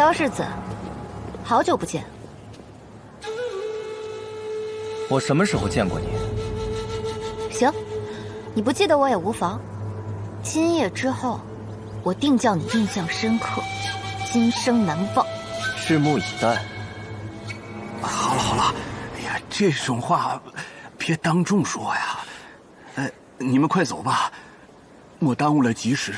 萧世子，好久不见。我什么时候见过你？行，你不记得我也无妨。今夜之后，我定叫你印象深刻，今生难忘。拭目以待。好了好了，哎呀，这种话别当众说呀。你们快走吧，莫耽误了吉时。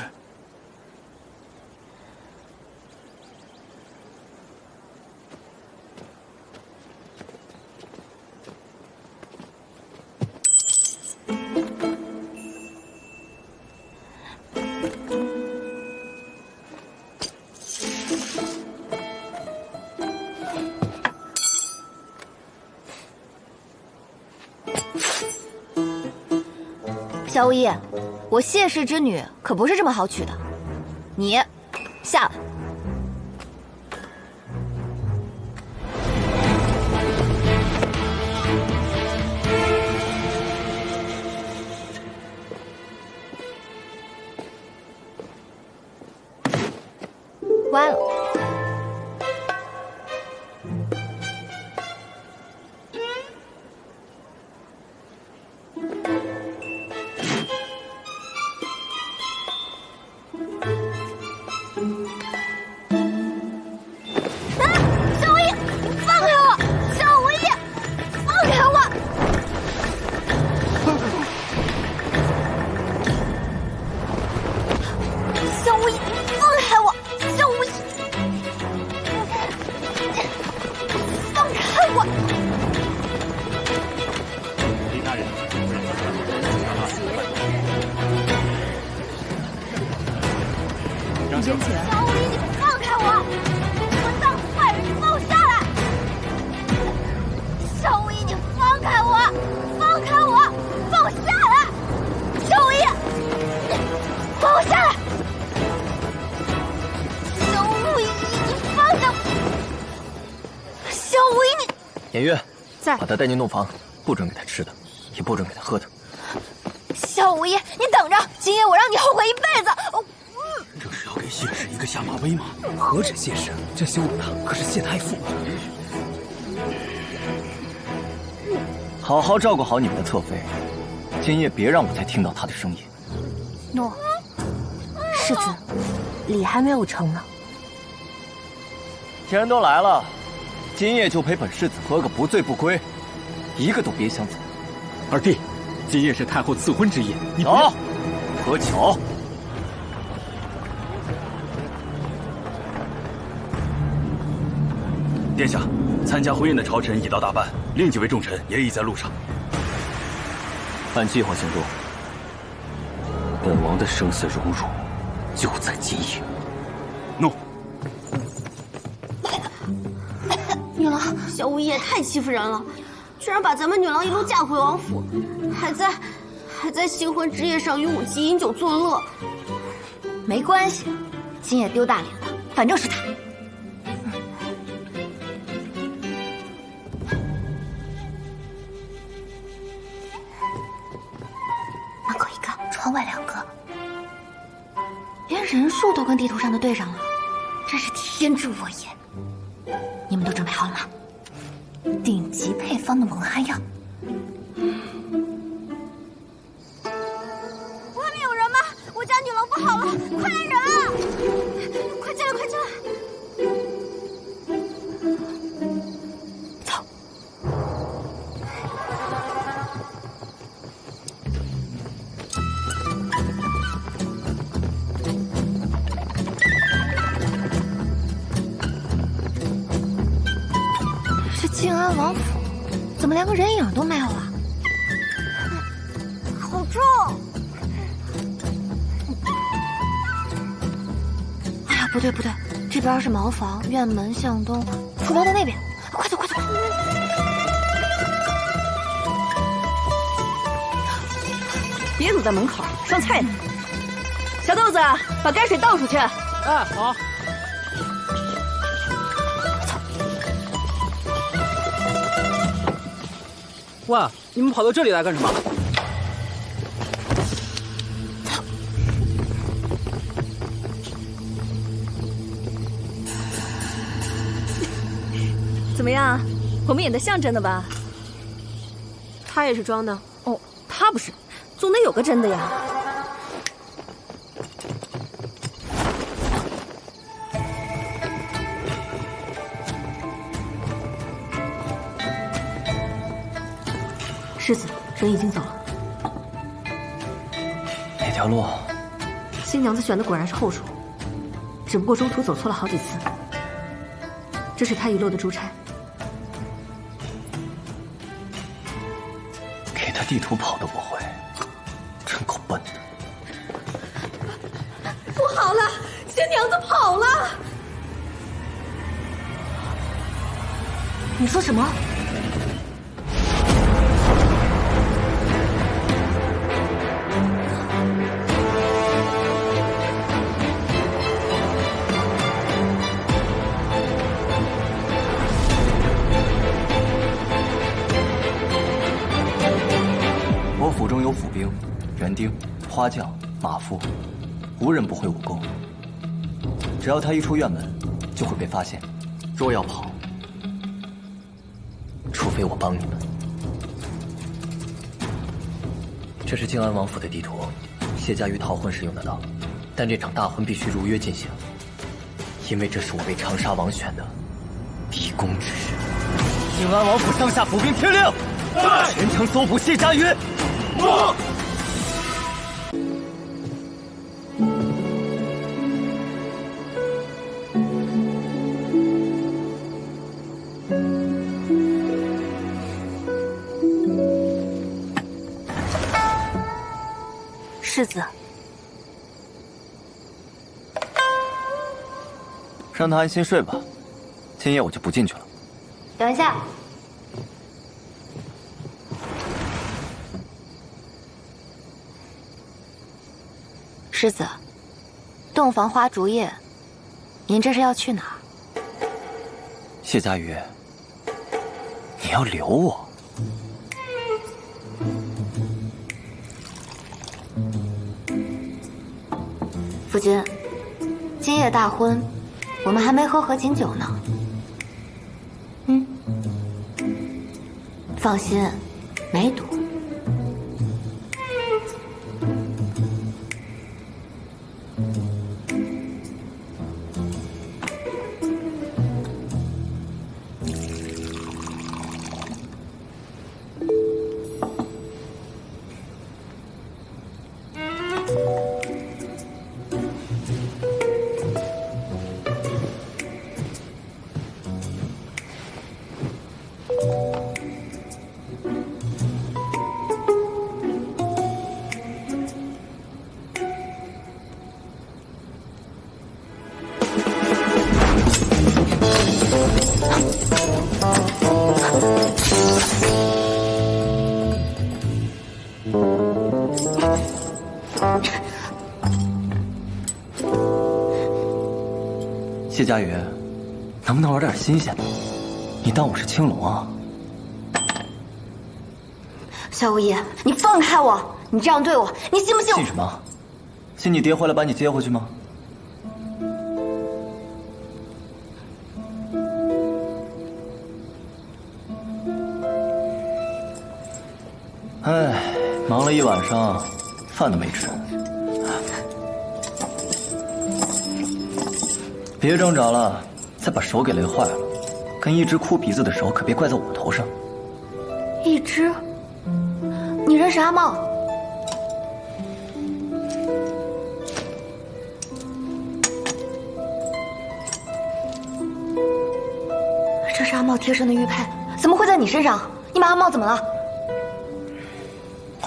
萧无意，我谢氏之女可不是这么好娶的，你下来。歪了。先起来！萧无意，你放开我！混蛋坏人，你放我下来！萧无意，你放开我！放开我！放我下来！萧无意，放我下来！萧无意，你放开我！萧无意，你……颜月，在，把他带进洞房，不准给他吃的，也不准给他喝的。萧无意，你等着，今夜我让你后悔一辈子！这是要给谢氏一个下马威吗？何止谢氏，这羞辱的可是谢太傅。好好照顾好你们的侧妃，今夜别让我再听到她的声音。诺，世子，礼还没有成呢。既然都来了，今夜就陪本世子喝个不醉不归，一个都别想走。二弟，今夜是太后赐婚之夜，你走，喝酒。殿下，参加婚宴的朝臣已到大半，另几位重臣也已在路上。按计划行动。本王的生死荣辱，就在今夜。诺。女郎，萧无意也太欺负人了，居然把咱们女郎一路嫁回王府，还在新婚之夜上与武姬饮酒作乐。没关系，今夜丢大脸的，反正是他。门口一个，窗外两个，连人数都跟地图上的对上了，真是天助我也！你们都准备好了吗？顶级配方的蒙汗药。外面有人吗？我家女郎不好了，快来人啊！快进来，快进来！走。是静安王府，怎么连个人影都没有啊？好重！哎呀，不对不对，这边是茅房，院门向东，厨房在那边，快走快走！别堵在门口，上菜呢。小豆子，把泔水倒出去。哎，好。喂，你们跑到这里来干什么？走。怎么样？我们演的像真的吧？他也是装的。哦，他不是，总得有个真的呀。世子，人已经走了。哪条路？新娘子选的果然是后厨，只不过中途走错了好几次。这是她遗漏的珠钗。给他地图跑都不会，真够笨的。不好了，新娘子跑了！你说什么？我府中有府兵、园丁、花匠、马夫，无人不会武功。只要他一出院门，就会被发现。若要跑，除非我帮你们。这是靖安王府的地图，谢家玉逃婚时用得到，但这场大婚必须如约进行，因为这是我为长沙王选的立功之日。靖安王府上下府兵听令，全城搜捕谢家玉。世子，让他安心睡吧，今夜我就不进去了。等一下。世子，洞房花烛夜，您这是要去哪儿？谢家瑜，你要留我？夫君，今夜大婚，我们还没喝合卺酒呢。放心，没毒。谢家瑜，能不能玩点新鲜的？你当我是青龙啊？萧无义，你放开我！你这样对我，你信不信？信什么？信你爹回来把你接回去吗？哎，忙了一晚上，饭都没吃。别挣扎了，再把手给累坏了，跟一只哭鼻子的手可别怪在我头上。一只？你认识阿茂？这是阿茂贴身的玉佩，怎么会在你身上？你把阿茂怎么了？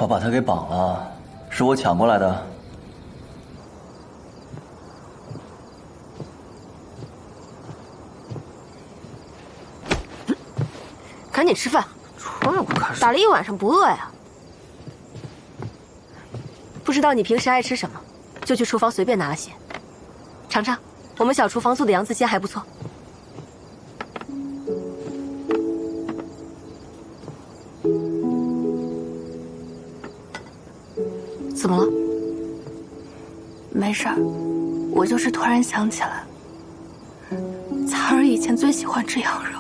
我把他给绑了，是我抢过来的。赶紧吃饭，打了一晚上不饿呀。不知道你平时爱吃什么，就去厨房随便拿了些，尝尝。我们小厨房做的羊刺鲜还不错。怎么了？没事儿，我就是突然想起来，彩儿以前最喜欢吃羊肉。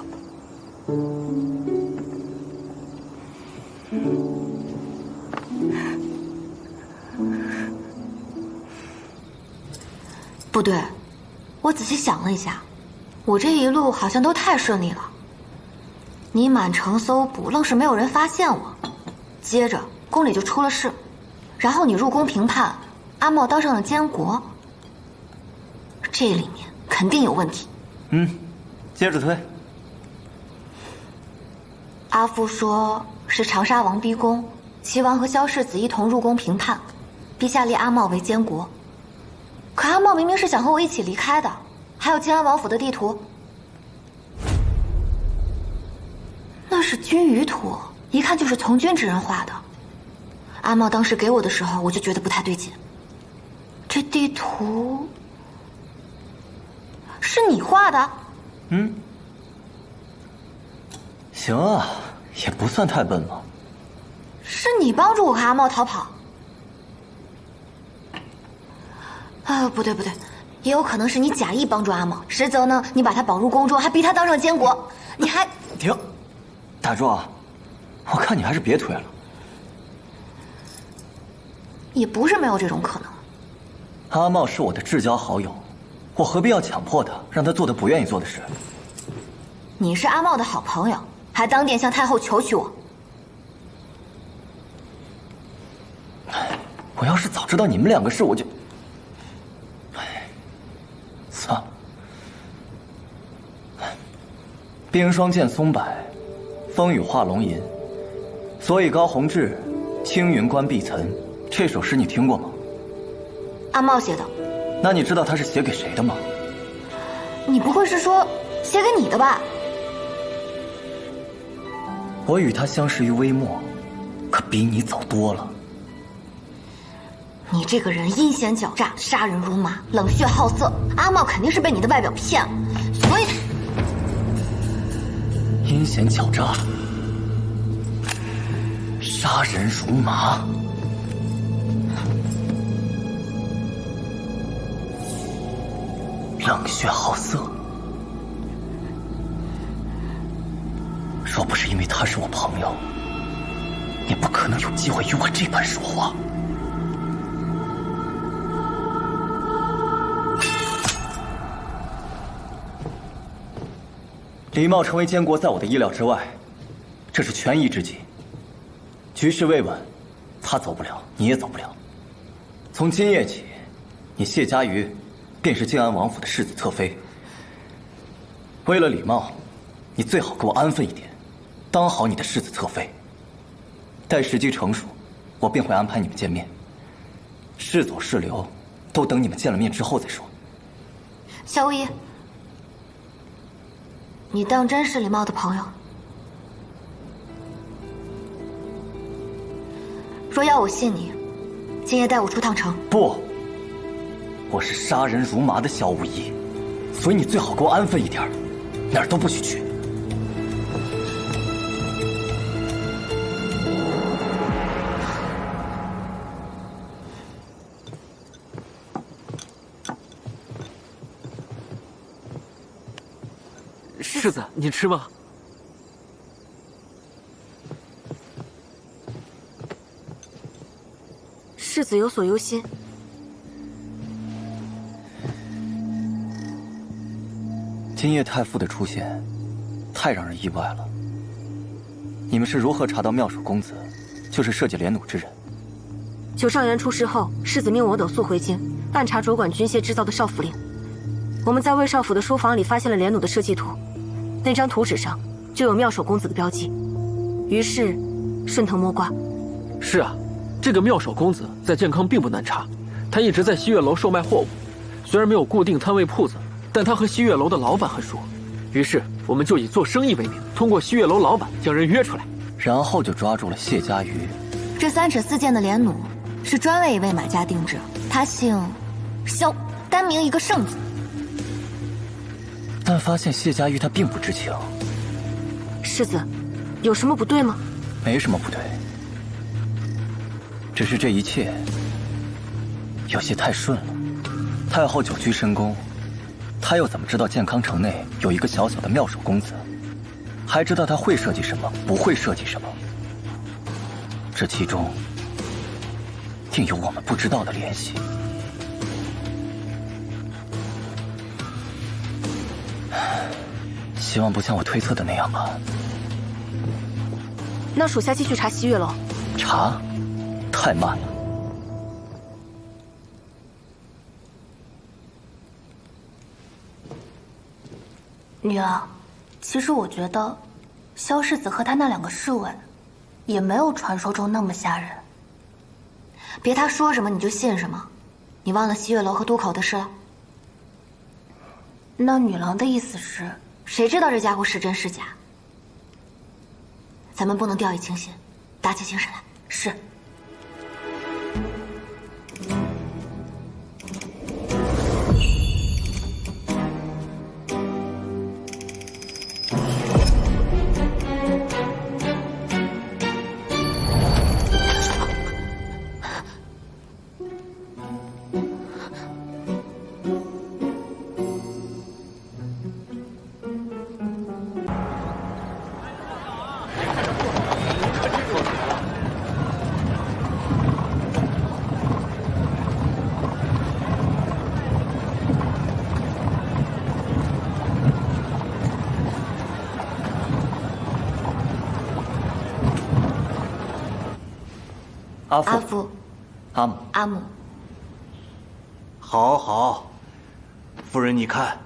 不对，我仔细想了一下，我这一路好像都太顺利了。你满城搜捕，愣是没有人发现我，接着宫里就出了事，然后你入宫评判，阿茂当上了监国，这里面肯定有问题。接着推。阿父说是长沙王逼宫，齐王和萧世子一同入宫评判，陛下立阿茂为监国。可阿茂明明是想和我一起离开的，还有靖安王府的地图，那是军舆图，一看就是从军之人画的。阿茂当时给我的时候，我就觉得不太对劲。这地图是你画的？行啊，也不算太笨了。是你帮助我和阿茂逃跑？不对，也有可能是你假意帮助阿茂，实则呢，你把他绑入宫中，还逼他当上监国，你还……停，大壮，我看你还是别推了。也不是没有这种可能。阿茂是我的至交好友，我何必要强迫他，让他做他不愿意做的事？你是阿茂的好朋友，还当殿向太后求娶我。我要是早知道你们两个事，我就……算了。冰霜剑松柏，风雨化龙吟。所以高鸿志，青云关碧岑。这首诗你听过吗？阿茂写的。那你知道他是写给谁的吗？你不会是说写给你的吧？我与他相识于微末，可比你早多了。你这个人阴险狡诈，杀人如麻，冷血好色。阿茂肯定是被你的外表骗了，所以阴险狡诈，杀人如麻。冷血好色，若不是因为他是我朋友，也不可能有机会与我这般说话。李茂成为监国，在我的意料之外，这是权宜之计。局势未稳，他走不了，你也走不了。从今夜起，你谢家瑜便是靖安王府的世子侧妃。为了礼貌，你最好给我安分一点，当好你的世子侧妃。待时机成熟，我便会安排你们见面。是走是留，都等你们见了面之后再说。夏无疑，你当真是李茂的朋友？若要我信你，今夜带我出趟城。不，我是杀人如麻的萧无疑，所以你最好给我安分一点，哪儿都不许去。世子，你吃吗？世子有所忧心。今夜太傅的出现，太让人意外了。你们是如何查到妙手公子就是设计连弩之人？九少元出事后，世子命我抖速回京，暗查主管军械制造的少府令。我们在魏少府的书房里发现了连弩的设计图，那张图纸上就有妙手公子的标记，于是顺藤摸瓜。是啊，这个妙手公子在健康并不难查，他一直在西月楼售卖货物，虽然没有固定摊位铺子，但他和西月楼的老板很熟。于是我们就以做生意为名，通过西月楼老板将人约出来，然后就抓住了谢家瑜。这3尺4剑的连弩是专为一位买家定制，他姓萧，单名一个胜字。但发现谢家瑜他并不知情。世子，有什么不对吗？没什么不对，只是这一切有些太顺了。太后久居深宫，她又怎么知道健康城内有一个小小的妙手公子？还知道他会设计什么，不会设计什么？这其中定有我们不知道的联系。希望不像我推测的那样吧。那属下继续查西月楼。查？太慢了。女儿，其实我觉得，萧世子和他那2个侍卫，也没有传说中那么吓人。别他说什么你就信什么，你忘了西月楼和渡口的事了？那女郎的意思是，谁知道这家伙是真是假？咱们不能掉以轻心，打起精神来。是。阿父，阿父，阿母，阿母，好好，夫人你看，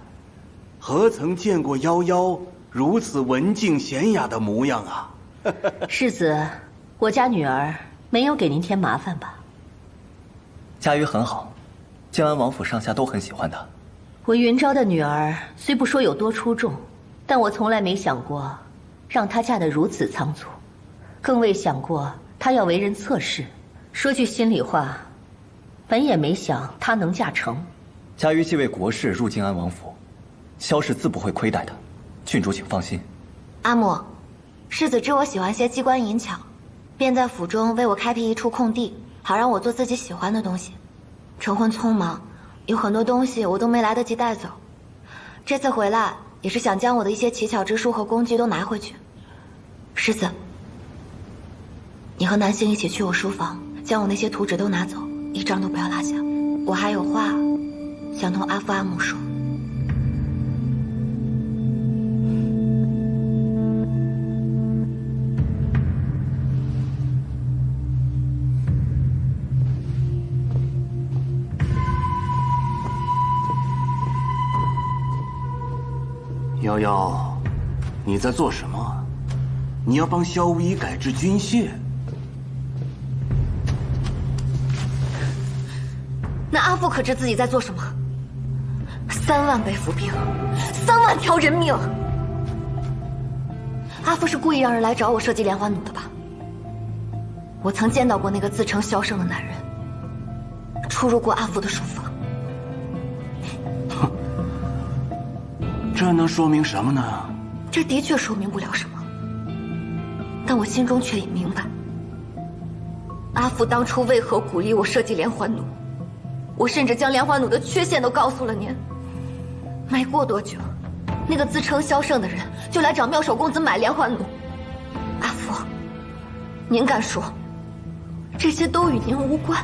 何曾见过夭夭如此文静娴雅的模样啊？世子，我家女儿没有给您添麻烦吧？佳瑜很好，靖安王府上下都很喜欢她。我云昭的女儿虽不说有多出众，但我从来没想过让她嫁得如此仓促，更未想过她要为人侧室。说句心里话，本也没想她能嫁成。佳瑜既为国事入靖安王府，萧氏自不会亏待她，郡主请放心。阿母，世子知我喜欢些机关银巧，便在府中为我开辟一处空地，好让我做自己喜欢的东西。成婚匆忙，有很多东西我都没来得及带走。这次回来也是想将我的一些奇巧之书和工具都拿回去。世子，你和南星一起去我书房，将我那些图纸都拿走，一张都不要落下。我还有话想同阿父阿母说。夭夭，你在做什么？你要帮萧无疑改制军械？那阿父可知自己在做什么？3万倍伏兵，3万条人命。阿父是故意让人来找我设计连环弩的吧？我曾见到过那个自称萧胜的男人，出入过阿父的书房。这能说明什么呢？这的确说明不了什么，但我心中却已明白，阿父当初为何鼓励我设计连环弩。我甚至将连环弩的缺陷都告诉了您。没过多久，那个自称萧胜的人就来找妙手公子买连环弩。阿父，您敢说这些都与您无关？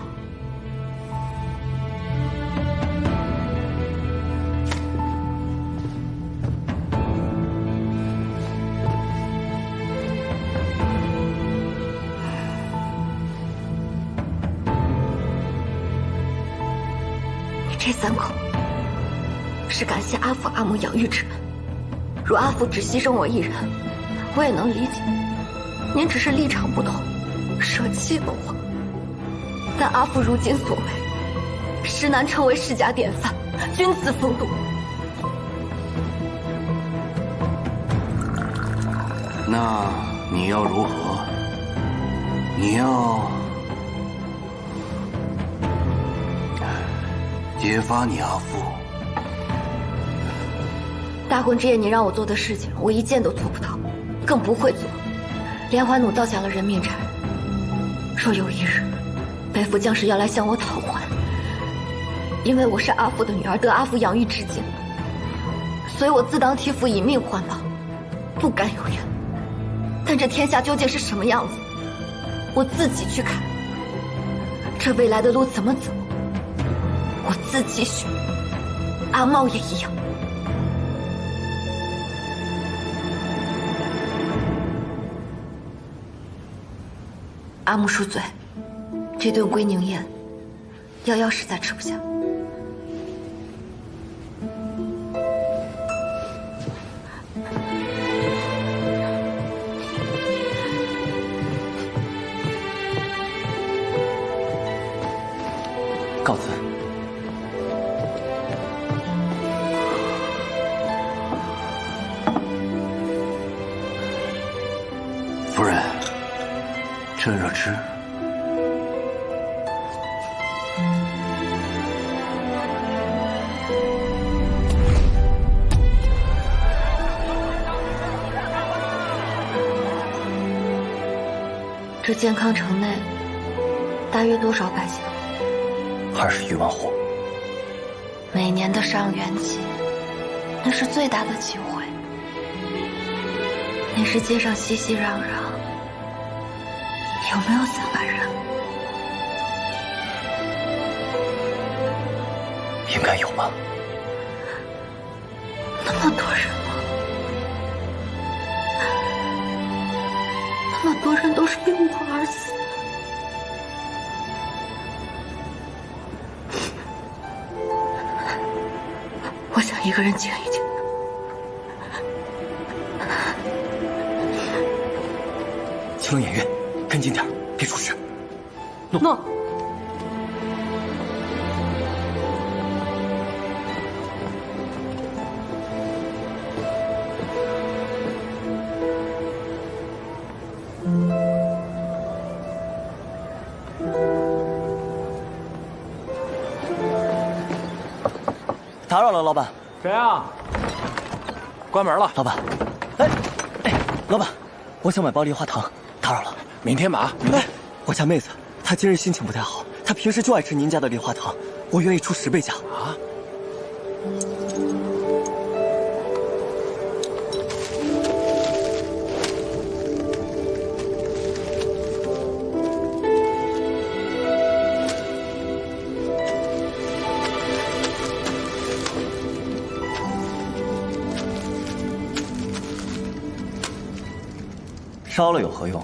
这3口是感谢阿父阿母养育之恩。若阿父只牺牲我一人，我也能理解。您只是立场不同，舍弃了我。但阿父如今所为，实难成为世家典范，君子风度。那你要如何？你要揭发你阿父？大婚之夜你让我做的事情，我一件都做不到，更不会做。连环弩造下了人命差，若有一日，北府将士要来向我讨还，因为我是阿父的女儿，得阿父养育至今，所以我自当替父以命换报，不敢有冤。但这天下究竟是什么样子，我自己去看。这未来的路怎么走，我自己选。阿茂也一样。阿木恕罪，这顿归宁宴，瑶瑶实在吃不下。告辞。夫人，趁热吃。这健康城内大约多少百姓？20余万户。每年的上元节，那是最大的集会。那时街上熙熙攘攘，有没有3万人？应该有吧。那么多人吗？那么多人都是因我而死。我想一个人静一静。青龙偃月，跟紧点，别出事。诺。打扰了，老板。谁啊？关门了。老板，哎，老板，我想买包梨花糖，打扰了。明天买。哎，我家妹子，她今日心情不太好，她平时就爱吃您家的梨花糖，我愿意出10倍价。啊？烧了有何用？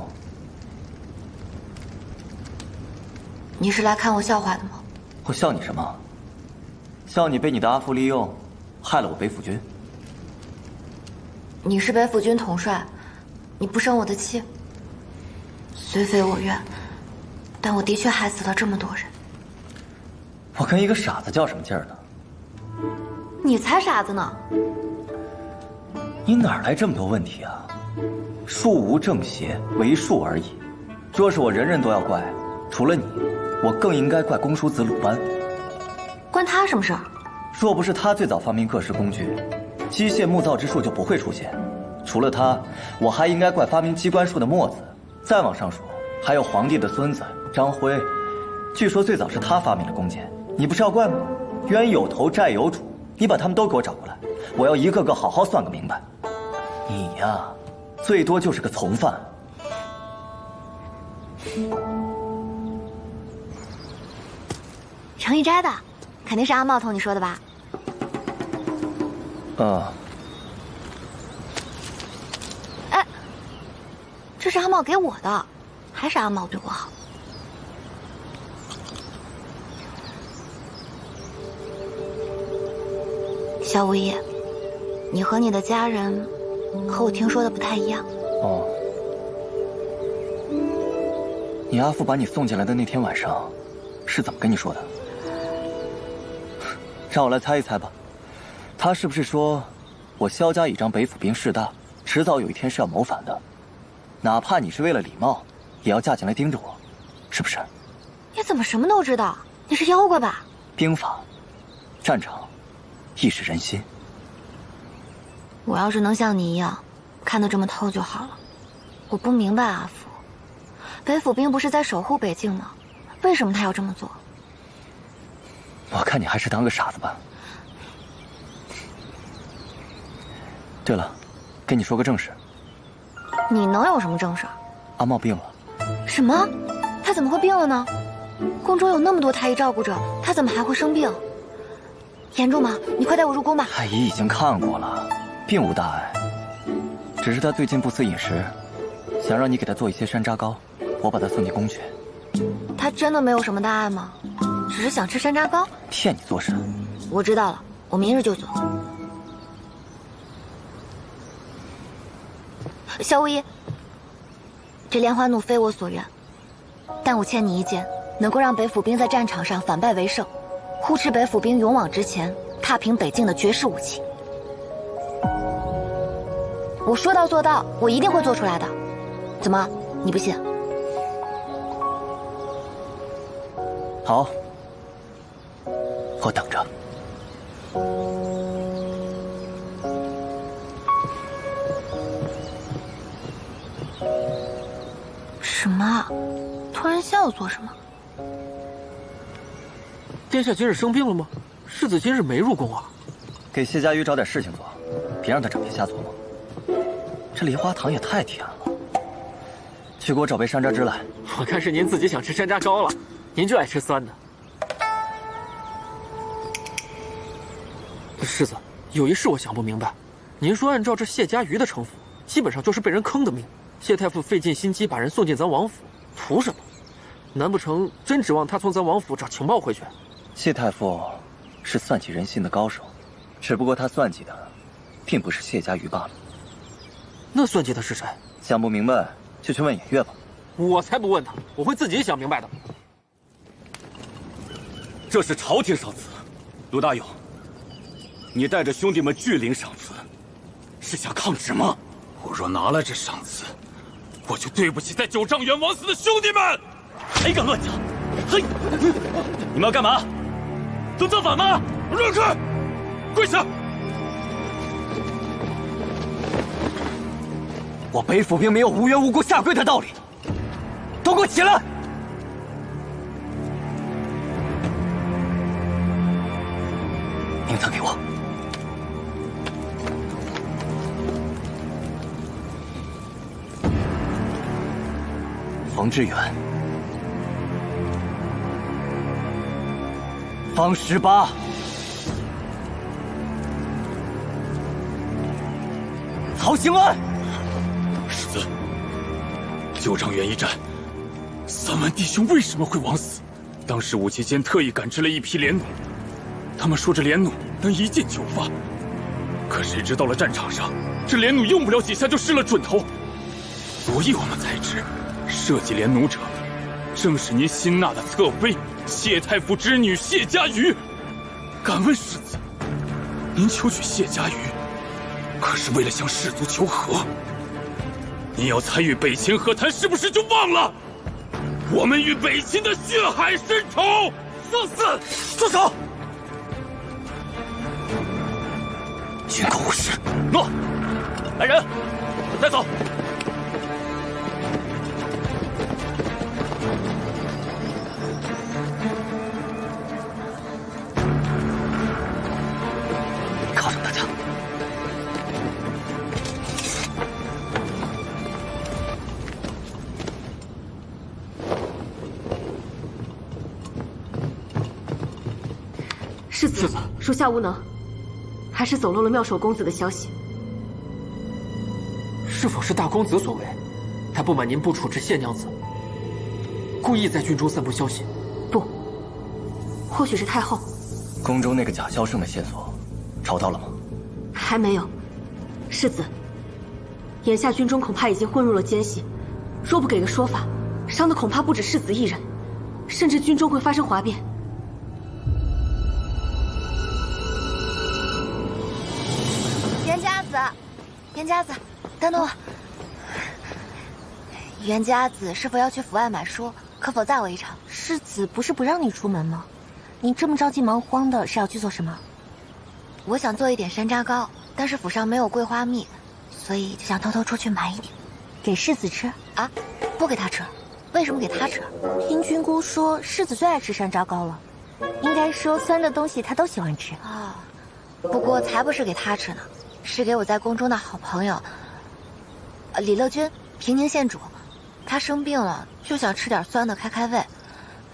你是来看我笑话的吗？我笑你什么？笑你被你的阿父利用，害了我北府军。你是北府军统帅，你不生我的气。虽非我愿，但我的确害死了这么多人。我跟一个傻子较什么劲儿呢？你才傻子呢！你哪来这么多问题啊？术无正邪，为术而已。若是我人人都要怪，除了你，我更应该怪公叔子鲁班。关他什么事儿？若不是他最早发明各式工具，机械木造之术就不会出现。除了他，我还应该怪发明机关术的墨子。再往上数，还有皇帝的孙子张辉，据说最早是他发明了弓箭。你不是要怪吗？冤有头，债有主，你把他们都给我找过来，我要一个个好好算个明白。你呀，最多就是个从犯。程一斋的，肯定是阿茂同你说的吧？哎，这是阿茂给我的，还是阿茂对我好。萧无业，你和你的家人和我听说的不太一样。哦，你阿父把你送进来的那天晚上，是怎么跟你说的？让我来猜一猜吧，他是不是说，我萧家倚仗北府兵势大，迟早有一天是要谋反的，哪怕你是为了礼貌，也要嫁进来盯着我，是不是？你怎么什么都知道？你是妖怪吧？兵法，战场，亦是人心。我要是能像你一样，看得这么透就好了。我不明白阿福，北府兵不是在守护北境吗？为什么他要这么做？我看你还是当个傻子吧。跟你说个正事。你能有什么正事？阿茂病了，什么？他怎么会病了呢？宫中有那么多太医照顾着，他怎么还会生病？严重吗？你快带我入宫吧。太医已经看过了，并无大碍，只是他最近不思饮食，想让你给他做一些山楂糕，我把他送进宫去。他真的没有什么大碍吗？只是想吃山楂糕？骗你做甚？我知道了，我明日就做。萧无一，这莲花怒非我所愿，但我欠你一件能够让北府兵在战场上反败为胜，护持北府兵勇往直前，踏平北境的绝世武器。我说到做到，我一定会做出来的。怎么，你不信？好，我等着。什么？突然笑做什么？殿下今日生病了吗？世子今日没入宫啊。给谢家瑜找点事情做，别让他整天瞎琢磨。这梨花糖也太甜了。去给我找杯山楂汁来。我看是您自己想吃山楂糕了，您就爱吃酸的。世子，有一事我想不明白，您说按照这谢家瑜的城府，基本上就是被人坑的命。谢太傅费尽心机把人送进咱王府，图什么？难不成真指望他从咱王府找情报回去？谢太傅是算计人心的高手，只不过他算计的并不是谢家瑜罢了。那算计的是谁？想不明白就去问野月吧。我才不问他，我会自己想明白的。这是朝廷赏赐，卢大勇，你带着兄弟们拒领赏赐，是想抗旨吗？我若拿了这赏赐，我就对不起在九丈原枉死的兄弟们！谁敢乱讲？嘿，你们要干嘛？都造反吗？让开！跪下！我北府兵没有无缘无故下跪的道理，都给我起来！名册给我。冯志远，方18，曹兴安。世子，九丈原一战，3万弟兄为什么会枉死？当时武期间特意赶制了一批连弩，他们说这连弩能一箭9发，可谁知到了战场上，这连弩用不了几下就失了准头，所以我们才知。设计连弩者，正是您新纳的侧妃谢太傅之女谢家瑜。敢问世子，您求娶谢家瑜，可是为了向士族求和？您要参与北秦和谈，是不是就忘了我们与北秦的血海深仇？放肆！住手！军口无事。诺，来人，带走。犒赏大家。世子，属下无能，还是走漏了妙手公子的消息。是否是大公子所为？他不满您不处置谢娘子，故意在军中散布消息？不，或许是太后。宫中那个贾萧胜的线索找到了吗？还没有。世子，眼下军中恐怕已经混入了奸细，若不给个说法，伤的恐怕不止世子一人，甚至军中会发生哗变。袁家子，等等我。袁家子是否要去府外买书？可否载我一程？世子不是不让你出门吗？你这么着急忙慌的，是要去做什么？我想做一点山楂糕，但是府上没有桂花蜜，所以就想偷偷出去买一点，给世子吃。啊，不给他吃，为什么给他吃？听君姑说，世子最爱吃山楂糕了。应该说，酸的东西他都喜欢吃啊。不过才不是给他吃呢。是给我在宫中的好朋友，李乐君，平宁县主，他生病了，就想吃点酸的开开胃，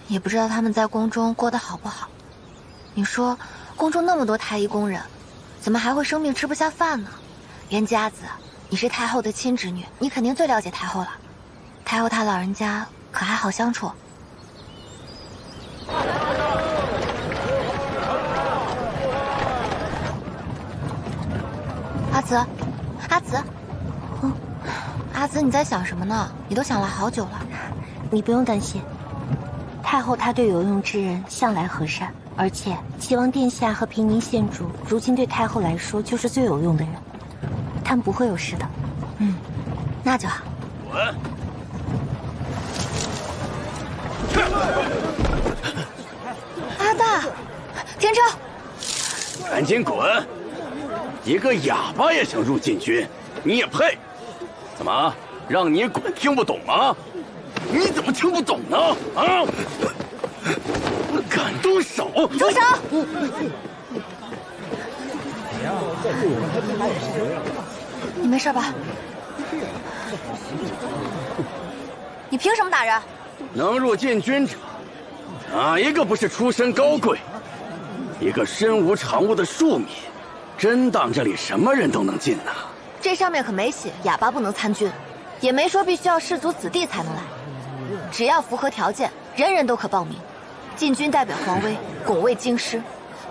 也不知道他们在宫中过得好不好。你说，宫中那么多太医宫人，怎么还会生病吃不下饭呢？袁家子，你是太后的亲侄女，你肯定最了解太后了。太后她老人家可还好相处？阿紫，阿紫，阿紫，你在想什么呢？你都想了好久了。你不用担心，太后她对有用之人向来和善，而且齐王殿下和平宁县主如今对太后来说就是最有用的人，他们不会有事的。那就好。滚！阿大，天车，赶紧滚！一个哑巴也想入禁军，你也配？怎么让你滚听不懂吗？你怎么听不懂呢？啊！敢动手！住手！你没事吧？你凭什么打人？能入禁军者，哪一个不是出身高贵？一个身无长物的庶民，真当这里什么人都能进呐？这上面可没写哑巴不能参军，也没说必须要士族子弟才能来，只要符合条件，人人都可报名。禁军代表皇威，拱卫京师，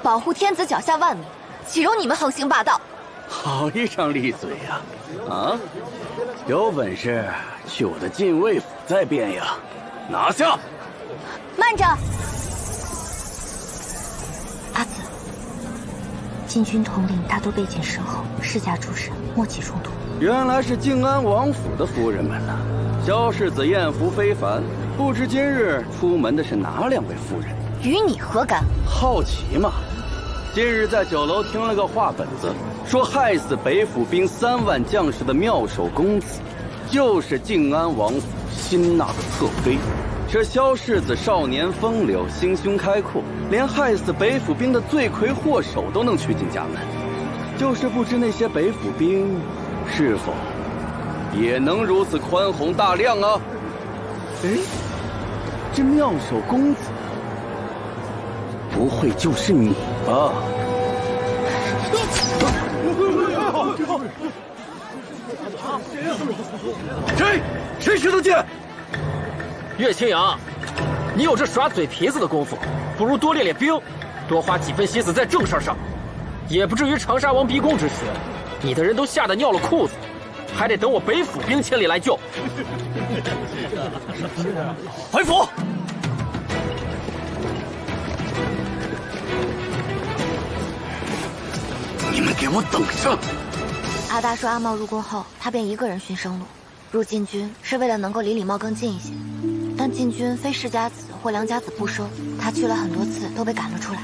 保护天子脚下万民，岂容你们横行霸道？好一张利嘴呀！啊，有本事去我的禁卫府再变呀！拿下！慢着，阿紫，禁军统领大多背景深厚，世家出身，莫起冲突。原来是靖安王府的夫人们呐！萧世子艳福非凡，不知今日出门的是哪两位夫人？与你何干？好奇嘛！今日在酒楼听了个话本子，说害死北府兵3万将士的妙手公子，就是靖安王府新纳的侧妃。这萧世子少年风流，心胸开阔，连害死北府兵的罪魁祸首都能娶进家门。就是不知那些北府兵是否也能如此宽宏大量啊？哎，这妙手公子不会就是你吧？谁使的剑？岳清扬，你有这耍嘴皮子的功夫，不如多练练兵，多花几分心思在正事上，也不至于长沙王逼宫之时，你的人都吓得尿了裤子，还得等我北府兵千里来救。回府！你们给我等着！阿大说阿茂入宫后，他便一个人寻生路。入禁军是为了能够离李茂更近一些，但禁军非世家子或良家子不收，他去了很多次都被赶了出来。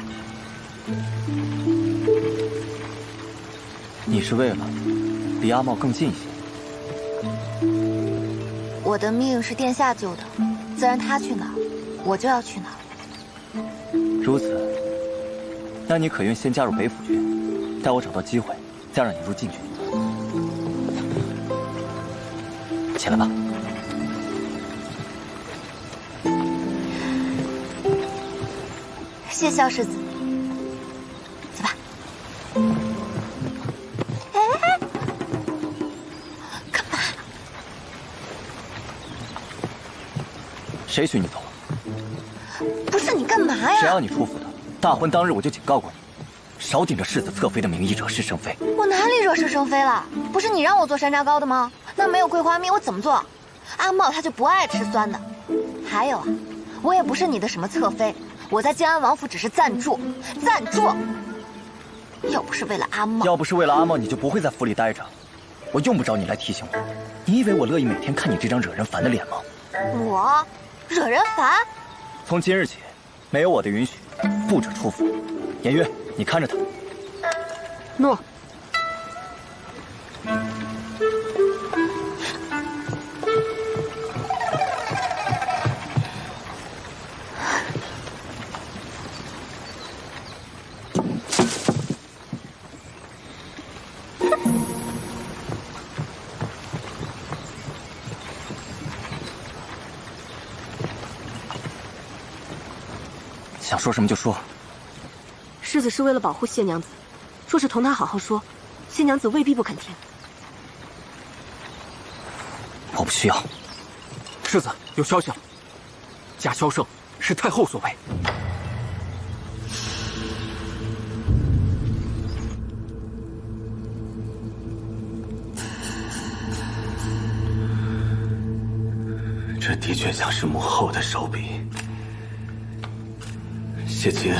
你是为了离阿茂更近一些？我的命是殿下救的，自然他去哪儿，我就要去哪儿。如此，那你可愿先加入北府军，待我找到机会，再让你入禁军？起来吧。谢萧世子，走吧。哎，干嘛？谁许你走？不是你干嘛呀？谁让你出府的？大婚当日我就警告过你，少顶着世子侧妃的名义惹是生非。我哪里惹是生非了？不是你让我做山楂糕的吗？那没有桂花蜜我怎么做？阿茂他就不爱吃酸的。还有啊，我也不是你的什么侧妃，我在靖安王府只是暂住。要不是为了阿茂，要不是为了阿茂，你就不会在府里待着。我用不着你来提醒我。你以为我乐意每天看你这张惹人烦的脸吗？我惹人烦？从今日起，没有我的允许，不准出府。颜月，你看着他。诺。想说什么就说。世子是为了保护谢娘子，若是同她好好说，谢娘子未必不肯听。我不需要。世子有消息了，贾萧胜是太后所为。这的确像是母后的手笔。谢琴，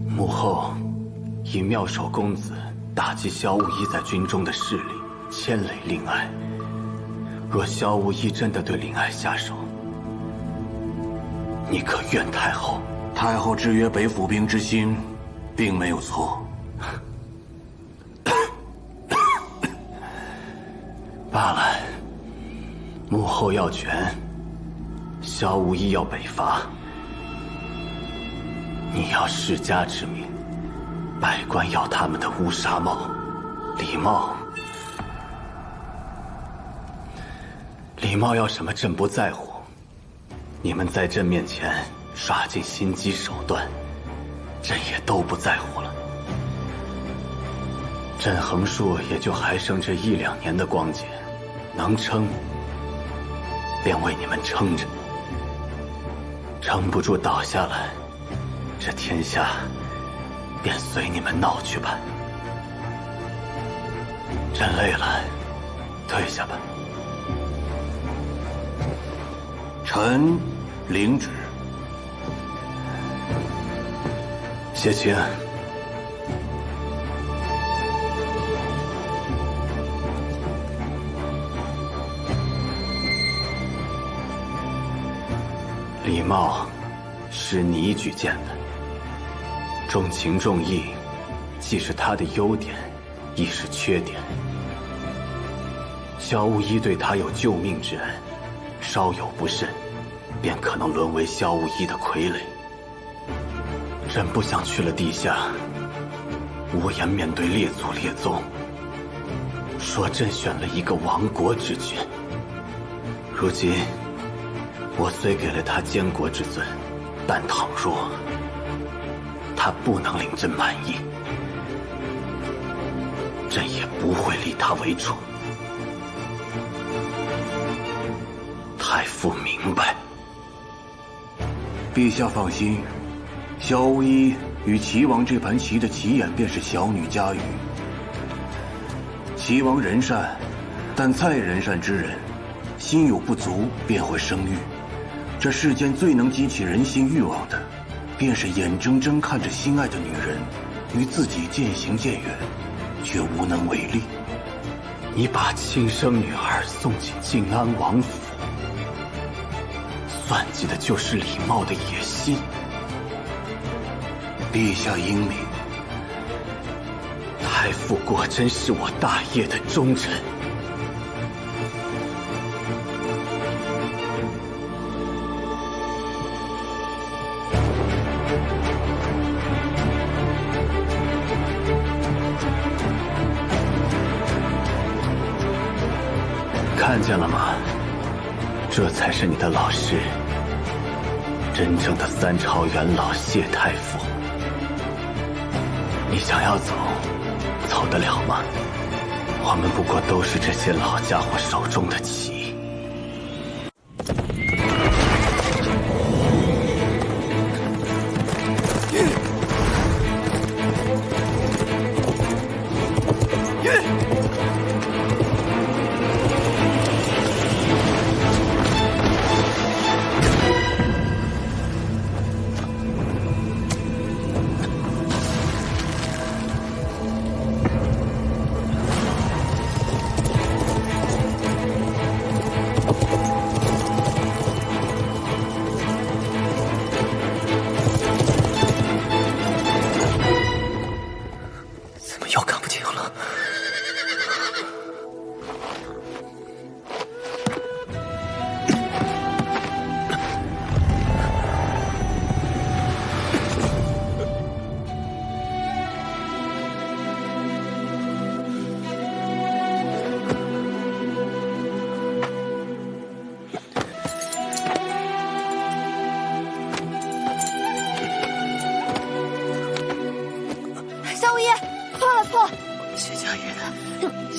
母后以妙手公子打击萧无一在军中的势力，牵累令爱。若萧无一真的对令爱下手，你可怨太后？太后制约北府兵之心，并没有错。罢了，母后要权，萧无一要北伐。你要世家之名，百官要他们的乌纱帽、礼帽。礼帽要什么朕不在乎，你们在朕面前耍尽心机手段，朕也都不在乎了。朕横竖也就还剩这1、2年的光景，能撑便为你们撑着，撑不住倒下来，这天下便随你们闹去吧。朕累了，退下吧。臣领旨。谢清，礼貌是你举荐的，重情重义，既是他的优点，亦是缺点。萧无一对他有救命之恩，稍有不慎，便可能沦为萧无一的傀儡。朕不想去了地下，无颜面对列祖列宗，说朕选了一个亡国之君。如今我虽给了他监国之尊，但倘若他不能令朕满意，朕也不会立他为主。太傅明白。陛下放心，萧无一与齐王这盘棋的起眼便是小女佳瑜。齐王仁善，但再仁善之人，心有不足便会生欲。这世间最能激起人心欲望的，便是眼睁睁看着心爱的女人与自己渐行渐远，却无能为力。你把亲生女儿送进靖安王府，算计的就是礼貌的野心。陛下英明，太傅果真是我大业的忠臣。看见了吗？这才是你的老师，真正的3朝元老谢太傅。你想要走，走得了吗？我们不过都是这些老家伙手中的棋。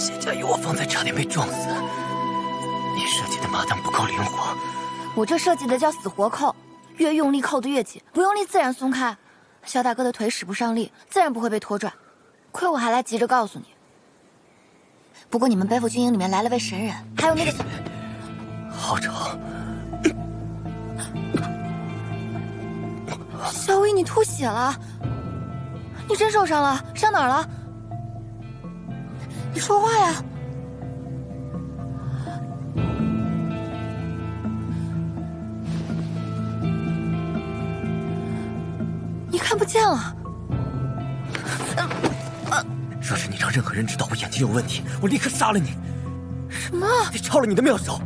谢家有我方才差点被撞死。你设计的麻将不够灵活。我这设计的叫死活扣，越用力扣得越紧，不用力自然松开。肖大哥的腿使不上力，自然不会被拖拽。亏我还来急着告诉你。不过你们背负军营里面来了位神人，还有那个好吵。小薇，你吐血了，你真受伤了？伤哪儿了？你说话呀！你看不见了。若是你让任何人知道我眼睛有问题，我立刻杀了你。什么？你抄了你的妙手。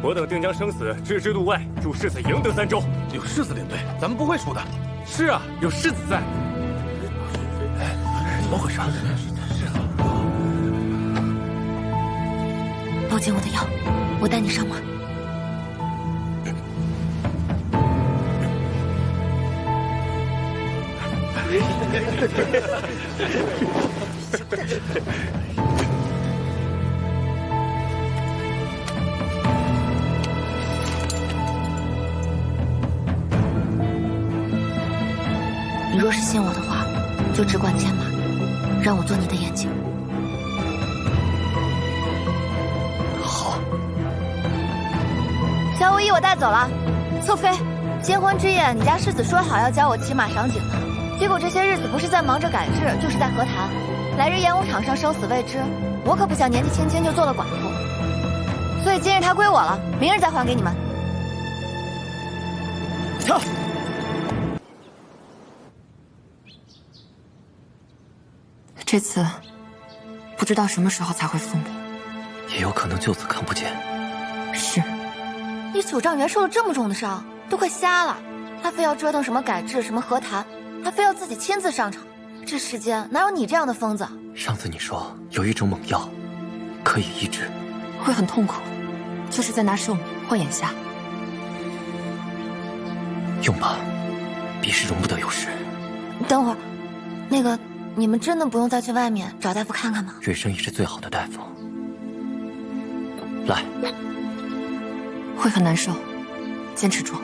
我等定将生死置之度外，助世子赢得3州。有世子领队，咱们不会输的。是啊，有世子在。怎么回事？抱紧我的腰，我带你上马。你若是信我的话，就只管牵马，让我做你的眼睛。好。小武一我带走了。侧妃，结婚之夜，你家世子说好要教我骑马赏景的，结果这些日子不是在忙着改制，就是在和谈。来日演武场上生死未知，我可不想年纪轻轻就做了寡妇。所以今日它归我了，明日再还给你们。跳。这次不知道什么时候才会复明，也有可能就此看不见。是。你祖丈元受了这么重的伤，都快瞎了，他非要折腾什么改制，什么和谈，还非要自己亲自上场。这世间哪有你这样的疯子？上次你说有一种猛药，可以医治，会很痛苦，就是在拿寿命换眼下。用吧，必是容不得有失。等会儿，那个。你们真的不用再去外面找大夫看看吗？瑞生已是最好的大夫。来，会很难受，坚持住。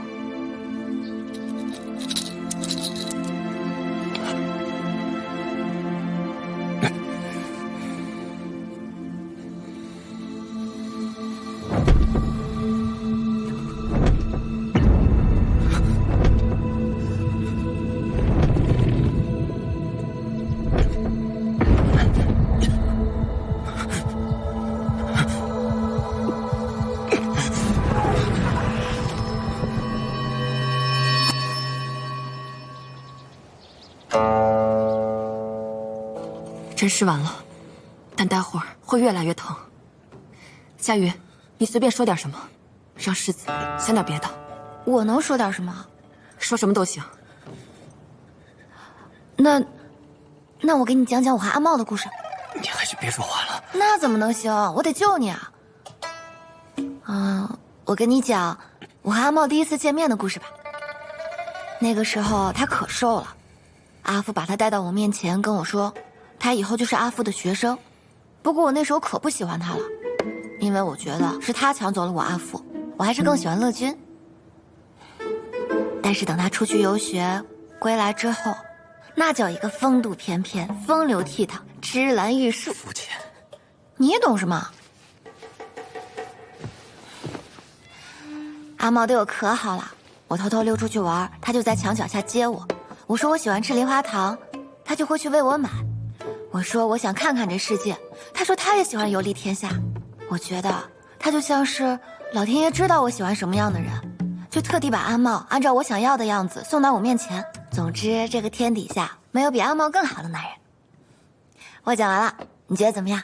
针施完了，但待会儿会越来越疼。夏雨，你随便说点什么，让世子想点别的。我能说点什么？说什么都行。那我给你讲讲我和阿茂的故事。你还是别说话了。那怎么能行？我得救你啊！我跟你讲我和阿茂第一次见面的故事吧。那个时候他可瘦了，阿父把他带到我面前跟我说，他以后就是阿父的学生。不过我那时候可不喜欢他了，因为我觉得是他抢走了我阿父，我还是更喜欢乐君。但是等他出去游学归来之后，那叫一个风度翩翩，风流倜傥，芝兰玉树。肤浅。你懂什么？阿茂对我可好了，我偷偷溜出去玩，他就在墙角下接我。我说我喜欢吃梨花糖，他就会去为我买。我说我想看看这世界，他说他也喜欢游历天下。我觉得他就像是老天爷知道我喜欢什么样的人，就特地把阿茂按照我想要的样子送到我面前。总之，这个天底下没有比阿茂更好的男人。我讲完了，你觉得怎么样？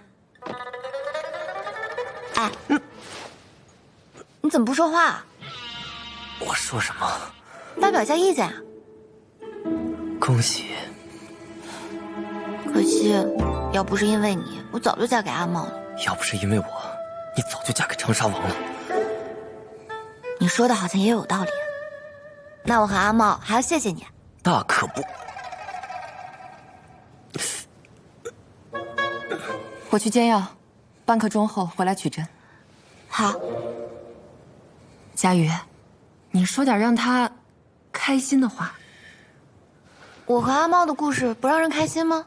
哎，你怎么不说话？我说什么？发表一下意见啊！恭喜。可惜，要不是因为你，我早就嫁给阿茂了。要不是因为我，你早就嫁给长沙王了。你说的好像也有道理。那我和阿茂还要谢谢你。大可不。我去煎药，半刻钟后回来取针。好。佳宇，你说点让他开心的话。我和阿猫的故事不让人开心吗？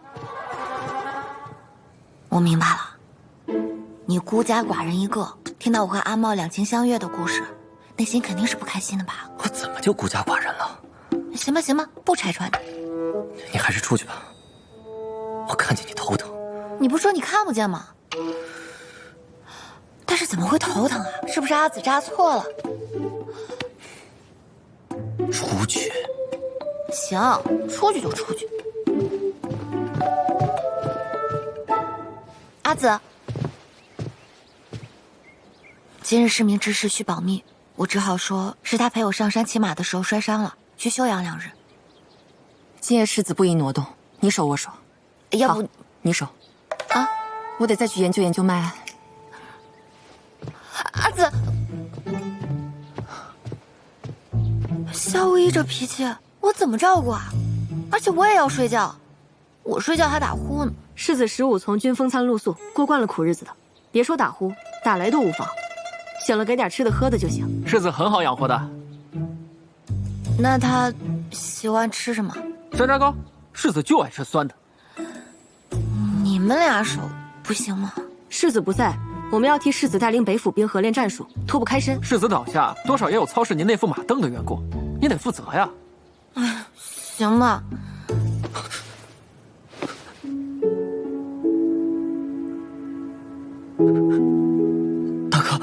我明白了，你孤家寡人一个，听到我和阿猫两情相悦的故事，内心肯定是不开心的吧？我怎么就孤家寡人了？行吧行吧，不拆穿你。你还是出去吧，我看见你头疼。你不说你看不见吗？但是怎么会头疼啊？是不是阿紫扎错了？出去。行，出去就出去。阿紫，今日市民之事需保密，我只好说是他陪我上山骑马的时候摔伤了，需休养2日。今夜世子不宜挪动，你手我手。要不你手。啊，我得再去研究研究脉案。阿紫，夏无依这脾气，我怎么照顾啊？而且我也要睡觉，我睡觉还打呼呢。世子15从军风餐露宿，过惯了苦日子的，别说打呼，打雷都无妨。醒了给点吃的喝的就行。世子很好养活的。那他喜欢吃什么？山楂糕，世子就爱吃酸的。你们俩手不行吗？世子不在，我们要替世子带领北府兵合练战术，脱不开身。世子倒下，多少也有操侍您那副马镫的缘故，你得负责呀。哎，行吧。大哥，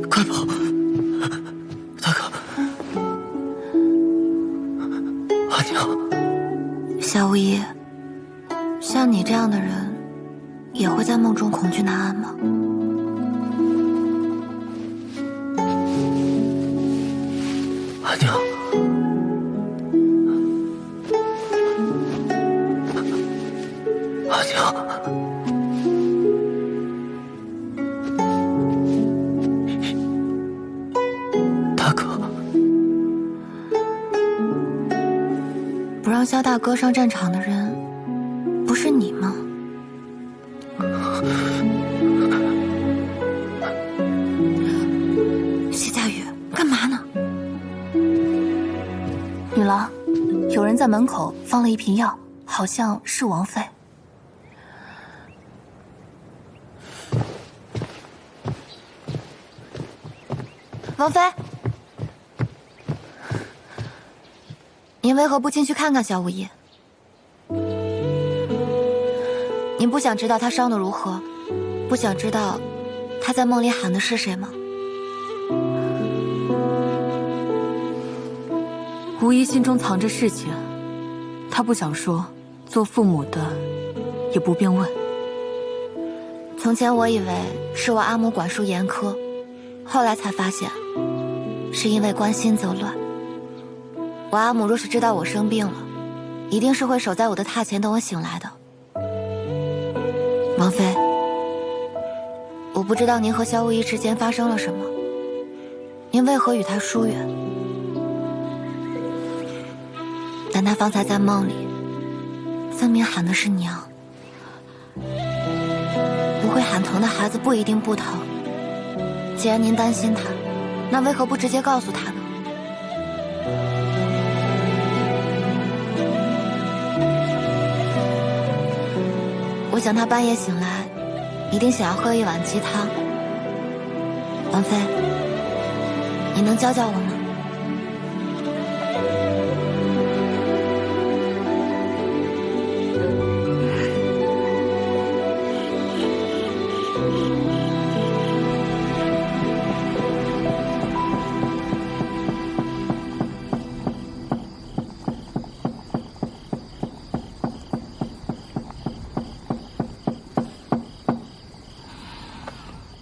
快跑！大哥，阿娘，夏无依，像你这样的人，也会在梦中恐惧难安吗？阿娘。阿娘，大哥，不让萧大哥上战场的人，不是你吗？谢佳宇，干嘛呢？女郎，有人在门口放了一瓶药，好像是王妃。王妃，您为何不进去看看萧无依？您不想知道她伤得如何，不想知道她在梦里喊的是谁吗？无依心中藏着事情，她不想说，做父母的也不便问。从前我以为是我阿母管束严苛，后来才发现是因为关心则乱。我阿母若是知道我生病了，一定是会守在我的榻前等我醒来的。王妃，我不知道您和萧无依之间发生了什么，您为何与她疏远？但她方才在梦里，分明喊的是娘。不会喊疼的孩子不一定不疼。既然您担心她，那为何不直接告诉她呢？我想她半夜醒来，一定想要喝一碗鸡汤。王妃，你能教教我吗？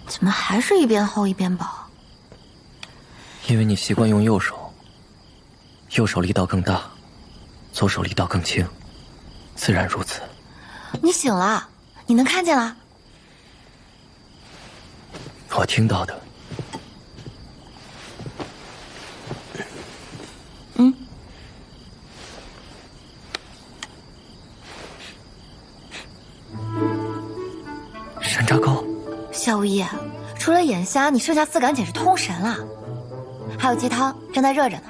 怎么还是一边厚一边薄？因为你习惯用右手，右手力道更大，左手力道更轻，自然如此。你醒了，你能看见了？我听到的。萧无夜，除了眼瞎，你剩下4感简直通神了。还有鸡汤正在热着呢。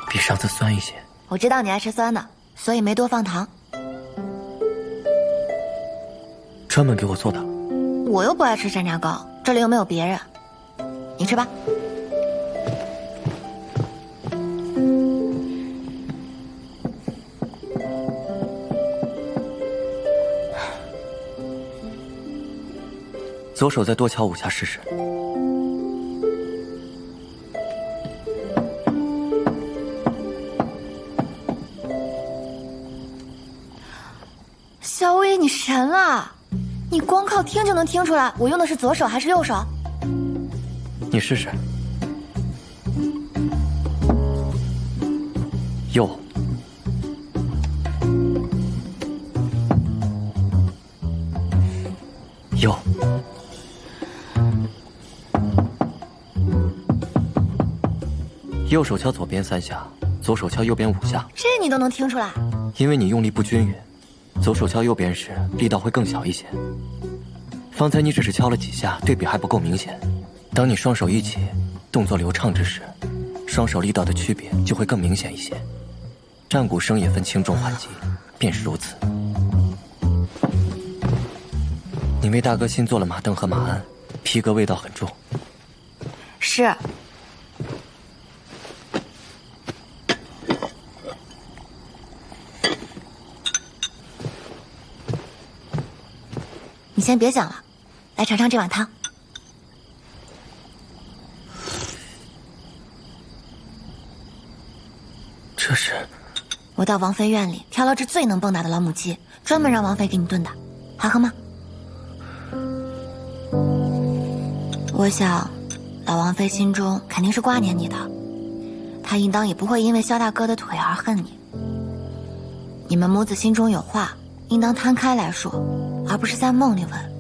比上次酸一些。我知道你爱吃酸的，所以没多放糖。专门给我做的。我又不爱吃山楂糕，这里又没有别人。你吃吧。左手再多敲5下试试。小薇，你神了！你光靠听就能听出来我用的是左手还是右手？你试试。右。右。右手敲左边3下，左手敲右边5下。这你都能听出来？因为你用力不均匀，左手敲右边时力道会更小一些。方才你只是敲了几下，对比还不够明显。当你双手一起，动作流畅之时，双手力道的区别就会更明显一些。战鼓声也分轻重缓急，便是如此。你为大哥新做了马镫和马鞍，皮革味道很重。是。你先别讲了，来尝尝这碗汤。这是我到王妃院里挑了只最能蹦跶的老母鸡，专门让王妃给你炖的，好喝吗？我想，老王妃心中肯定是挂念你的，她应当也不会因为萧大哥的腿而恨你。你们母子心中有话，应当摊开来说，而不是在梦里问。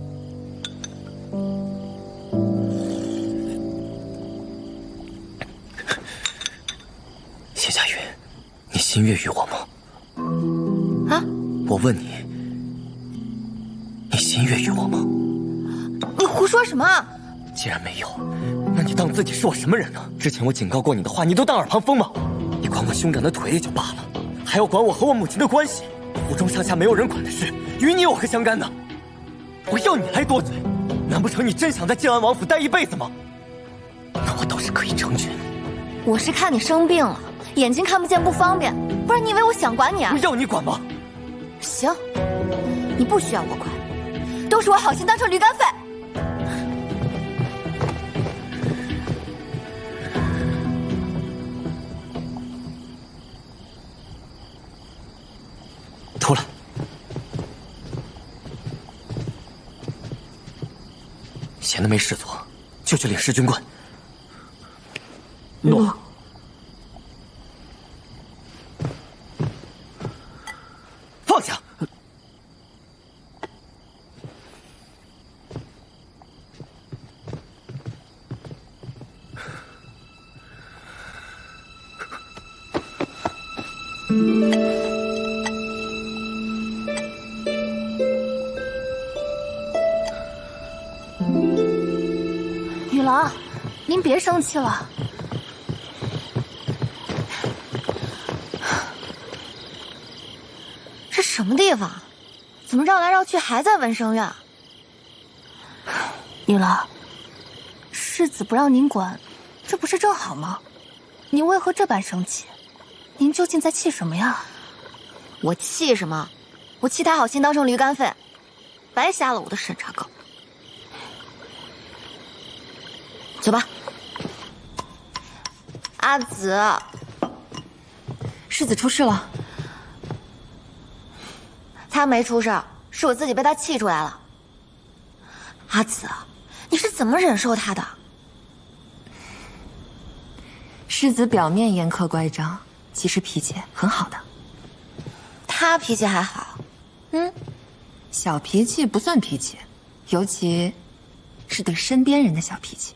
谢佳云，你心悦于我吗？啊？我问你，你心悦于我吗？你胡说什么？既然没有，那你当自己是我什么人呢？之前我警告过你的话，你都当耳旁风吗？你管我兄长的腿也就罢了，还要管我和我母亲的关系。府中上下没有人管的事，与你有何相干呢？我要你来多嘴，难不成你真想在靖安王府待一辈子吗？那我倒是可以成全。我是看你生病了，眼睛看不见不方便，不然你以为我想管你啊？我要你管吗？行，你不需要我管，都是我好心当成驴肝肺。出来。闲得没事做，就去领侍军棍。诺。放下。雨郎，您别生气了。这什么地方？怎么绕来绕去还在文生院？雨郎，世子不让您管，这不是正好吗？您为何这般生气？您究竟在气什么呀？我气什么？我气他好心当成驴肝肺，白瞎了我的审查稿。走吧。阿紫，世子出事了。他没出事，是我自己被他气出来了。阿紫，你是怎么忍受他的？世子表面严苛乖张，其实脾气很好的。他脾气还好。小脾气不算脾气，尤其是对身边人的小脾气。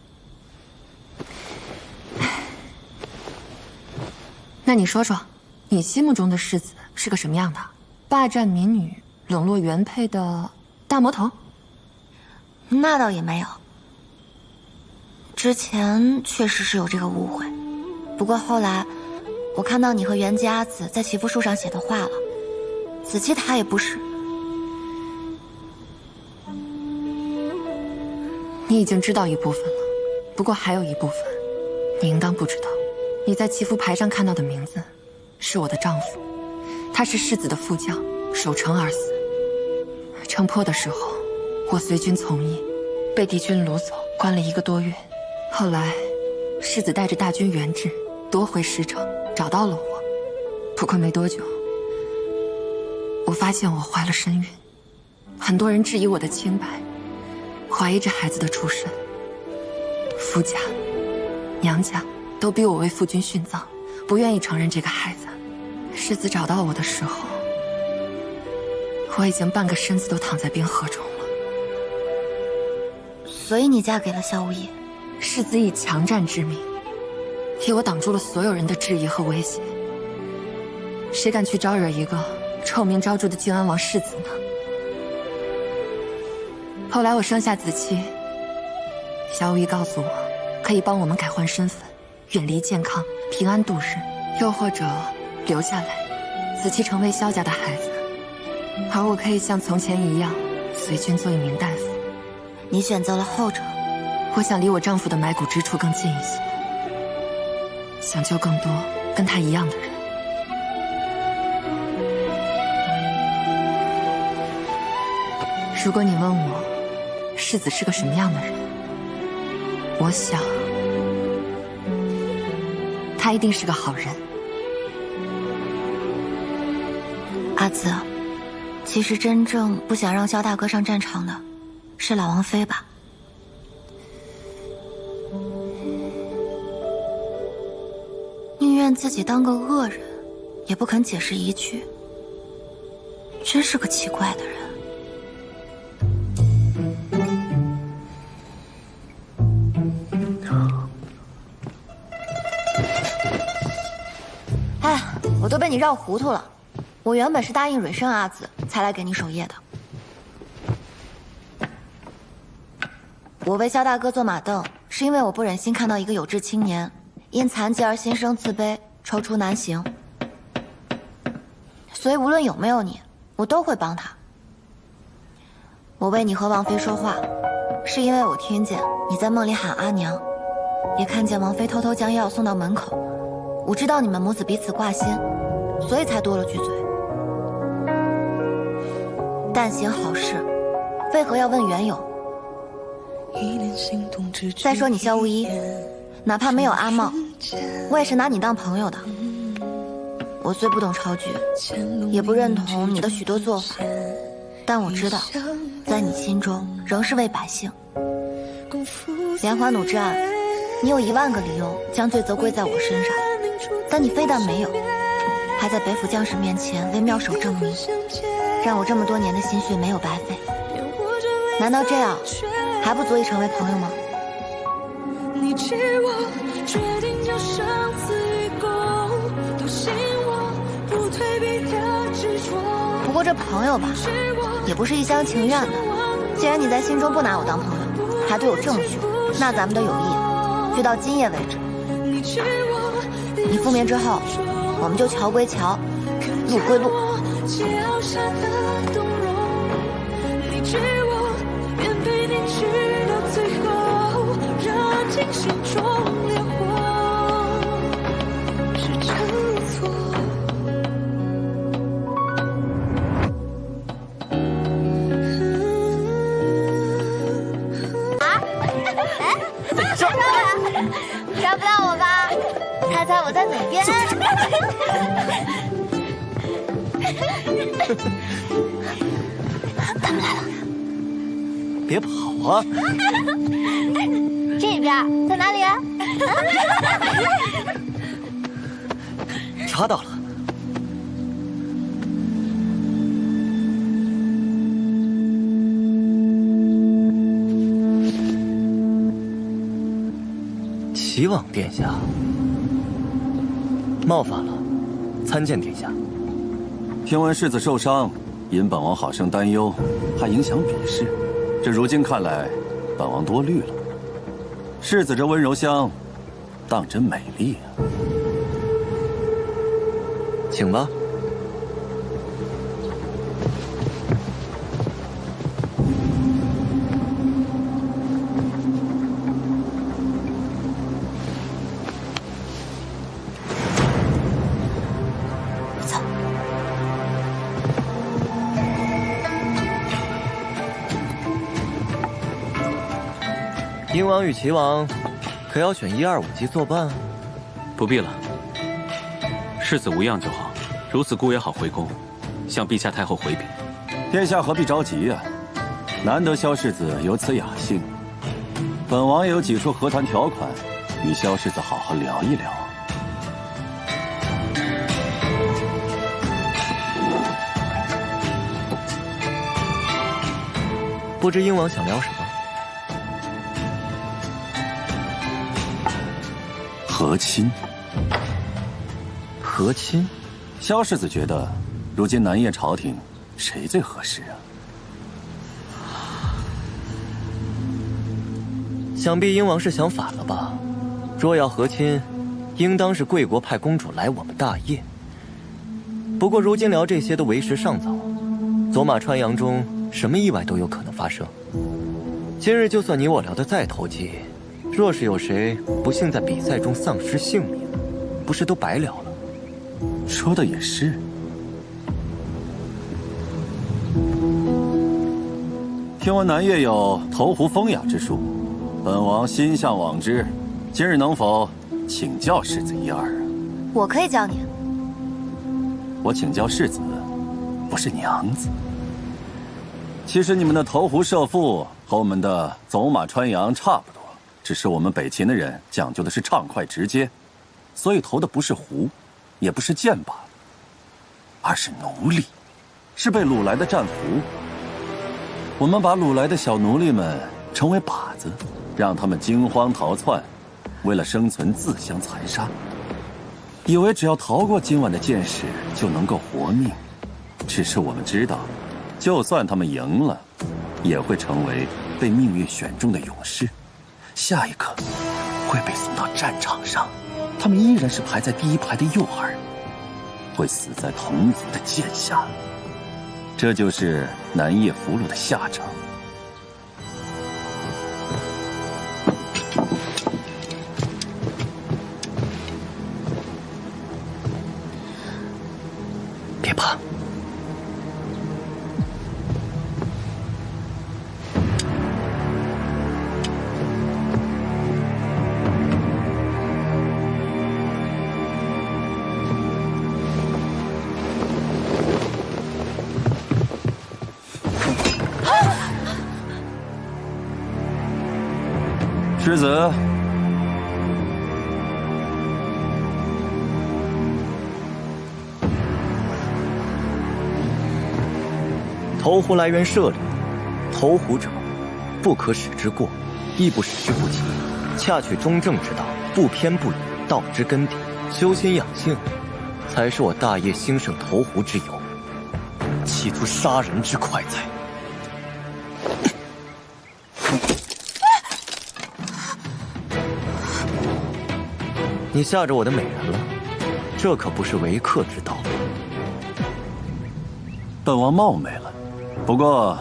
那你说说，你心目中的世子是个什么样的？霸占民女、冷落原配的大魔头？那倒也没有。之前确实是有这个误会，不过后来我看到你和袁家子在祈福树上写的话了，子期他也不是。你已经知道一部分了，不过还有一部分，你应当不知道。你在祈福牌上看到的名字，是我的丈夫，他是世子的副将，守城而死。城破的时候，我随军从医，被敌军掳走，关了1个多月。后来，世子带着大军援至，夺回石城，找到了我。不过没多久，我发现我怀了身孕，很多人质疑我的清白，怀疑这孩子的出身。夫家、娘家都逼我为父君殉葬，不愿意承认这个孩子。世子找到我的时候，我已经半个身子都躺在冰河中了。所以你嫁给了萧无义？世子以强战之名，替我挡住了所有人的质疑和威胁。谁敢去招惹一个臭名昭著的靖安王世子呢？后来我生下子期，萧无义告诉我，可以帮我们改换身份，远离健康，平安度日，又或者留下来，子期成为萧家的孩子，而我可以像从前一样，随军做一名大夫。你选择了后者。我想离我丈夫的埋骨之处更近一些，想救更多跟他一样的人。如果你问我，世子是个什么样的人，我想，他一定是个好人。阿紫，其实真正不想让萧大哥上战场的，是老王妃吧？宁愿自己当个恶人，也不肯解释一句，真是个奇怪的人。哎，我都被你绕糊涂了。我原本是答应蕊生阿紫才来给你守夜的。我为萧大哥做马凳，是因为我不忍心看到一个有志青年因残疾而心生自卑，踌躇难行。所以无论有没有你，我都会帮他。我为你和王妃说话，是因为我听见你在梦里喊阿娘，也看见王妃偷偷将药送到门口。我知道你们母子彼此挂心，所以才多了句嘴。但行好事，为何要问缘由？再说你萧无一，哪怕没有阿茂，我也是拿你当朋友的。我虽不懂朝局，也不认同你的许多做法，但我知道，在你心中仍是为百姓。莲花弩之案，你有10000个理由将罪责归在我身上，但你非但没有，还在北府将士面前为妙手证明，让我这么多年的心血没有白费。难道这样还不足以成为朋友吗？你知我决定就生死与共，笃信我不退避的执着。不过这朋友吧，也不是一厢情愿的。既然你在心中不拿我当朋友，还对我这么凶，那咱们的友谊就到今夜为止。你复眠之后，我们就桥归桥，路归路。你知我愿陪你直到最后，燃尽心中烈火，是真错。抓不到我吧？猜猜我在哪边？他们来了。别跑啊！这边在哪里啊？抓到了。齐王殿下，冒犯了，参见殿下。听闻世子受伤，引本王好生担忧，怕影响比试。这如今看来，本王多虑了。世子这温柔乡，当真美丽啊！请吧。走。英王与齐王，可要选1、2、5级作伴？不必了，世子无恙就好。如此孤也好回宫，向陛下太后回禀。殿下何必着急呀？难得萧世子有此雅兴，本王也有几处和谈条款，与萧世子好好聊一聊。不知英王想聊什么？和亲。和亲？萧世子觉得，如今南叶朝廷谁最合适啊？想必英王是想反了吧？若要和亲，应当是贵国派公主来我们大业。不过如今聊这些都为时尚早，走马川洋中什么意外都有可能发生。今日就算你我聊得再投机，若是有谁不幸在比赛中丧失性命，不是都白聊了？说的也是。听闻南叶有投壶风雅之术，本王心向往之。今日能否请教世子一二啊？我可以教你。我请教世子，不是娘子。其实你们的投壶射覆和我们的走马穿杨差不多，只是我们北秦的人讲究的是畅快直接，所以投的不是壶，也不是箭靶，而是奴隶，是被掳来的战俘。我们把掳来的小奴隶们称为靶子，让他们惊慌逃窜，为了生存自相残杀，以为只要逃过今晚的箭矢就能够活命。只是我们知道，就算他们赢了，也会成为被命运选中的勇士，下一刻会被送到战场上，他们依然是排在第一排的幼儿，会死在同族的剑下。这就是南叶俘虏的下场。别怕。世子，投壶来源射里，投壶者，不可使之过，亦不使之不及，恰取中正之道，不偏不倚，道之根底，修心养性，才是我大业兴盛投壶之由，岂图杀人之快哉！你吓着我的美人了，这可不是为客之道。本王冒昧了，不过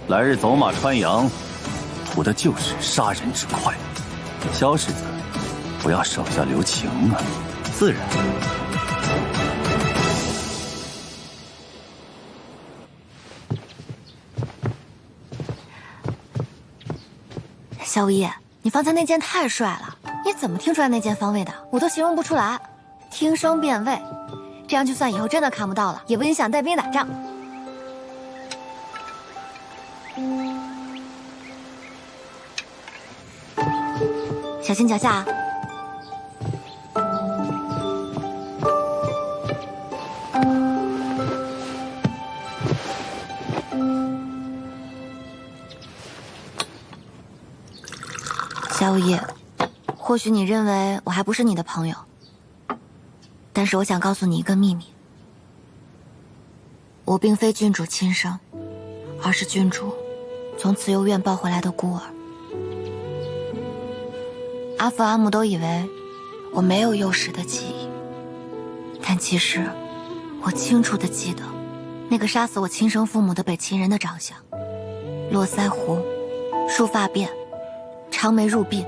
来日走马穿杨，图的就是杀人之快。萧世子，不要手下留情啊！自然。萧无业，你方才那剑太帅了，你怎么听出来那剑方位的？我都形容不出来。听声辨位，这样就算以后真的看不到了，也不影响带兵打仗。小心脚下啊！萧无业，或许你认为我还不是你的朋友，但是我想告诉你一个秘密。我并非君主亲生，而是君主从慈幼院抱回来的孤儿。阿父阿母都以为我没有幼时的记忆，但其实我清楚地记得那个杀死我亲生父母的北秦人的长相：络腮胡、束发辫、长眉入鬓，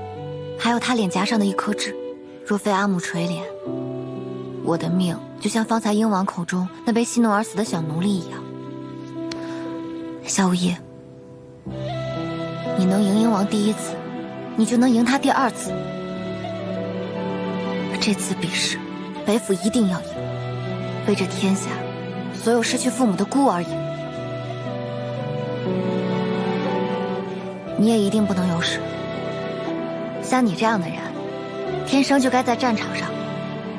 还有他脸颊上的一颗痣。若非阿母垂怜，我的命就像方才鹰王口中那被戏弄而死的小奴隶一样。夏无义，你能赢鹰王第1次，你就能赢他第2次。这次比试，北府一定要赢，为这天下所有失去父母的孤儿赢。你也一定不能有事。像你这样的人，天生就该在战场上，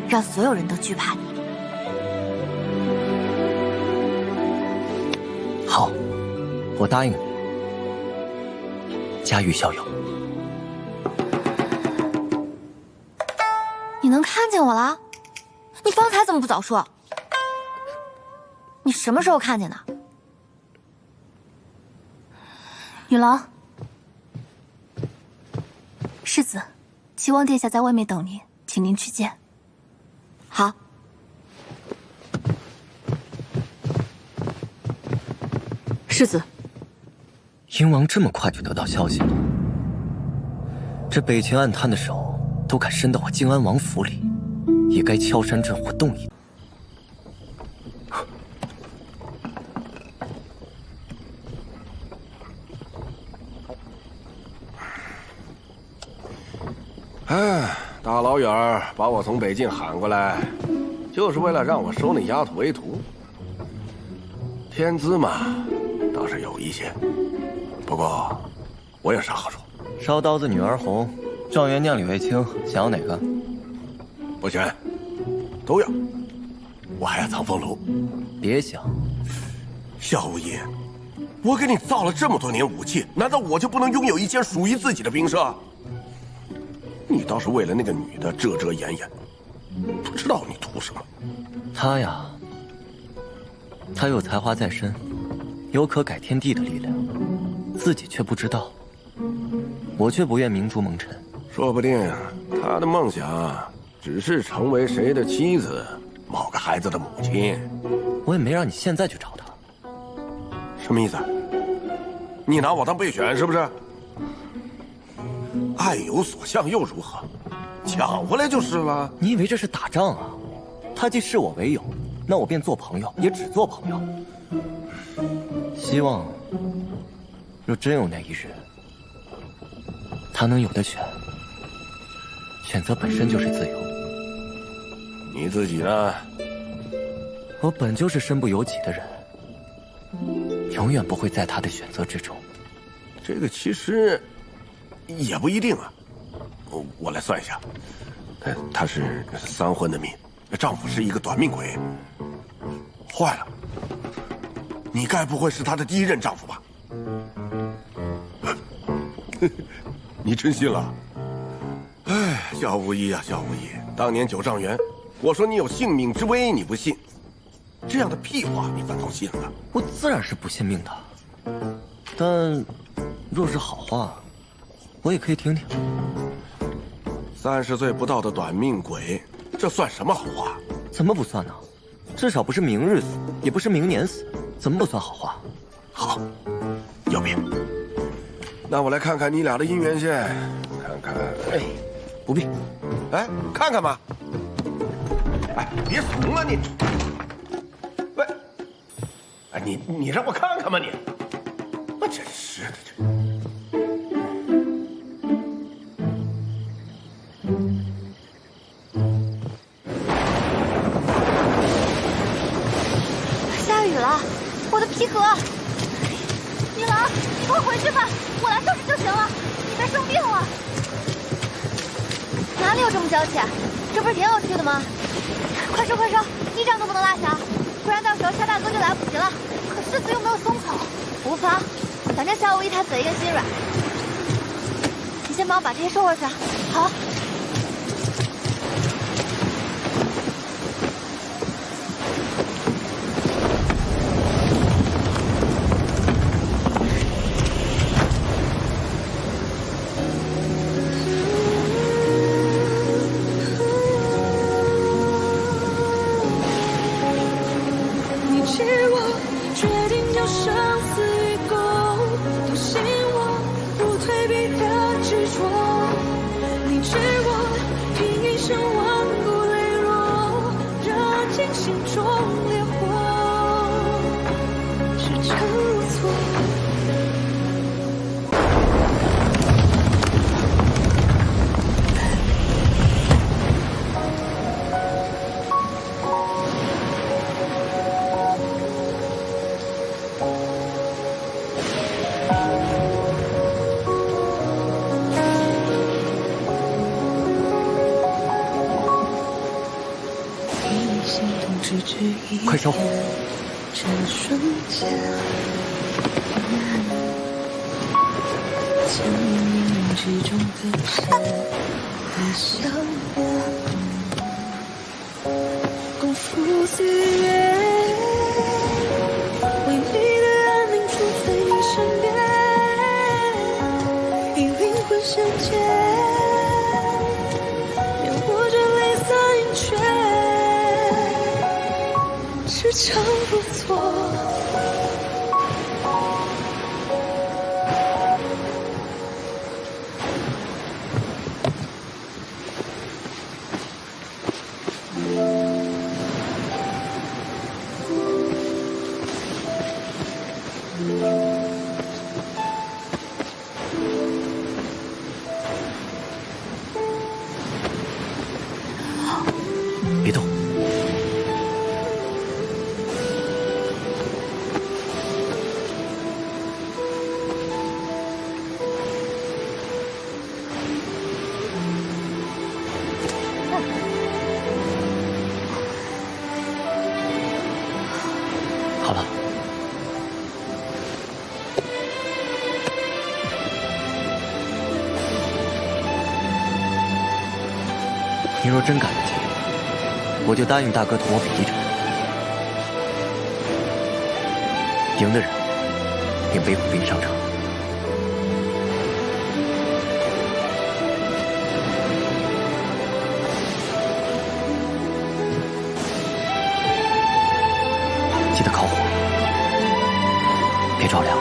让所有人都惧怕你。好，我答应你。家喻骁勇。你能看见我了？你方才怎么不早说？你什么时候看见的？女郎，世子，齐王殿下在外面等您，请您去见。好。世子，鹰王这么快就得到消息了，这北秦暗探的手都敢伸到我静安王府里，也该敲山震虎动一动。哎，大老远把我从北境喊过来，就是为了让我收那丫头为徒。天资嘛，倒是有一些，不过我有啥好说？烧刀子女儿红，状元酿李卫青，想要哪个？不全，都要。我还要藏风炉。别想。萧无义，我给你造了这么多年武器，难道我就不能拥有一间属于自己的兵舍？你倒是为了那个女的遮遮掩掩，不知道你图什么。她呀，她有才华在身，有可改天地的力量，自己却不知道。我却不愿明珠蒙尘。说不定她的梦想只是成为谁的妻子，某个孩子的母亲。我也没让你现在去找她。什么意思？你拿我当备选是不是？爱有所向又如何？抢回来就是了。你以为这是打仗啊？他既视我为友，那我便做朋友，也只做朋友。希望，若真有那一日，他能有的选，选择本身就是自由。你自己呢？我本就是身不由己的人，永远不会在他的选择之中。这个其实也不一定啊。我来算一下，她是3婚的命，丈夫是一个短命鬼。坏了，你该不会是她的第1任丈夫吧？你真信了？哎，萧无义啊，萧无义，当年9丈原，我说你有性命之危，你不信。这样的屁话你反倒信了。我自然是不信命的，但若是好话，我也可以听听。30岁不到的短命鬼，这算什么好话？怎么不算呢？至少不是明日死，也不是明年死，怎么不算好话？好，有病。那我来看看你俩的姻缘线，看看。哎，不必。哎，看看吧。哎，别怂了你。喂，哎，你让我看看吧你。我真是的这。下雨了，我的皮革。女郎，你快回去吧，我来收拾就行了。你别生病了。哪里有这么娇气？这不是挺有趣的吗？快收快收，一张都不能落下，不然到时候夏大哥就来不及了。可世子又没有松口。无妨，反正夏无义他嘴硬心软。你先帮我把这些收回去。好。快烧！这瞬间，千年冥冥之中的线的相连，共赴岁月，为你的安宁住在你身边，与灵魂相见，免我这泪洒盈缺，时常不错。别动。好了。你若真赶得及，我就答应大哥同我比一场，赢的人便背负兵上场。记得烤火，别着凉。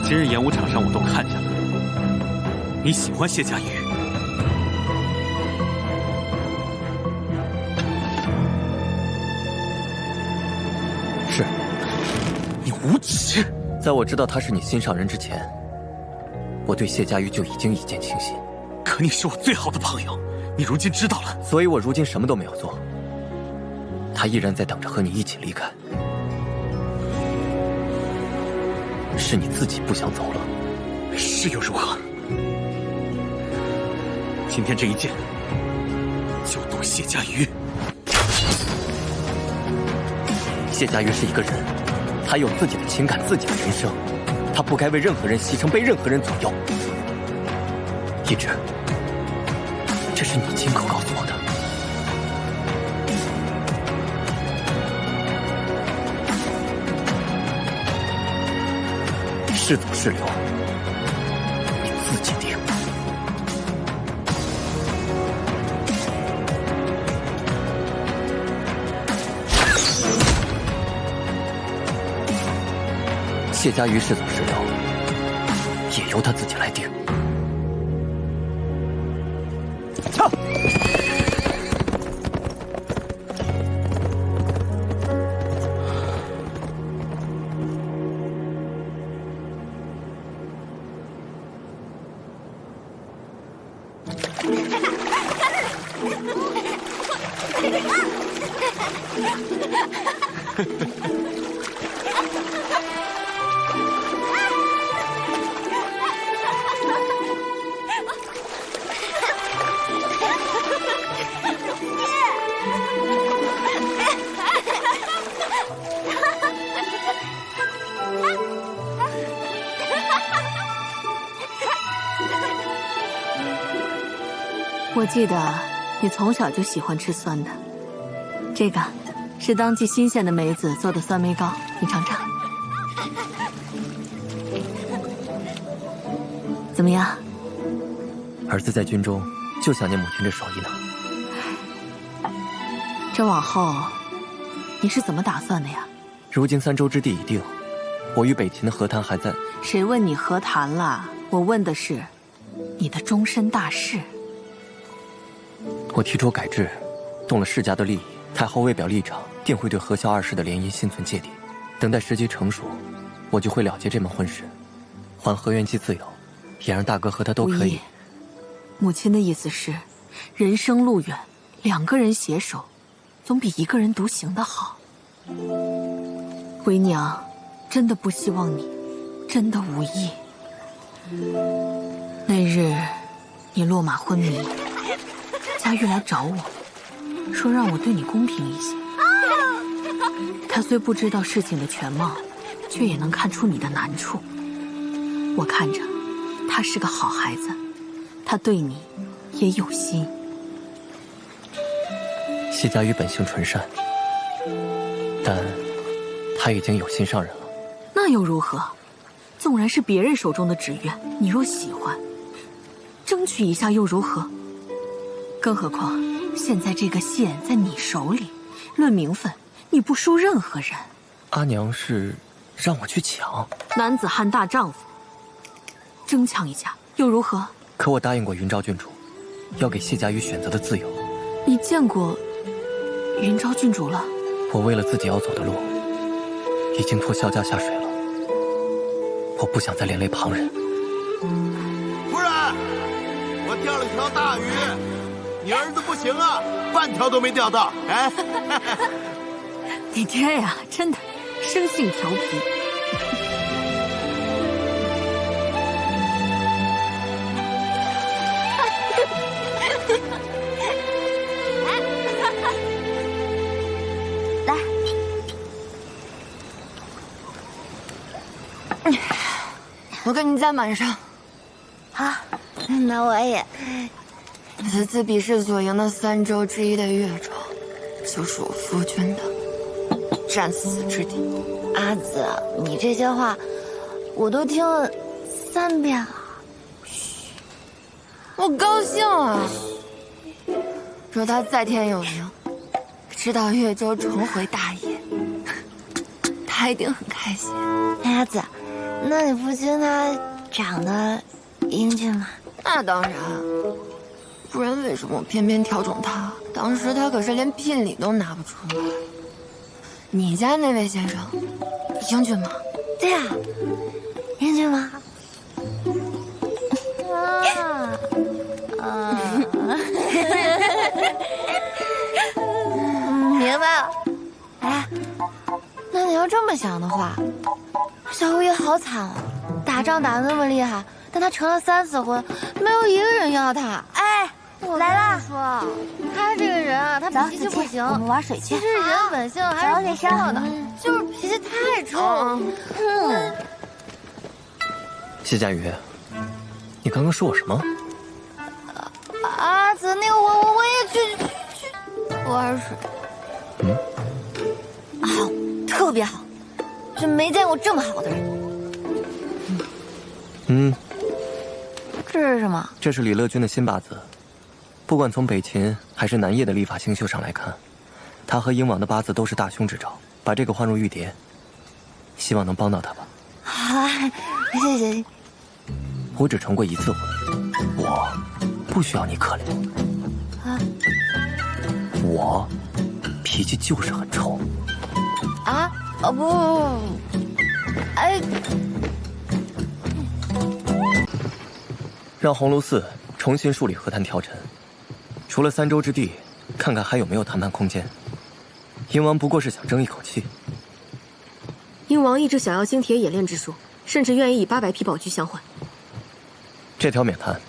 今日演武场上我都看见了，你喜欢谢家瑜。是。你无耻！在我知道他是你心上人之前，我对谢家瑜就已经一见倾心。可你是我最好的朋友，你如今知道了，所以我如今什么都没有做。他依然在等着和你一起离开。是你自己不想走了。是又如何？今天这一剑，就动谢家瑜。谢家瑜是一个人，他有自己的情感，自己的人生，他不该为任何人牺牲，被任何人左右。一直，这是你亲口告诉我的。是走是留，你自己定。谢家瑜是走是留，也由他自己来定。操！我记得你从小就喜欢吃酸的，这个是当季新鲜的梅子做的酸梅糕，你尝尝。怎么样？儿子在军中就想念母亲这手艺呢。这往后你是怎么打算的呀？如今3州之地已定，我与北秦的和谈还在。谁问你和谈了？我问的是你的终身大事。我提出改制，动了世家的利益，太后未表立场，定会对和萧2世的联姻心存芥蒂。等待时机成熟，我就会了结这门婚事，还河源姬自由，也让大哥和他都可以。母亲的意思是，人生路远，2个人携手，总比1个人独行的好。为娘真的不希望你真的无意。那日你落马昏迷，佳玉来找我，说让我对你公平一些。他虽不知道事情的全貌，却也能看出你的难处。我看着他是个好孩子，他对你也有心。谢佳玉本性纯善，但他已经有心上人了。那又如何？纵然是别人手中的纸鸢，你若喜欢，争取一下又如何？更何况现在这个线在你手里，论名分，你不输任何人。阿娘是让我去抢，男子汉大丈夫，争抢一下又如何？可我答应过云昭郡主，要给谢佳玉选择的自由。你见过云昭郡主了？我为了自己要走的路，已经拖萧家下水了。我不想再连累旁人。夫人，我钓了条大鱼，你儿子不行啊，半条都没钓到。哎，你爹呀，真的生性调皮。来，我跟你再满上。好，那我也。此次比试所赢的3州之一的越州，就是我夫君的战死之地。阿紫，你这些话我都听了3遍了。我高兴啊！若他在天有灵，知道越州重回大业，他一定很开心。阿紫，那你父亲他长得英俊吗？那当然，不然为什么我偏偏挑中他？当时他可是连聘礼都拿不出来。你家那位先生英俊吗？对呀，英俊吗？明白了。哎，那你要这么想的话，小吴也好惨啊，打仗打得那么厉害，但他成了3次婚，没有一个人要他。哎，来啦！说他这个人啊，他脾气不行，我们玩水去。其实人本性还是不错的，就是脾气太冲。谢佳瑜，你刚刚说我什么？阿紫，那个我也去玩水。好，特别好，就没见过这么好的人。这是什么？这是李乐君的新八字。不管从北秦还是南叶的历法星宿上来看，他和鹰王的八字都是大凶之兆。把这个换入玉蝶，希望能帮到他吧。好，谢谢。我只成过1次婚，我不需要你可怜。啊，我脾气就是很冲。啊？哦不，哎，让鸿胪寺重新梳理和谈条陈，除了3州之地，看看还有没有谈判空间。鹰王不过是想争一口气。鹰王一直想要精铁冶炼之术，甚至愿意以800匹宝驹相换。这条免谈。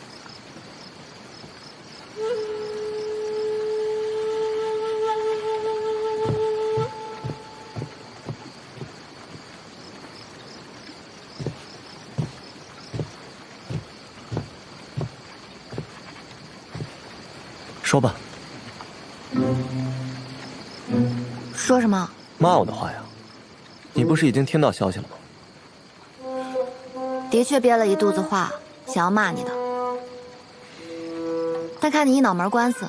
说吧。说什么？骂我的话呀？你不是已经听到消息了吗？的确憋了一肚子话，想要骂你的，但看你一脑门官司，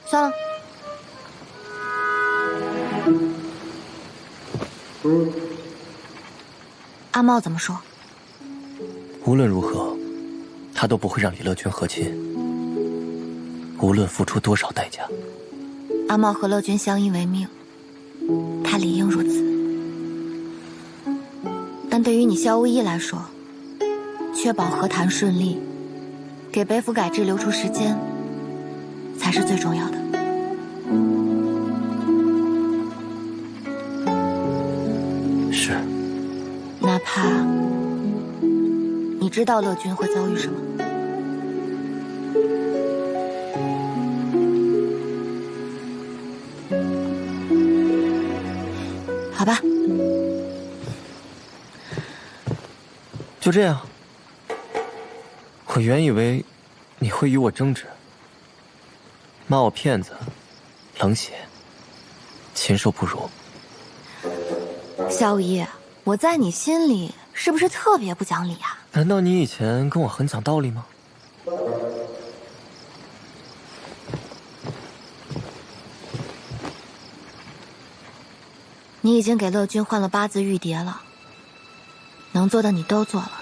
算了。阿茂怎么说？无论如何，他都不会让李乐君和亲，无论付出多少代价。阿茂和乐君相依为命，他理应如此。但对于你萧无意来说，确保和谈顺利，给北府改制留出时间，才是最重要的。是。哪怕你知道乐君会遭遇什么。好吧，就这样。我原以为你会与我争执，骂我骗子、冷血、禽兽不如。萧无义，我在你心里是不是特别不讲理啊？难道你以前跟我很讲道理吗？你已经给乐君换了8字玉蝶了，能做的你都做了。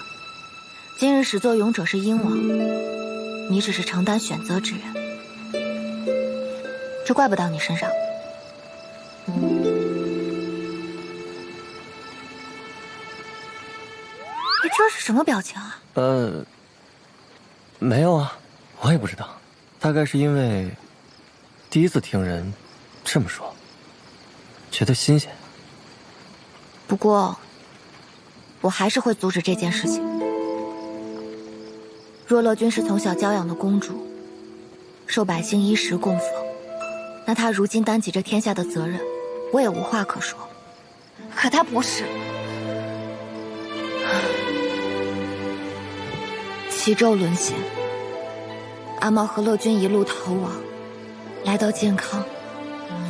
今日始作俑者是鹰王，你只是承担选择之人，这怪不到你身上。你这是什么表情啊？没有啊，我也不知道，大概是因为第一次听人这么说，觉得新鲜。不过，我还是会阻止这件事情。若乐君是从小娇养的公主，受百姓衣食供奉，那她如今担起这天下的责任，我也无话可说。可她不是。齐州沦陷，阿茂和乐君一路逃亡，来到健康，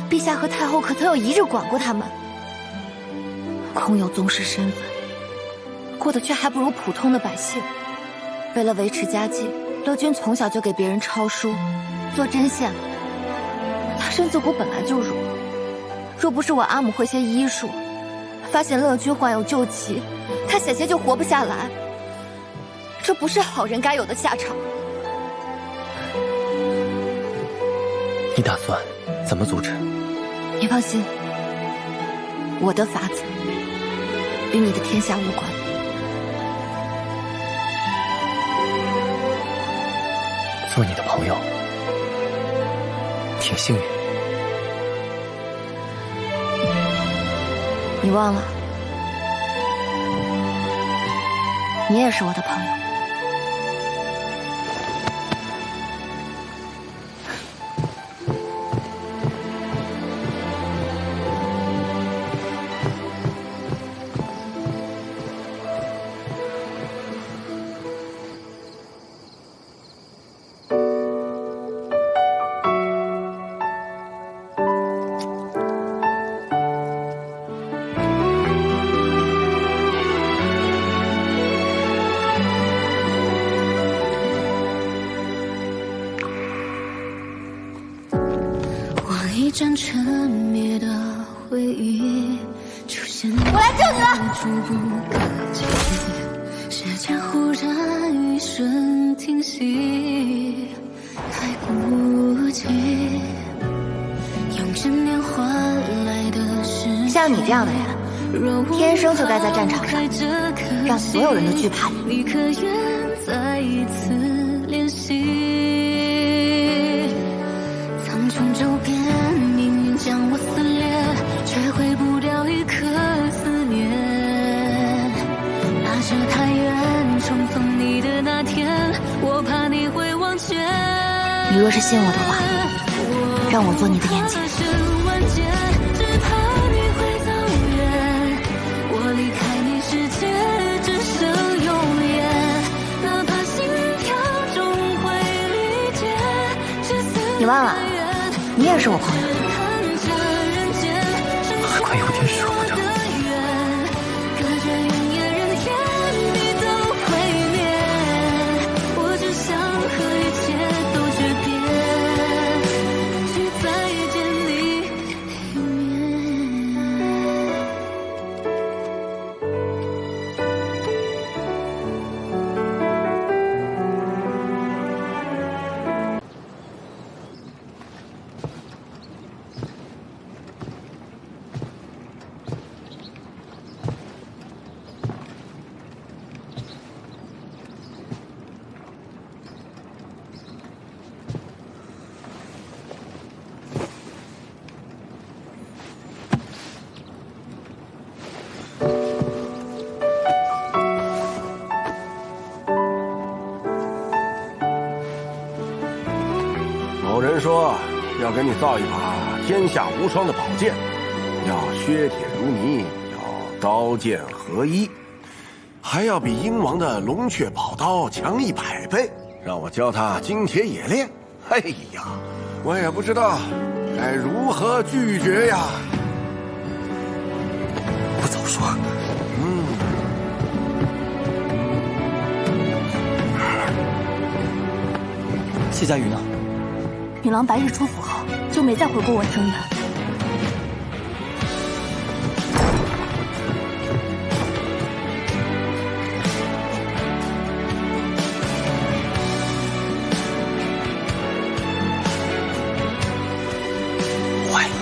陛下和太后可曾有一日管过他们？空有宗室身份，过得却还不如普通的百姓。为了维持家计，乐君从小就给别人抄书、做针线。他身子骨本来就弱，若不是我阿母会些医术，发现乐君患有旧疾，他险些就活不下来。这不是好人该有的下场。你打算怎么阻止？你放心，我的法子与你的天下无关。做你的朋友，挺幸运。你忘了，你也是我的朋友。一盏沉灭的回忆出现，我来救你了。触不可及，时间忽然一瞬停息，太孤寂，用10年换来的是像你这样的人，天生就该在战场上，让所有人都惧怕你。你可愿再一次练习？苍穹骤变，命运将我撕裂，却毁不掉一颗思念。那是太远，重逢你的那天，我怕你会忘却。你若是信我的话，让我做你的眼睛。你忘了，你也是我朋友。何况有点舍不得。人说要给你造一把天下无双的宝剑，要削铁如泥，要刀剑合一，还要比鹰王的龙雀宝刀强100倍，让我教他金铁冶炼。哎呀，我也不知道该如何拒绝呀。不早说。谢家瑜呢？女郎白日出府后就没再回过文生园。坏了！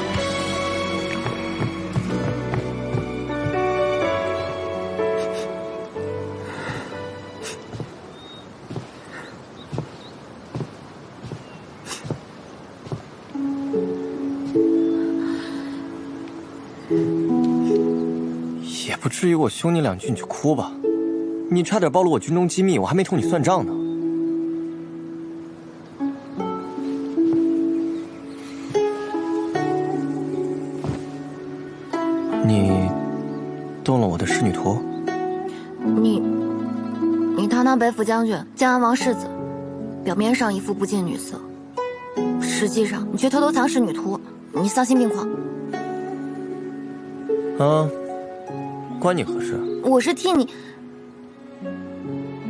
也不至于我凶你2句你就哭吧？你差点暴露我军中机密，我还没同你算账呢。你动了我的仕女图？你堂堂北府将军，建安王世子，表面上一副不近女色，实际上你却偷偷藏仕女图，你丧心病狂。啊，关你何事？我是替你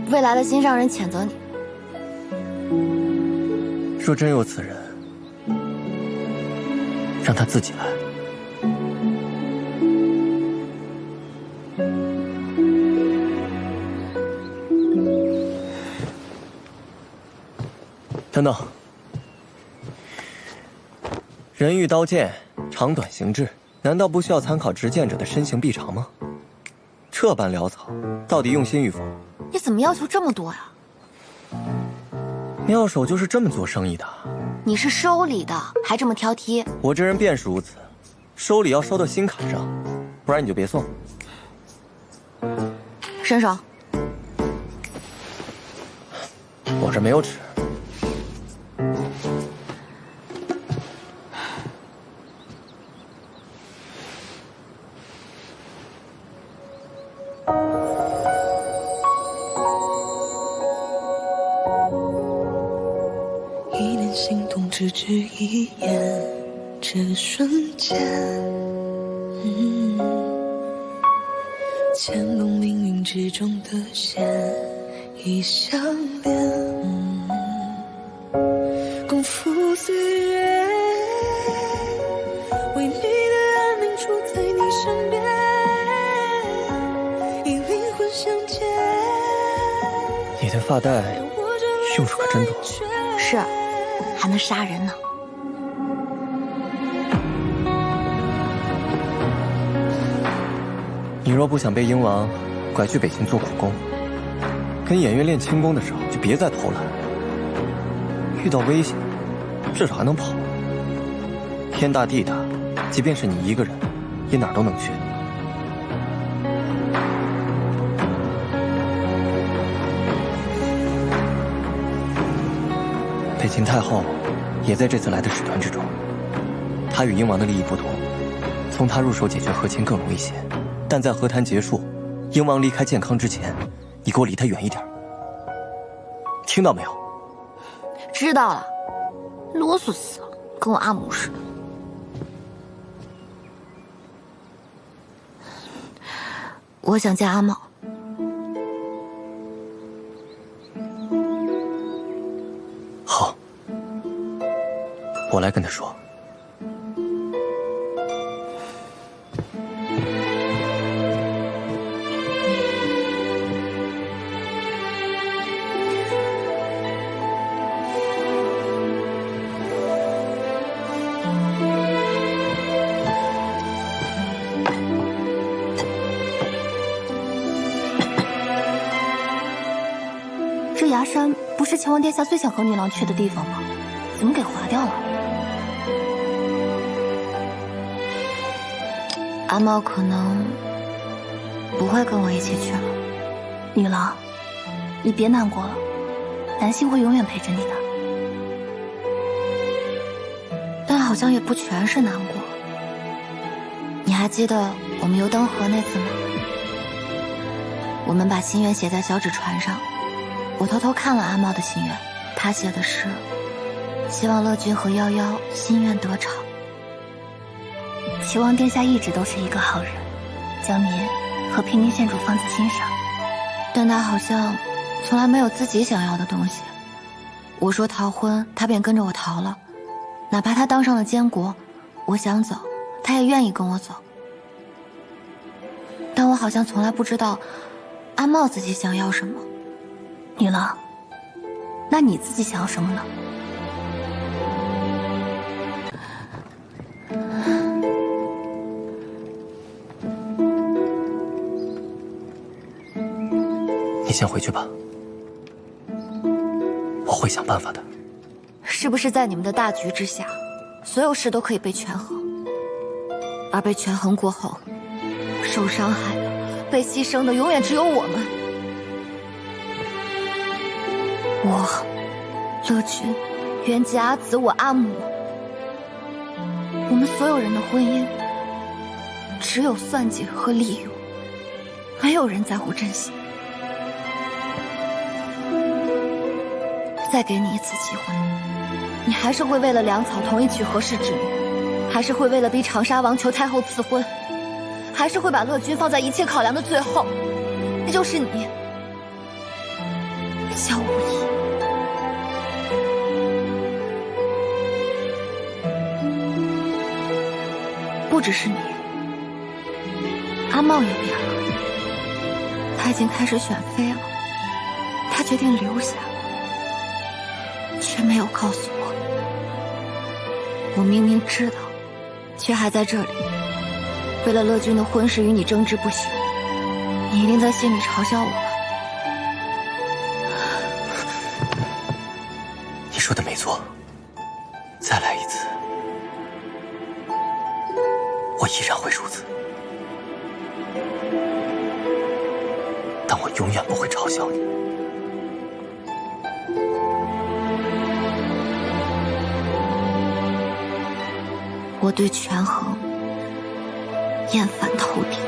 未来的心上人谴责你。若真有此人，让他自己来。等等，人遇刀剑，长短行至，难道不需要参考执剑者的身形臂长吗？这般潦草，到底用心与否？你怎么要求这么多呀？妙手就是这么做生意的。你是收礼的，还这么挑剔？我这人便是如此，收礼要收到心坎上，不然你就别送。伸手。我这没有纸。一念心动，只只一眼，这瞬间，牵动命运之中的线，已相连，共赴岁月，为你的安宁处在你身边，以灵魂相见。你的发带用处可真多。是，还能杀人呢。你若不想被鹰王拐去北京做苦工，跟演员练轻功的时候就别再偷懒。遇到危险，至少还能跑。天大地大，即便是你一个人，也哪儿都能去。北秦太后也在这次来的使团之中。她与鹰王的利益不同，从她入手解决和亲更容易些。但在和谈结束，鹰王离开健康之前，你给我离他远一点。听到没有？知道了，啰嗦死了，跟我阿母似的。我想见阿茂。好，我来跟他说。这崖山不是秦王殿下最想和女郎去的地方吗？怎么给划掉了？阿茂可能不会跟我一起去了。女郎，你别难过了，南希会永远陪着你的。好像也不全是难过。你还记得我们游灯河那次吗？我们把心愿写在小纸船上，我偷偷看了阿茂的心愿，他写的是希望乐君和夭夭心愿得偿。齐王殿下一直都是一个好人，将您和平宁县主放在心上，但他好像从来没有自己想要的东西。我说逃婚，他便跟着我逃了，哪怕他当上了监国，我想走，他也愿意跟我走。但我好像从来不知道阿茂自己想要什么。女郎，那你自己想要什么呢？你先回去吧，我会想办法的。是不是在你们的大局之下，所有事都可以被权衡，而被权衡过后，受伤害的、被牺牲的永远只有我们。我、乐君、袁吉阿紫、我阿母，我们所有人的婚姻只有算计和利用，没有人在乎真心。再给你一次机会，你还是会为了粮草同意娶合适之女，还是会为了逼长沙王求太后赐婚，还是会把乐君放在一切考量的最后。那就是你，萧无意。不只是你，阿茂也变了，他已经开始选妃了，他决定留下，却没有告诉我。我明明知道，却还在这里，为了乐君的婚事与你争执不休。你一定在心里嘲笑我吧？你说的没错，再来一次，我依然会如此，但我永远不会嘲笑你。我对权衡厌烦透顶，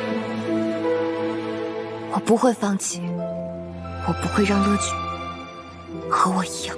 我不会放弃，我不会让乐君和我一样。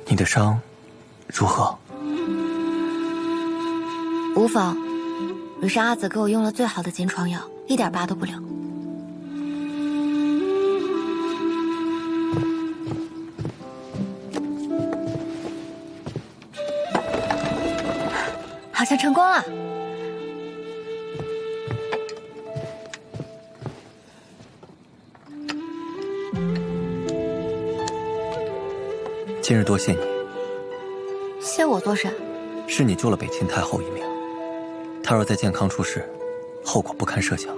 你的伤如何？无妨，吕氏阿紫给我用了最好的金疮药，一点疤都不留。好像成功了。今日多谢你。谢我做甚？是你救了北秦太后一命，她若在健康出事，后果不堪设想。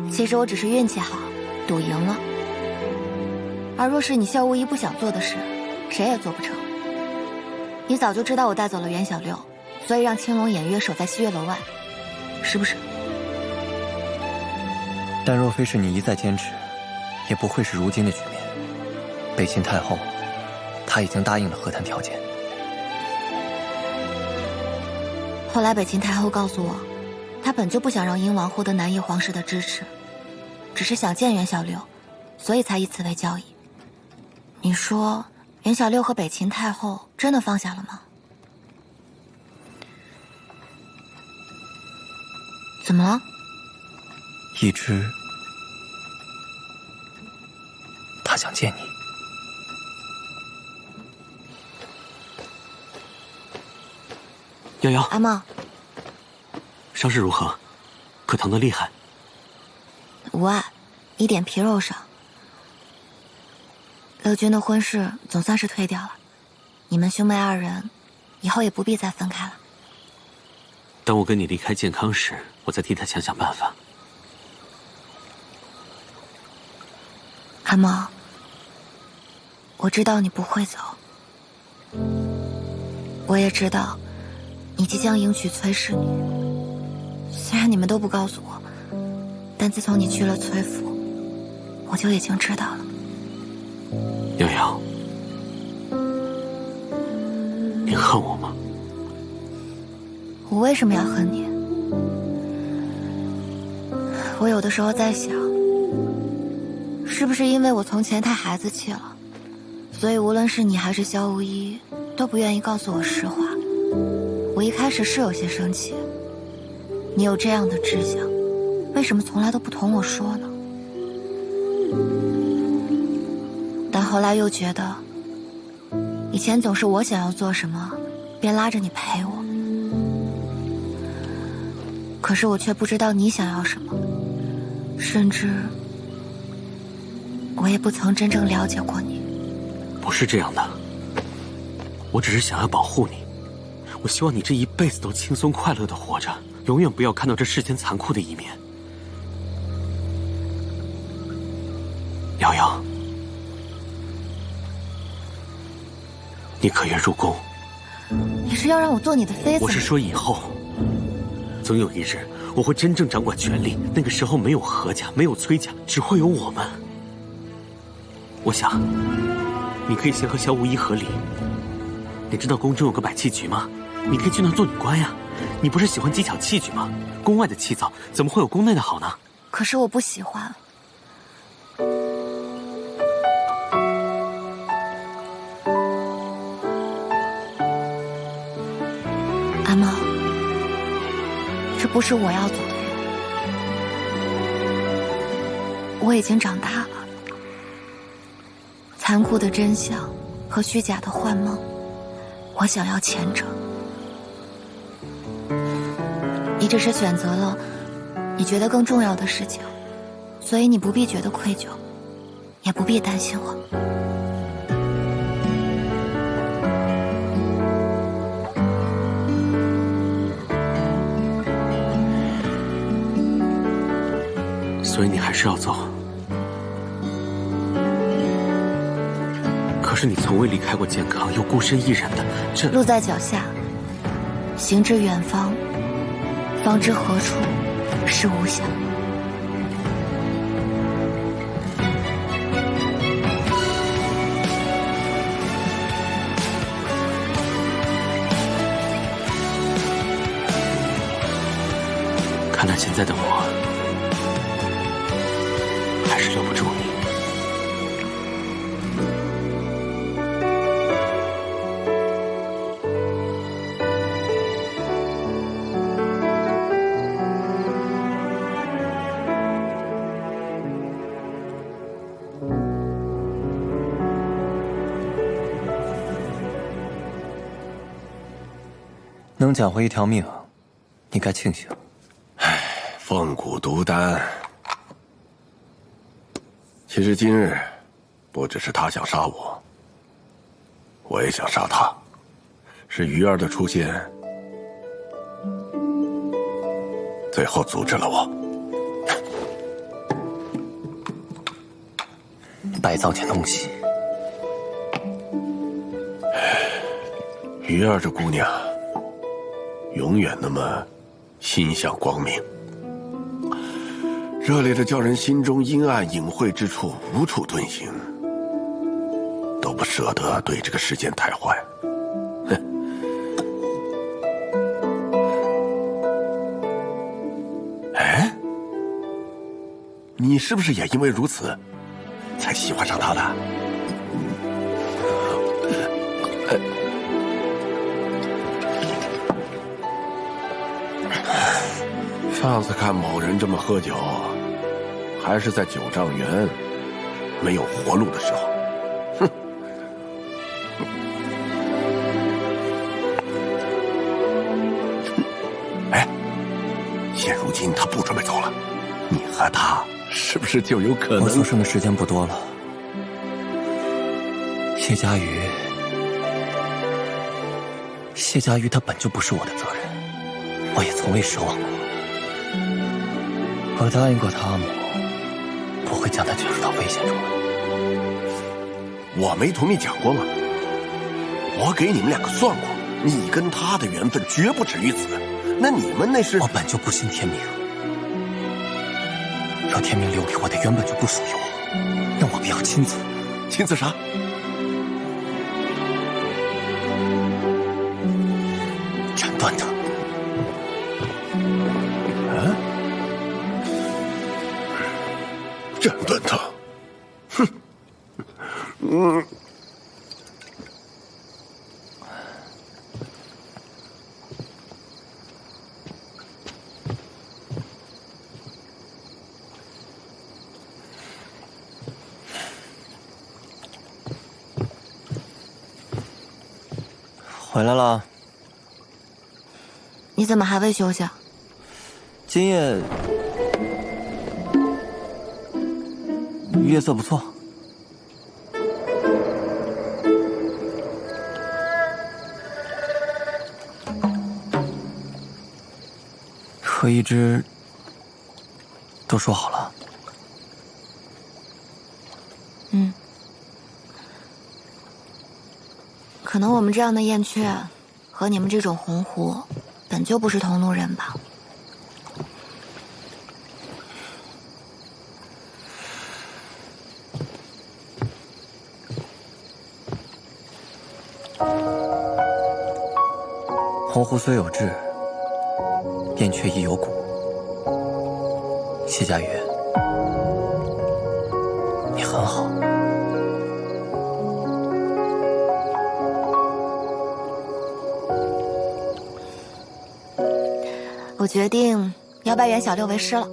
其实我只是运气好，赌赢了。而若是你萧无疑不想做的事，谁也做不成。你早就知道我带走了袁小六，所以让青龙偃月守在西月楼外，是不是？但若非是你一再坚持，也不会是如今的局面。北秦太后，她已经答应了和谈条件。后来北秦太后告诉我，她本就不想让英王获得南翼皇室的支持，只是想见袁小六，所以才以此为交易。你说袁小六和北秦太后真的放下了吗？怎么了？一直他想见你。瑶瑶，阿茂，伤势如何？可疼得厉害？无碍，一点皮肉伤。乐君的婚事总算是推掉了，你们兄妹二人以后也不必再分开了。当我跟你离开健康时，我再替他想想办法。阿茂，我知道你不会走，我也知道你即将迎娶崔氏女。虽然你们都不告诉我，但自从你去了崔府，我就已经知道了。瑶瑶，你恨我吗？我为什么要恨你？我有的时候在想，是不是因为我从前太孩子气了，所以无论是你还是萧无一，都不愿意告诉我实话。我一开始是有些生气，你有这样的志向，为什么从来都不同我说呢？但后来又觉得，以前总是我想要做什么，便拉着你陪我，可是我却不知道你想要什么，甚至我也不曾真正了解过你。不是这样的，我只是想要保护你。我希望你这一辈子都轻松快乐的活着，永远不要看到这世间残酷的一面。瑶瑶，你可愿入宫？你是要让我做你的妃子？我是说以后，总有一日我会真正掌管权力，那个时候没有何家，没有崔家，只会有我们。我想，你可以先和萧无一和离。你知道宫中有个百器局吗？你可以去那做女官呀。你不是喜欢技巧器具吗？宫外的气造怎么会有宫内的好呢？可是我不喜欢。阿茂，这不是我要走的路。我已经长大了，残酷的真相和虚假的幻梦，我想要前者。你只是选择了你觉得更重要的事情，所以你不必觉得愧疚，也不必担心我。所以你还是要走。可是你从未离开过健康，又孤身一人的，这路在脚下，行至远方，方知何处是吾乡。看来现在的我还是留不住你。能捡回一条命，你该庆幸。唉，凤骨毒丹。其实今日不只是他想杀我，我也想杀他。是鱼儿的出现，最后阻止了我。败造点东西！鱼儿这姑娘，永远那么心向光明，热烈的叫人心中阴暗隐晦之处无处遁形，都不舍得对这个世间太坏。哼！哎，你是不是也因为如此，才喜欢上他的？上次看某人这么喝酒，还是在九丈原没有活路的时候。哼！今他不准备走了，你和他是不是就有可能？我所剩的时间不多了。谢家瑜他本就不是我的责任，我也从未奢望过。我答应过他们，不会将他卷入到危险中来。我没同你讲过吗？我给你们两个算过，你跟他的缘分绝不止于此。那你们那是……我本就不信天命，若天命留给我的原本就不属于我，那我必要亲自。亲自啥？斩断他。啊？斩断他？哼！回来了。你怎么还未休息？今夜月色不错。和一只都说好了。嗯。可能我们这样的燕雀，和你们这种鸿鹄，本就不是同路人吧。鸿鹄虽有志，燕雀亦有骨。谢家瑜，你很好。我决定要拜袁小六为师了，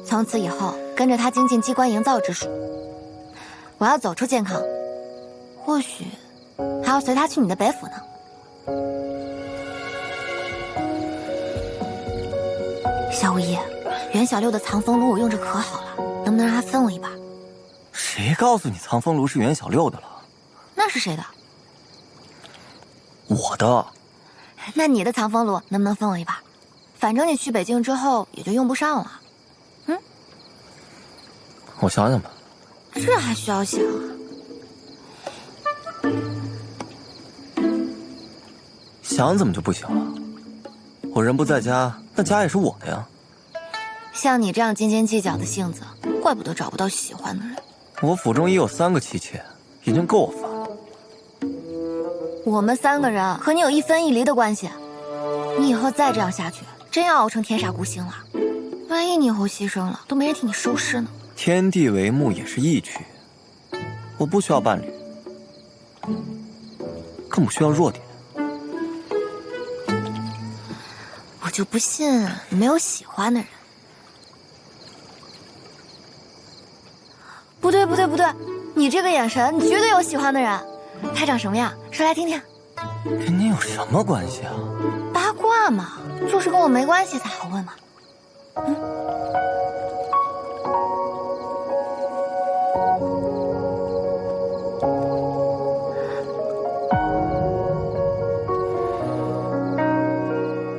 从此以后跟着他精进机关营造之术。我要走出健康，或许还要随他去你的北府呢。小五爷，袁小六的藏风炉我用着可好了，能不能让他分我一把？谁告诉你藏风炉是袁小六的了？那是谁的？我的。那你的藏风炉能不能分我一把？反正你去北京之后也就用不上了。嗯，我想想吧。这还需要想啊？想怎么就不行了？我人不在家，那家也是我的呀。像你这样斤斤计较的性子，怪不得找不到喜欢的人。我府中已有3个妻妾，已经够我烦了。我们3个人和你有1分1厘的关系，你以后再这样下去，真要熬成天煞孤星了。万一你以后牺牲了，都没人替你收尸呢。天地为幕也是义趣，我不需要伴侣，更不需要弱点。我就不信你没有喜欢的人。不对不对不对，你这个眼神，你绝对有喜欢的人。他长什么样？说来听听。跟你有什么关系啊？八卦嘛，就是跟我没关系才好问嘛。嗯。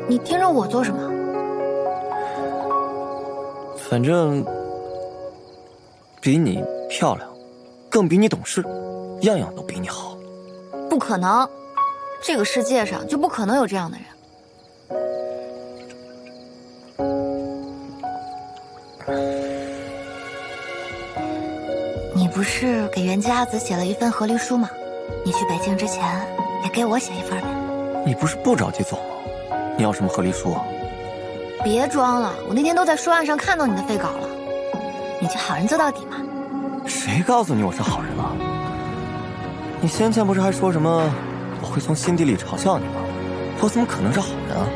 你盯着我做什么？反正比你漂亮，更比你懂事，样样都比你好。不可能，这个世界上就不可能有这样的人。你不是给袁家子写了1份和离书吗？你去北京之前也给我写1份呗。你不是不着急走吗？你要什么和离书啊？别装了，我那天都在书案上看到你的废稿了。你就好人做到底嘛。谁告诉你我是好人了？你先前不是还说什么我会从心底里嘲笑你吗？我怎么可能是好人啊？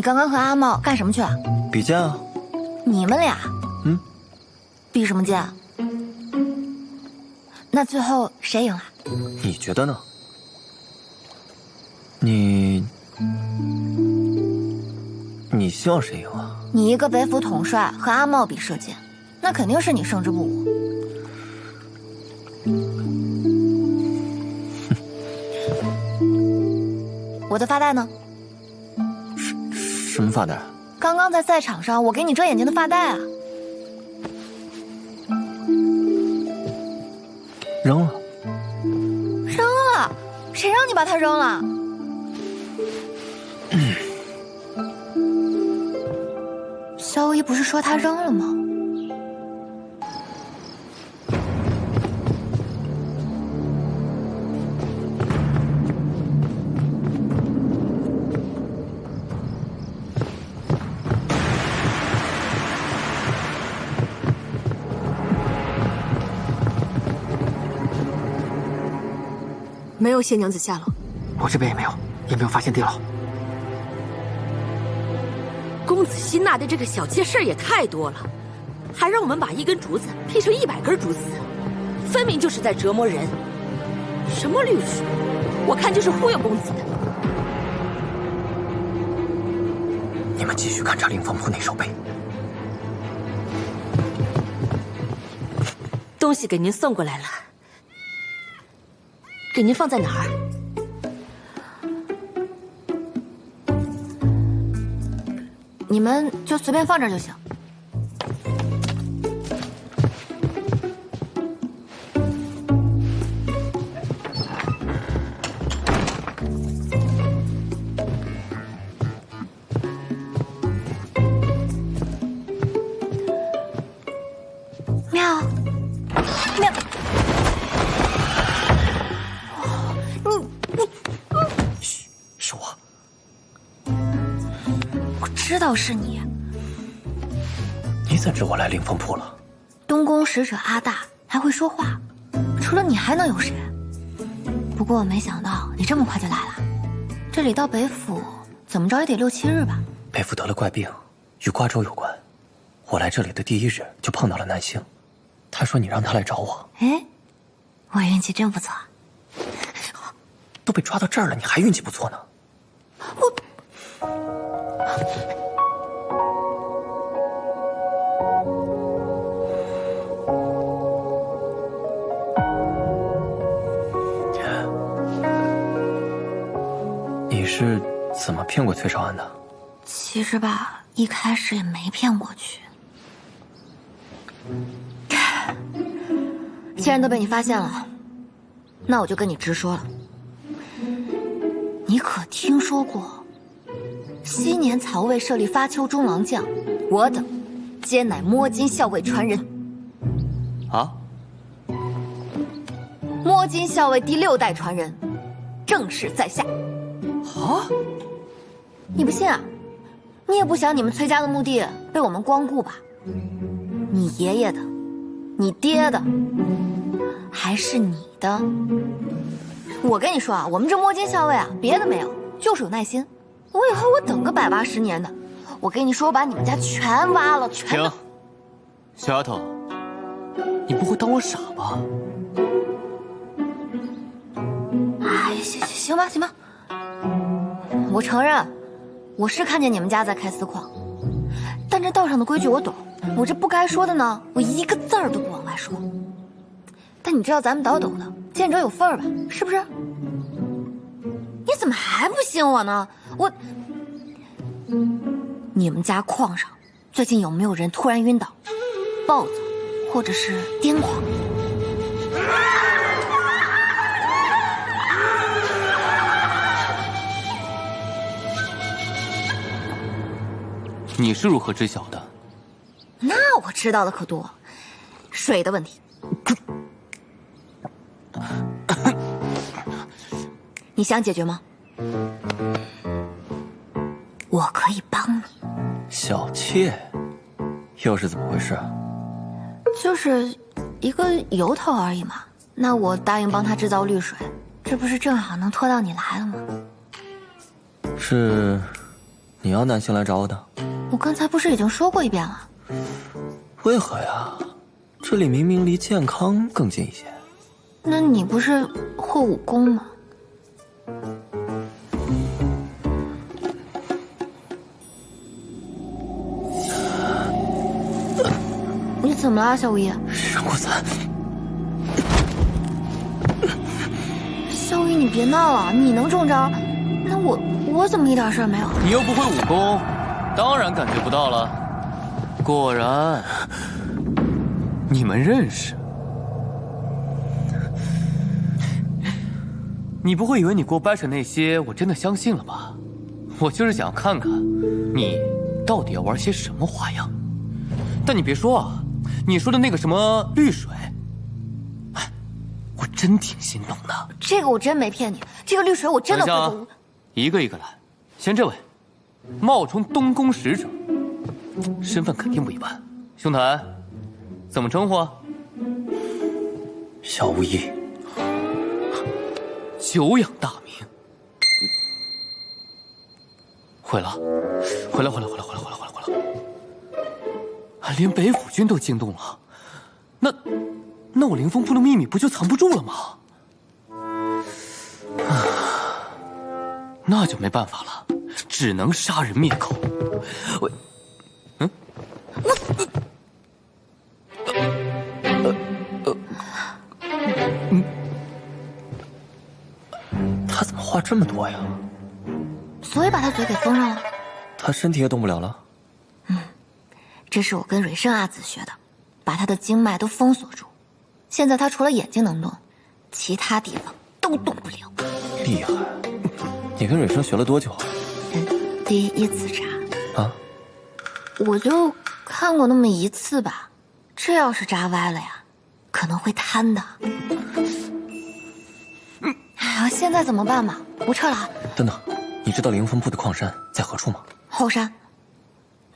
刚刚和阿茂干什么去了？比剑啊。你们俩？嗯。比什么剑？那最后谁赢了？你觉得呢？你希望谁赢啊？你一个北府统帅和阿茂比射箭，那肯定是你胜之不武。我的发带呢？什么发带？刚刚在赛场上我给你遮眼睛的发带啊。扔了。扔了？谁让你把它扔了？萧逸不是说他扔了吗？没有谢娘子下楼，我这边也没有发现地牢。公子希纳的这个小妾事儿也太多了，还让我们把一根竹子劈成100根竹子，分明就是在折磨人。什么律师，我看就是忽悠公子的。你们继续勘察灵凤铺内守备。东西给您送过来了，给您放在哪儿？你们就随便放这儿就行。妙，嘘，是我。我知道是你。你怎知我来灵凤铺了？东宫使者阿大还会说话，除了你还能有谁？不过我没想到你这么快就来了。这里到北府怎么着也得6、7日吧？北府得了怪病，与瓜州有关。我来这里的第1日就碰到了南星，他说你让他来找我。哎，我运气真不错。都被抓到这儿了，你还运气不错呢？你是怎么骗过崔少安的？其实吧，一开始也没骗过去。既然都被你发现了，那我就跟你直说了。你可听说过昔年曹魏设立发丘中郎将，我等皆乃摸金校尉传人。啊？摸金校尉第6代传人，正是在下。啊？你不信啊？你也不想你们崔家的墓地被我们光顾吧？你爷爷的，你爹的，还是你的？我跟你说啊，我们这摸金校尉啊，别的没有，就是有耐心。我以后我等个180年的，我跟你说，我把你们家全挖了，全。停，小丫头，你不会当我傻吧？哎，行吧，行吧。我承认，我是看见你们家在开私矿，但这道上的规矩我懂，我这不该说的呢，我一个字儿都不往外说。但你知道咱们倒斗的，见者有份儿吧？是不是？你怎么还不信我呢？你们家矿上最近有没有人突然晕倒、暴走，或者是癫狂？你是如何知晓的？那我知道的可多，水的问题。你想解决吗？我可以帮你。小妾，又是怎么回事？就是一个由头而已嘛。那我答应帮他制造绿水，这不是正好能拖到你来了吗？是你要南星来找我的？我刚才不是已经说过一遍了？为何呀？这里明明离健康更近一些。那你不是会武功吗？你怎么了，小五一？上过伞。小五一，你别闹了，你能中招，那我怎么一点事儿没有？你又不会武功，当然感觉不到了。果然，你们认识。你不会以为你给我掰扯那些，我真的相信了吧？我就是想看看，你到底要玩些什么花样。但你别说啊，你说的那个什么绿水，哎，我真挺心动的。这个我真没骗你，这个绿水我真的会走。一个一个来，先这位，冒充东宫使者，身份肯定不一般。兄台，怎么称呼啊？小无疑。久仰大名，回来，连北府君都惊动了，那我凌风铺的秘密不就藏不住了吗？那就没办法了，只能杀人灭口。他怎么话这么多呀？所以把他嘴给封上了。他身体也动不了了。这是我跟蕊生阿紫学的，把他的经脉都封锁住。现在他除了眼睛能动，其他地方都动不了。厉害！你跟蕊生学了多久啊？第一次查啊？我就看过那么一次吧。这要是扎歪了呀，可能会瘫的。哎呀，现在怎么办嘛？我撤了啊。等等，你知道凌风铺的矿山在何处吗？后山。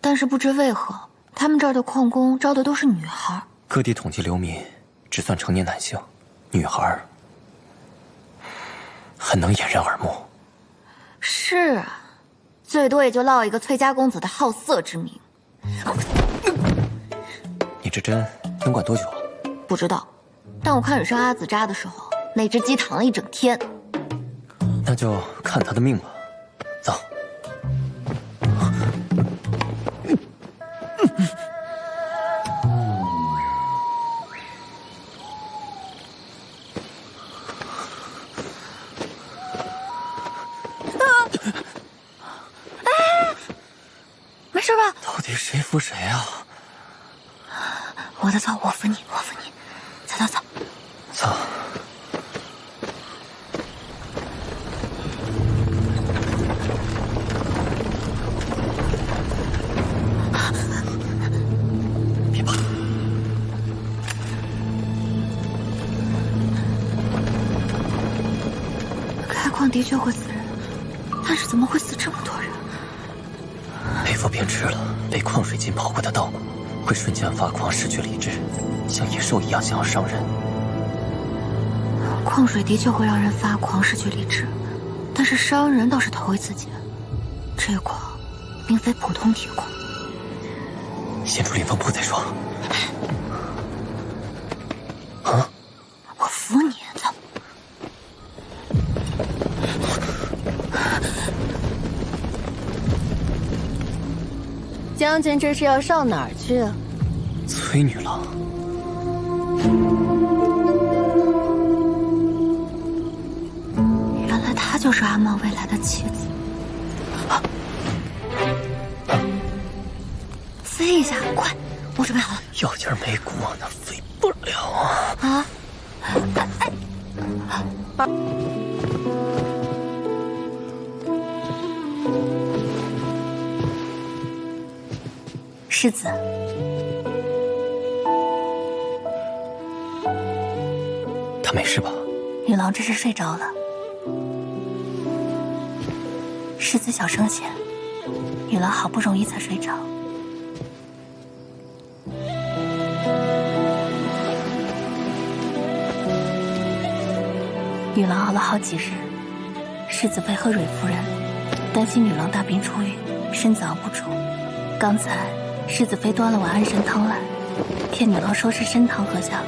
但是不知为何，他们这儿的矿工招的都是女孩。各地统计流民，只算成年男性，女孩很能掩人耳目。是啊，最多也就落一个崔家公子的好色之名。你这针能管多久啊？不知道，但我看蕊生阿紫扎的时候，那只鸡躺了一整天。那就看他的命吧。走。没事吧？到底谁扶谁啊？我的走，我扶你，我扶你。走走走。走。别怕。开矿的确会死人，但是怎么会死这么多人？北府变质了，被矿水浸泡过的道会瞬间发狂，失去理智，像野兽一样想要伤人。矿水的确会让人发狂，失去理智，但是伤人倒是头一次见。这矿并非普通铁矿。先出凌风铺再说。啊！我扶你，走。将军这是要上哪儿去啊？崔女郎。原来她就是阿茂未来的妻子。飞一下，快！我准备好了。药劲儿没过呢，飞不了啊！啊！世子，他没事吧？女郎这是睡着了。世子小声些，女郎好不容易才睡着。女郎熬了好几日，世子为和蕊夫人担心女郎大病初愈，身子熬不住。刚才世子妃端了碗安神汤来，骗女郎说是参汤喝下了，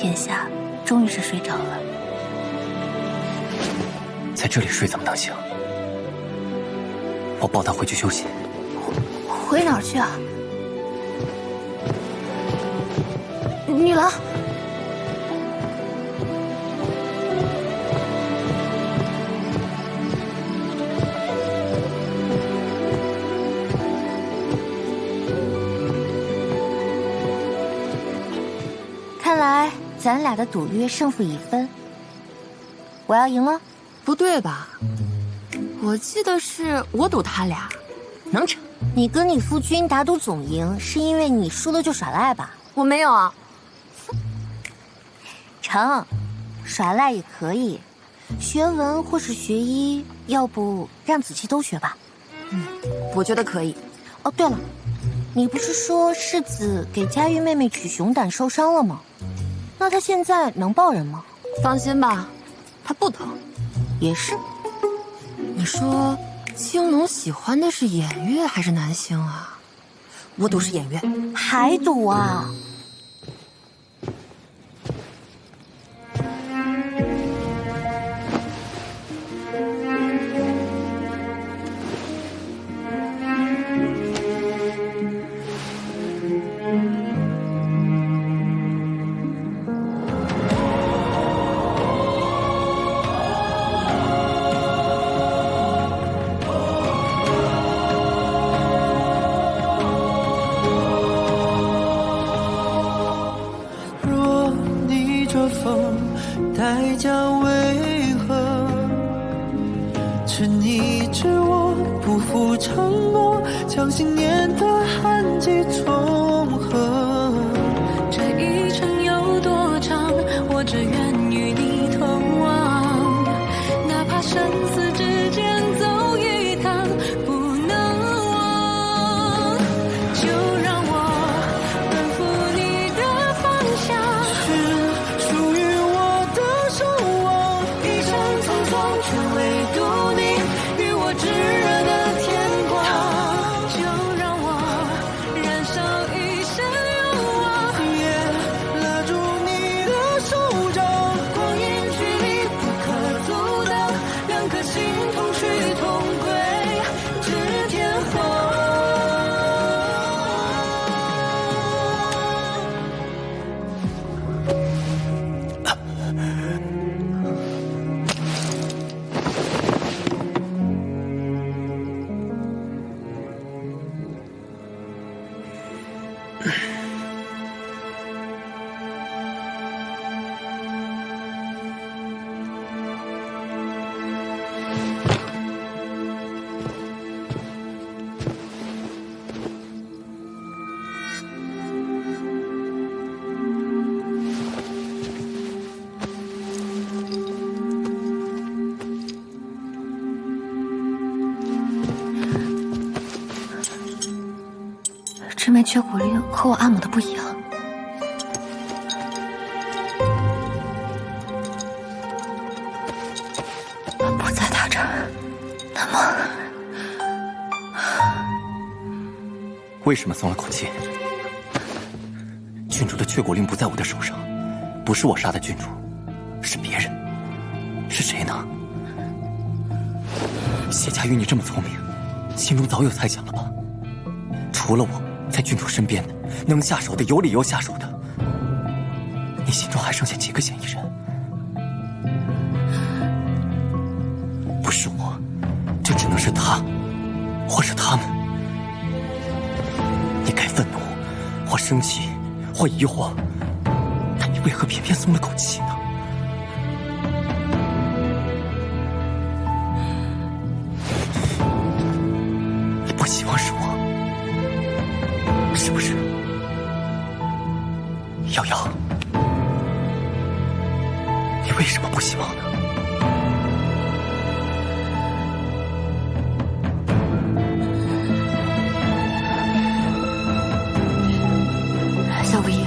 眼下终于是睡着了。在这里睡怎么能行？我抱她回去休息。回哪儿去啊？女郎。看来咱俩的赌约胜负已分，我要赢了？不对吧？我记得是我赌他俩，能成？你跟你夫君打赌总赢，是因为你输了就耍赖吧？我没有啊。成，耍赖也可以，学文或是学医，要不让子期都学吧？我觉得可以。哦，对了，你不是说世子给佳玉妹妹取熊胆受伤了吗？那她现在能抱人吗？放心吧，她不疼。也是。你说青龙喜欢的是偃月还是南星啊？我赌是偃月。还赌啊？代价为何？沉溺着我不负承诺，将信念的痕迹重合。这一程有多长，我只愿与你同往，哪怕生死之间走一趟，不能忘。就让我奔赴你的方向，是属于我的守望。一生匆匆，却唯独你与我炙热的天光。就让我燃烧一生愿望，拉住你的手掌，光阴距离不可阻挡，两颗心同去同归至天荒。这枚缺骨令和我阿母的不一样。不在他这儿，那么为什么松了口气？郡主的缺骨令不在我的手上，不是我杀的郡主，是别人，是谁呢？谢家玉，你这么聪明，心中早有猜想了吧？除了我在郡主身边，能下手的有理由下手的，你心中还剩下几个嫌疑人？不是我，就只能是他，或是他们。你该愤怒，或生气，或疑惑，但你为何偏偏松了口气呢？你不希望是我，是不是？瑶瑶，你为什么不希望呢？小无意，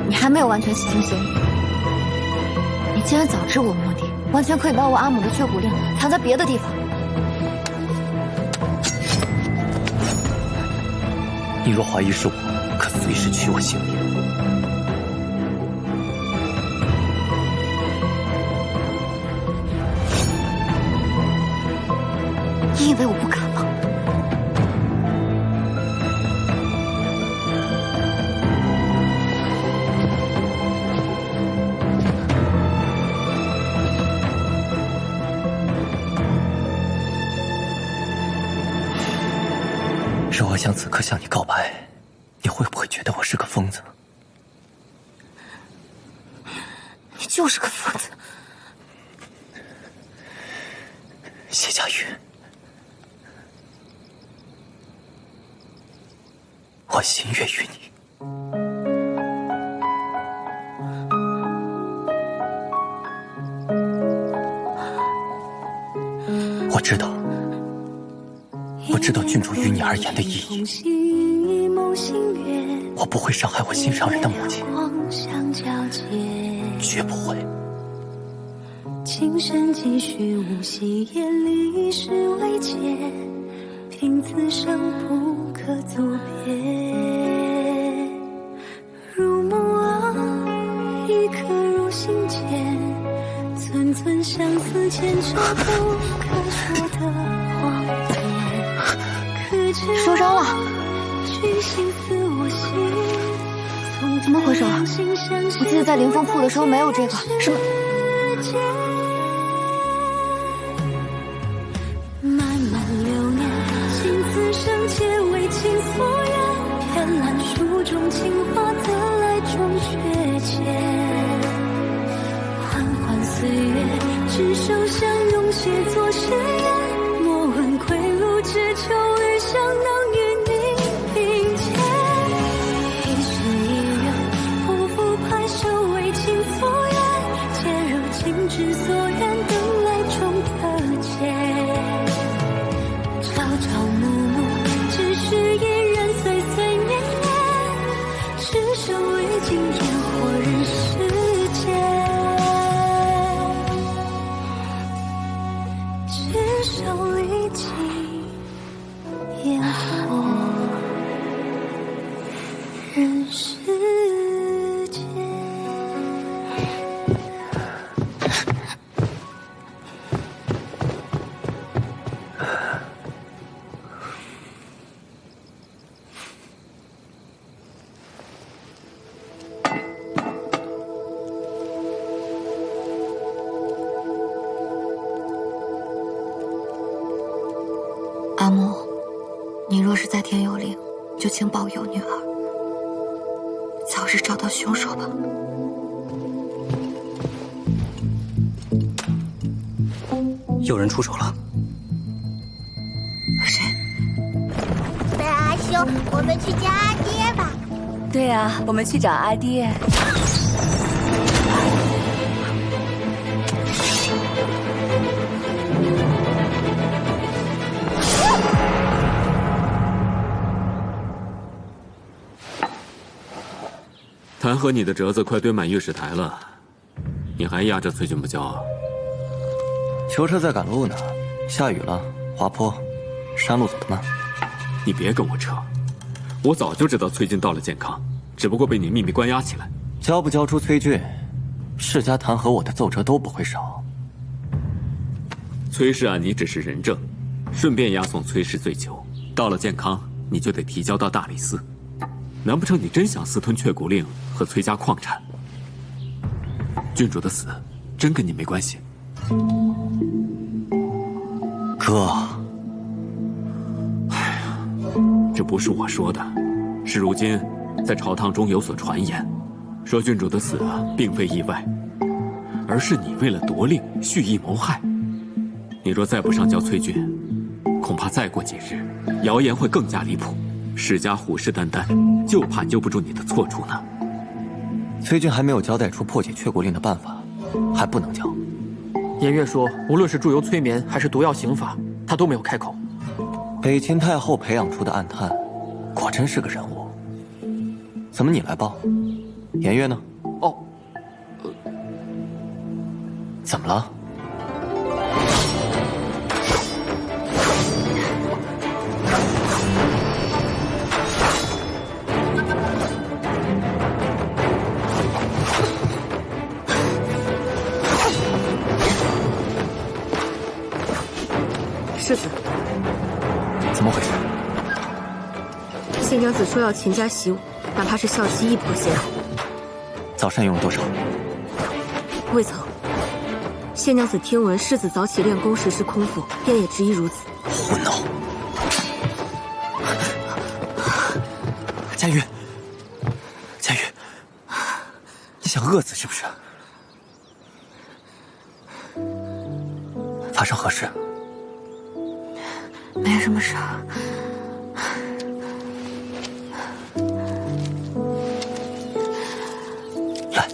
你还没有完全洗清嫌疑。你既然早知我目的，完全可以把我阿母的缺骨令藏在别的地方。你若怀疑是我，可随时取我性命。你以为我不敢吗？若我想此刻向你告白，你会不会觉得我是个疯子？你就是个疯子。谢佳玉，我心悦于你。我知道郡主于你而言的意义，我不会伤害我心上人的母亲，绝不会。情深几许无息，夜里是未解，凭此生不可作别。如梦啊，一刻入心间，寸寸相思牵扯不可说的谎言。受伤了？怎么回事啊？我记得在凌风铺的时候没有这个，什么？漫漫流年，情字生结为情所愿，偏揽书中情话，得来终却浅。缓缓岁月，执手相拥，写作誓言。莫问归路，只求余生能与你并肩。一生一人，匍匐拍手为情所愿，皆如情之所愿，等来终可见。朝朝暮暮，只需一人，岁岁年年，只生历经烟火人世间，只生历经烟火人世间。阿木，你若是在天有灵，就请保佑女儿早日找到凶手吧。有人出手了。谁？本阿兄，我们去见阿爹吧。对啊，我们去找阿爹。弹劾你的折子快堆满御史台了，你还压着崔俊不交啊？囚车在赶路呢，下雨了，滑坡，山路走得慢。你别跟我扯，我早就知道崔俊到了健康，只不过被你秘密关押起来。交不交出崔俊，世家弹劾我的奏折都不会少。崔氏案你只是人证，顺便押送崔氏罪囚。到了健康，你就得提交到大理寺。难不成你真想私吞雀骨令和崔家矿产？郡主的死真跟你没关系？哥，哎呀，这不是我说的，是如今在朝堂中有所传言，说郡主的死并非意外，而是你为了夺令蓄意谋害。你若再不上交崔俊，恐怕再过几日，谣言会更加离谱。世家虎视眈眈，就怕揪不住你的错处呢。崔俊还没有交代出破解雀骨令的办法，还不能交。颜月说，无论是祝由催眠还是毒药刑法，他都没有开口。北秦太后培养出的暗探，果真是个人物。怎么你来报？颜月呢？哦，怎么了？世子，怎么回事？谢娘子说要勤加习武，哪怕是校期一搏先好。早膳用了多少？未曾。谢娘子听闻世子早起练功实施空腹，便也执意如此。胡闹！佳玉，佳玉，你想饿死是不是？发生何事？没什么事。来，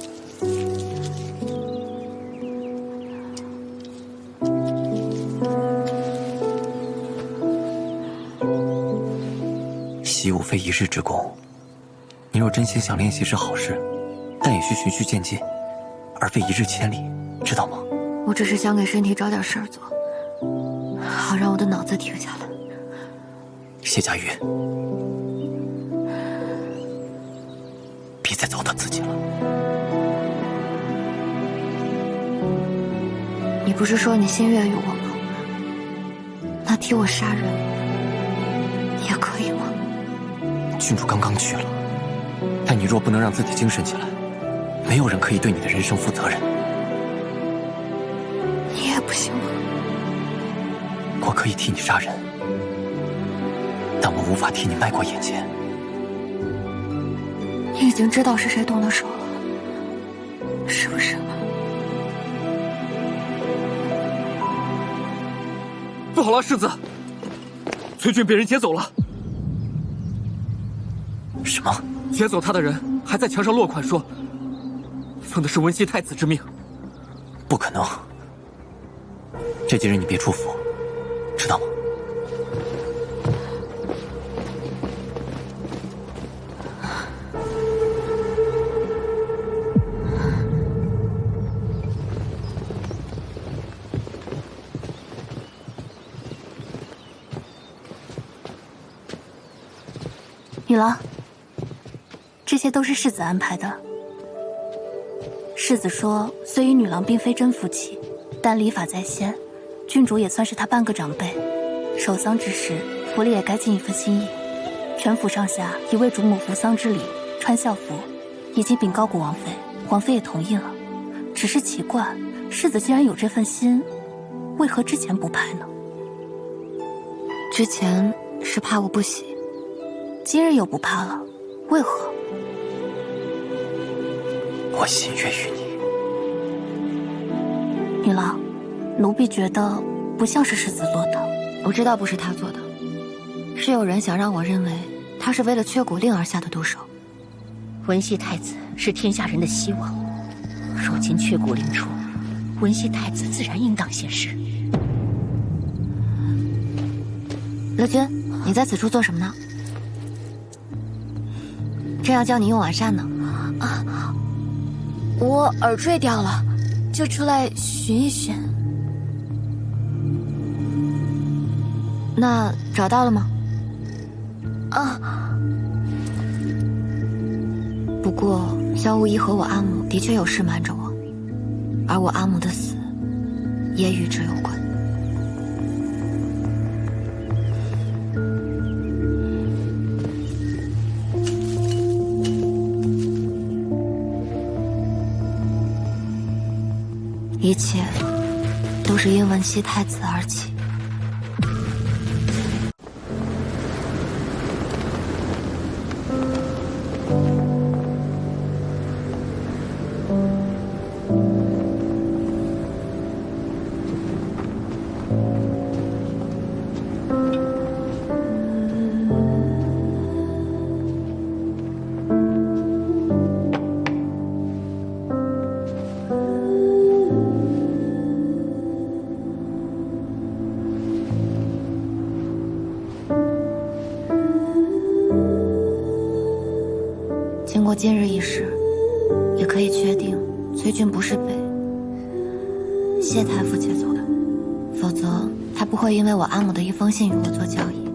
习武非一日之功，你若真心想练习是好事，但也需循序渐进，而非一日千里，知道吗？我只是想给身体找点事儿做，好让我的脑子停下来。谢佳玉，别再糟蹋自己了。你不是说你心悦于我吗？那替我杀人也可以吗？郡主刚刚去了，但你若不能让自己精神起来，没有人可以对你的人生负责任。你也不行吗？我可以替你杀人，但我无法替你迈过眼前。你已经知道是谁动的手了，是不是？不好了，世子，崔俊被人劫走了。什么？劫走他的人还在墙上落款说，奉的是文熙太子之命。不可能！这几日你别出府，知道吗？女郎，这些都是世子安排的。世子说，虽与女郎并非真夫妻，但礼法在先，郡主也算是他半个长辈。守丧之时，府里也该尽一份心意。全府上下已为主母服丧之礼，穿孝服，已经禀告过王妃，王妃也同意了。只是奇怪，世子既然有这份心，为何之前不派呢？之前是怕我不喜，今日又不怕了，为何？我心悦于你。女郎，奴婢觉得不像是世子做的。我知道不是他做的，是有人想让我认为他是为了缺骨令而下的毒手。文熙太子是天下人的希望，如今缺骨令出，文熙太子自然应当先逝。乐君，你在此处做什么呢？正要叫你用晚膳呢。啊，我耳坠掉了，就出来寻一寻。那找到了吗？啊。不过萧无疑和我阿母的确有事瞒着我，而我阿母的死也与之有关。一切都是因文熙太子而起。经过今日一事，也可以确定崔俊不是被谢太傅劫走的，否则他不会因为我阿母的一封信与我做交易。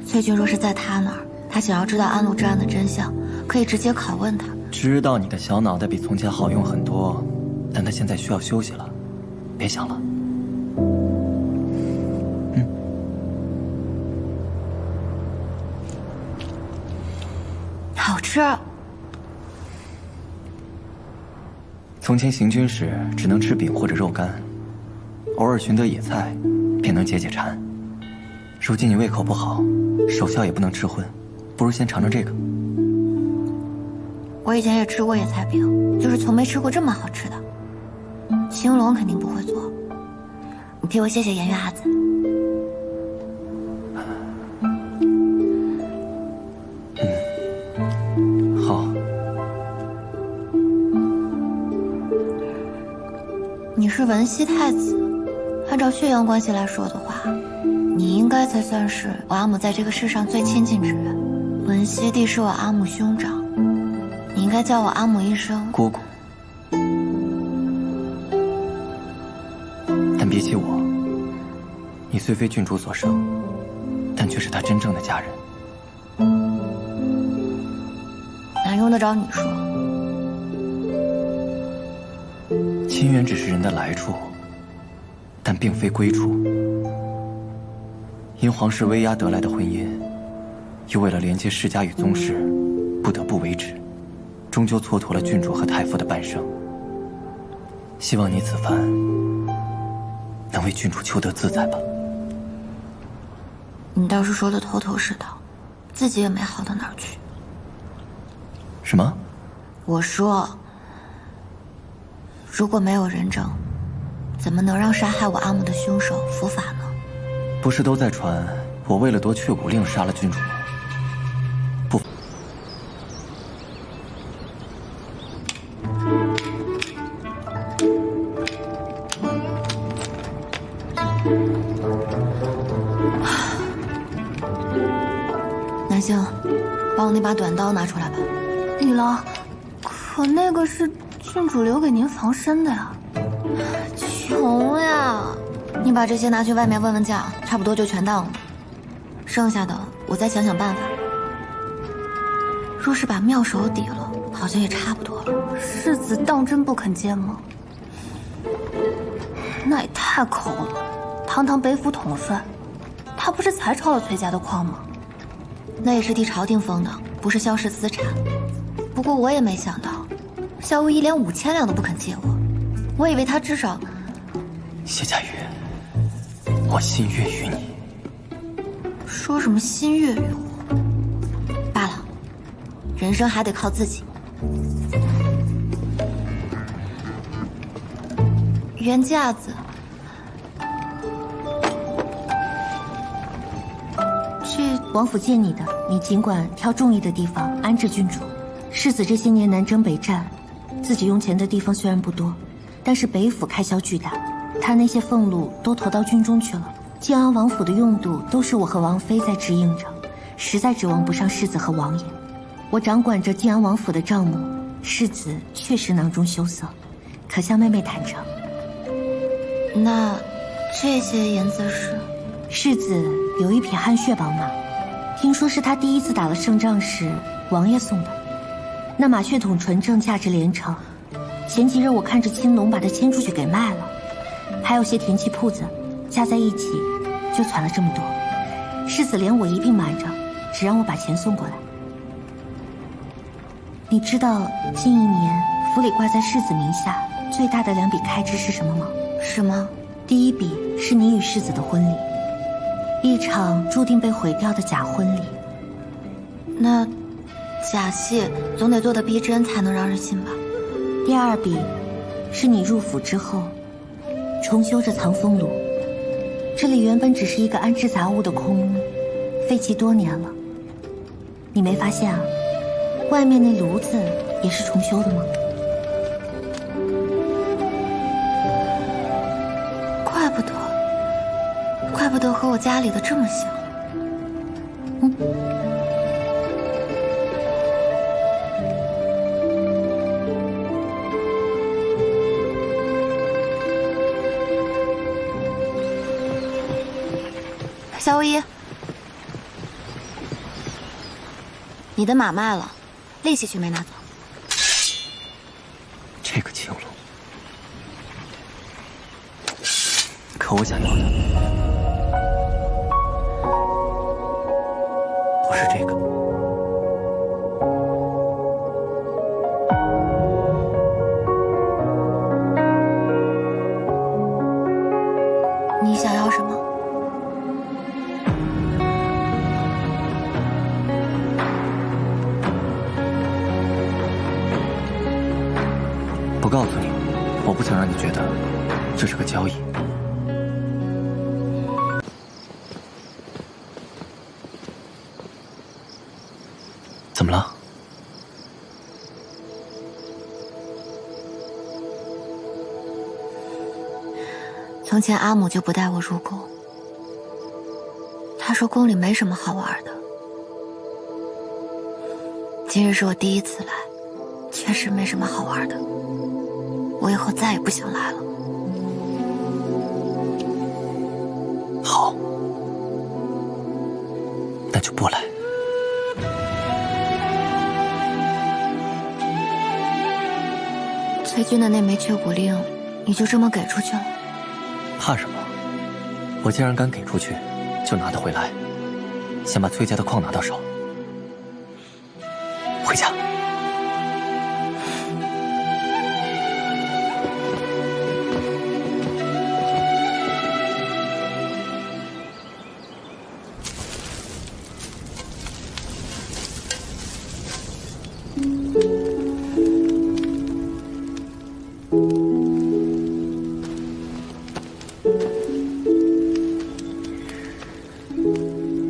崔俊若是在他那儿，他想要知道安禄之案的真相，可以直接拷问他。知道你的小脑袋比从前好用很多，但他现在需要休息了，别想了。吃。从前行军时只能吃饼或者肉干，偶尔寻得野菜，便能解解馋。如今你胃口不好，守孝也不能吃荤，不如先尝尝这个。我以前也吃过野菜饼，就是从没吃过这么好吃的。青龙肯定不会做，你替我谢谢颜月阿紫。好。你是文熙太子，按照血缘关系来说的话，你应该才算是我阿母在这个世上最亲近之人。文熙帝是我阿母兄长，你应该叫我阿母一声姑姑。但比起我，你虽非郡主所生，但却是他真正的家人。哪用得着你说？亲缘只是人的来处，但并非归处。因皇室威压得来的婚姻，又为了连接世家与宗室，不得不为之，终究蹉跎了郡主和太傅的半生。希望你此番能为郡主求得自在吧。你倒是说的头头是道，自己也没好到哪儿去。什么？我说，如果没有人证，怎么能让杀害我阿母的凶手伏法呢？不是都在传我为了夺雀骨令杀了郡主吗？不。南星，把我那把短刀拿出来吧。李郎，可那个是郡主留给您防身的呀。穷呀！你把这些拿去外面问问价，差不多就全当了。剩下的我再想想办法。若是把妙手抵了，好像也差不多了。世子当真不肯接吗？那也太抠了。堂堂北府统帅，他不是才抄了崔家的矿吗？那也是替朝廷封的，不是萧氏私产。不过我也没想到，萧无疑连5000两都不肯借我。我以为他至少……谢佳玉，我心悦于你。说什么心悦于我？罢了，人生还得靠自己。原架子，这王府借你的，你尽管挑中意的地方安置郡主。世子这些年南征北战，自己用钱的地方虽然不多，但是北府开销巨大，他那些俸禄都投到军中去了。靖安王府的用度都是我和王妃在指应着，实在指望不上世子和王爷。我掌管着靖安王府的账目，世子确实囊中羞涩，可向妹妹坦诚。那这些银子是？世子有一匹汗血宝马，听说是他第一次打了胜仗时王爷送的。那马血统纯正，价值连城。前几日我看着青龙把它牵出去给卖了，还有些田契铺子，加在一起就攒了这么多。世子连我一并瞒着，只让我把钱送过来。你知道近一年府里挂在世子名下最大的2笔开支是什么吗？什么？第一笔是你与世子的婚礼，一场注定被毁掉的假婚礼。那假戏总得做得逼真才能让人信吧。第二笔是你入府之后重修着藏风炉，这里原本只是一个安置杂物的空屋，废弃多年了。你没发现啊？外面那炉子也是重修的吗？怪不得和我家里的这么像。夏无一，你的马卖了，利息却没拿走。这个青龙，可我想要的不是这个。你想要什么？不告诉你，我不想让你觉得这是个交易。怎么了？从前阿母就不带我入宫，她说宫里没什么好玩的。今日是我第一次来，确实没什么好玩的。我以后再也不想来了。好，那就不来。崔军的那枚缺骨令，你就这么给出去了？怕什么？我既然敢给出去，就拿得回来。先把崔家的矿拿到手。回家。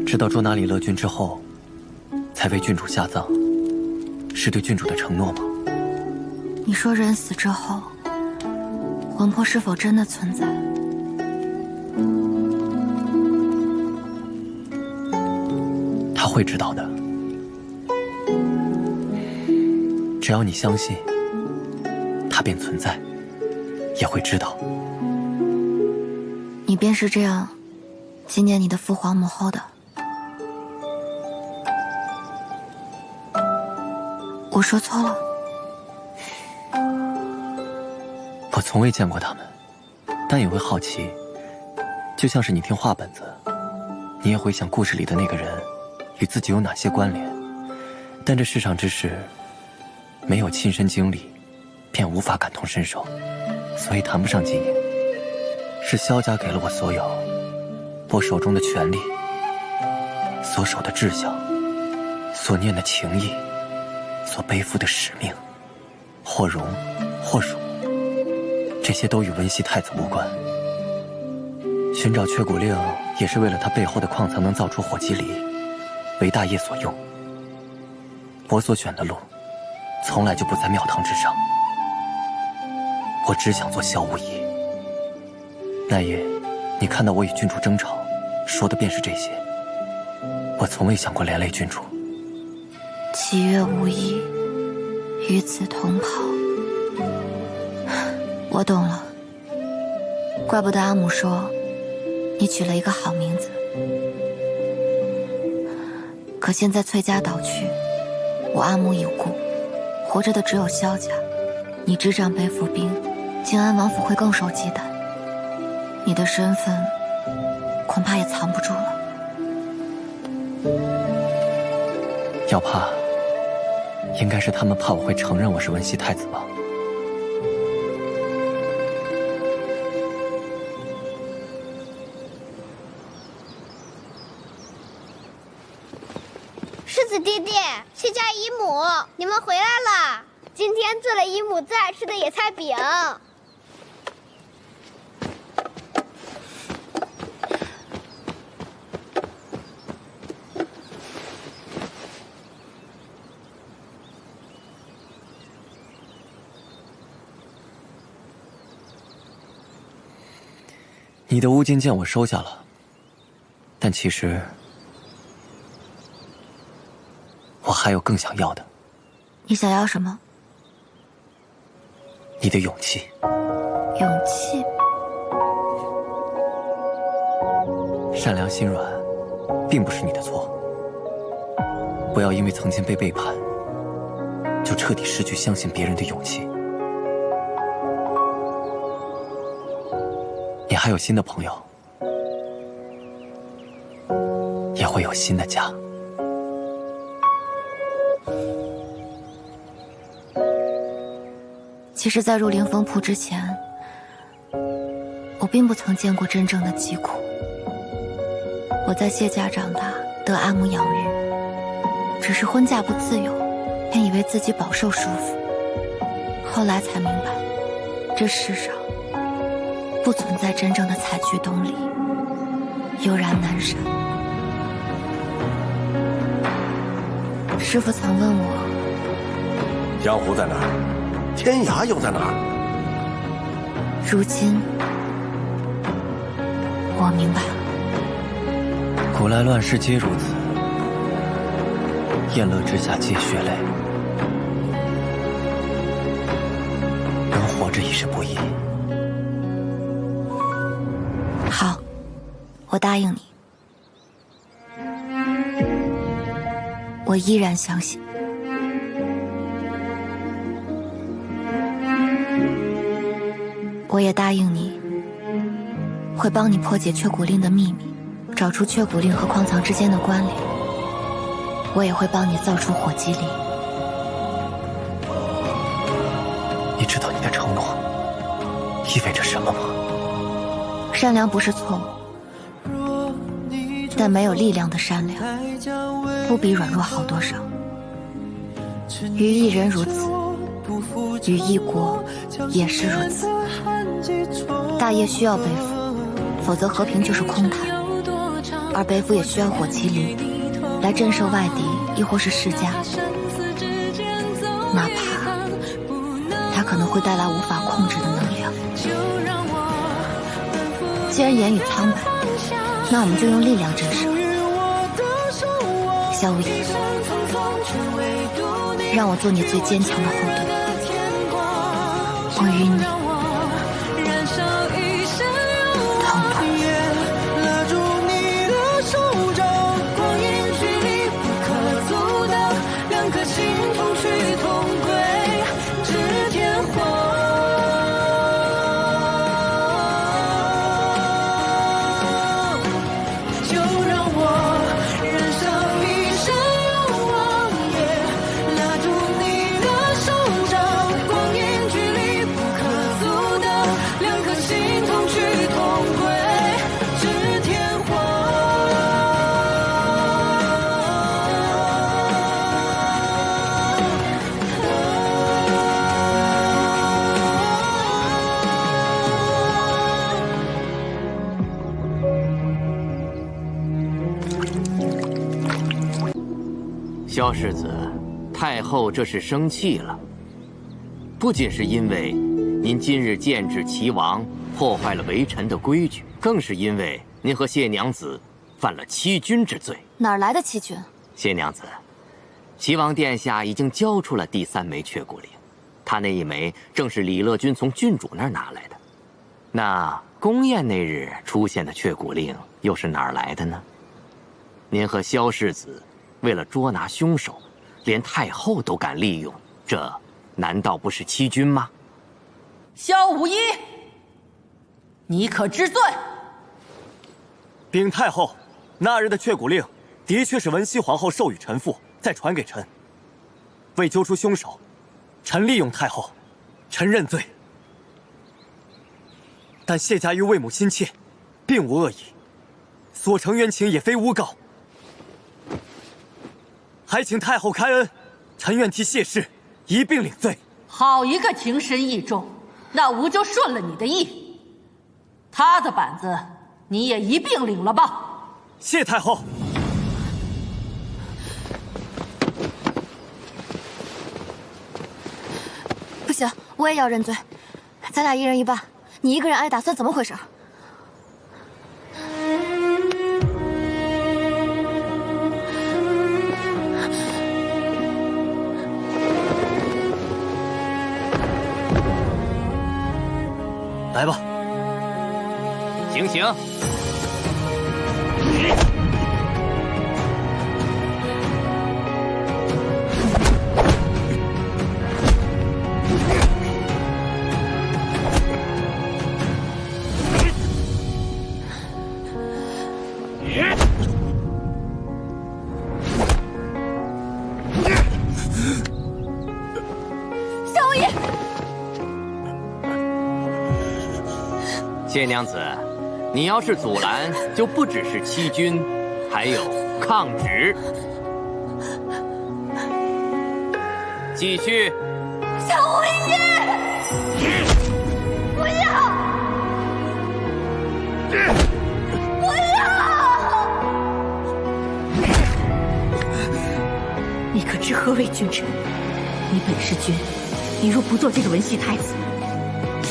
知道捉拿李乐君之后，才为郡主下葬，是对郡主的承诺吗？你说人死之后，魂魄是否真的存在？他会知道的。只要你相信，他便存在，也会知道。你便是这样纪念你的父皇母后的。我说错了。我从未见过他们，但也会好奇，就像是你听话本子，你也会想故事里的那个人与自己有哪些关联。但这世上之事，没有亲身经历，便无法感同身受，所以谈不上纪念。是萧家给了我所有，我手中的权力，所守的志向，所念的情谊，所背负的使命，或荣或辱，这些都与文熙太子无关。寻找缺骨令也是为了他背后的矿藏能造出火棘离，为大业所用。我所选的路，从来就不在庙堂之上。我只想做萧无疑。那夜，你看到我与郡主争吵，说的便是这些。我从未想过连累郡主。七月无疑，与此同袍。我懂了，怪不得阿母说你取了一个好名字。可现在崔家倒去，我阿母已故，活着的只有萧家。你执掌北府兵，靖安王府会更受忌惮。你的身份恐怕也藏不住了。要怕，应该是他们怕我会承认我是文熙太子吧。世子弟弟，谢家姨母，你们回来了。今天做了姨母最爱吃的野菜饼。你的乌金剑我收下了，但其实我还有更想要的。你想要什么？你的勇气。勇气。善良心软，并不是你的错。不要因为曾经被背叛，就彻底失去相信别人的勇气。你还有新的朋友，也会有新的家。其实，在入灵风铺之前，我并不曾见过真正的疾苦。我在谢家长大，得阿母养育，只是婚嫁不自由，便以为自己饱受束缚。后来才明白，这世上不存在真正的采菊东篱，悠然南山。师父曾问我，江湖在哪儿？天涯又在哪儿？如今我明白了。古来乱世皆如此，宴乐之下皆血泪。人活着已是不易。好，我答应你。我依然相信。我也答应你，会帮你破解雀骨令的秘密，找出雀骨令和矿藏之间的关联。我也会帮你造出火击力。你知道你的承诺意味着什么吗？善良不是错误，但没有力量的善良不比软弱好多少。于一人如此，于一国也是如此。大业需要北府，否则和平就是空谈。而北府也需要火麒麟来震慑外敌，亦或是世家。哪怕它可能会带来无法控制的能量。既然言语苍白，那我们就用力量震慑。萧无言，让我做你最坚强的后盾。我与你同途。拉住你的手掌，光阴距离不可阻挡，两颗心同去同归，至天荒。就让我燃烧一生勇往，拉住你的手掌，光阴距离不可阻挡，两颗心同去同归，至天荒。萧世子，太后这是生气了，不仅是因为您今日剑指齐王，破坏了微臣的规矩，更是因为您和谢娘子犯了欺君之罪。哪儿来的欺君？谢娘子，齐王殿下已经交出了第3枚雀骨令，他那一枚正是李乐君从郡主那儿拿来的。那宫宴那日出现的雀骨令又是哪儿来的呢？您和萧世子为了捉拿凶手，连太后都敢利用，这难道不是欺君吗？萧无一，你可知罪？禀太后，那日的雀骨令的确是文熙皇后授予臣父，再传给臣。为揪出凶手，臣利用太后，臣认罪。但谢家与魏母心切，并无恶意，所成冤情也非诬告，还请太后开恩，臣愿替谢氏一并领罪。好一个情深意重，那吾就顺了你的意。他的板子你也一并领了吧。谢太后。不行，我也要认罪。咱俩一人一半，你一个人挨打算怎么回事？来吧。行刑。谢娘子，你要是阻拦，就不只是欺君，还有抗旨。继续。小无义，不要！不要！你可知何为君臣？你本是君，你若不做这个文戏太子，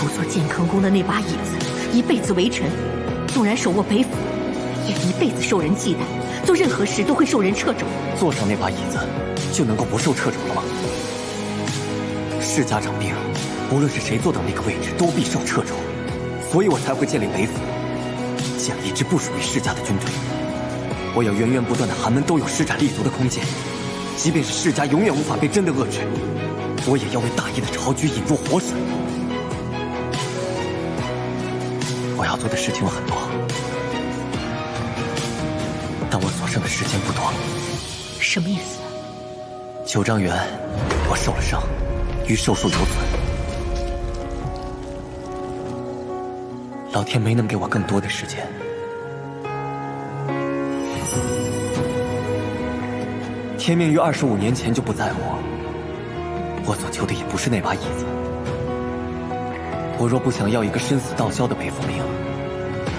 不做建康宫的那把椅子，一辈子为臣，纵然手握北府，也一辈子受人忌惮，做任何事都会受人掣肘。坐上那把椅子，就能够不受掣肘了吗？世家掌兵，无论是谁坐到那个位置，都必受掣肘，所以我才会建立北府，建立一支不属于世家的军队。我要源源不断的寒门都有施展立足的空间，即便是世家永远无法被真的遏制，我也要为大义的朝局引入活水。我要做的事情有很多，但我所剩的时间不多。什么意思？九丈原，我受了伤，与寿数有损，老天没能给我更多的时间。天命于25年前就不在我所求的也不是那把椅子。我若不想要一个身死道消的北府命，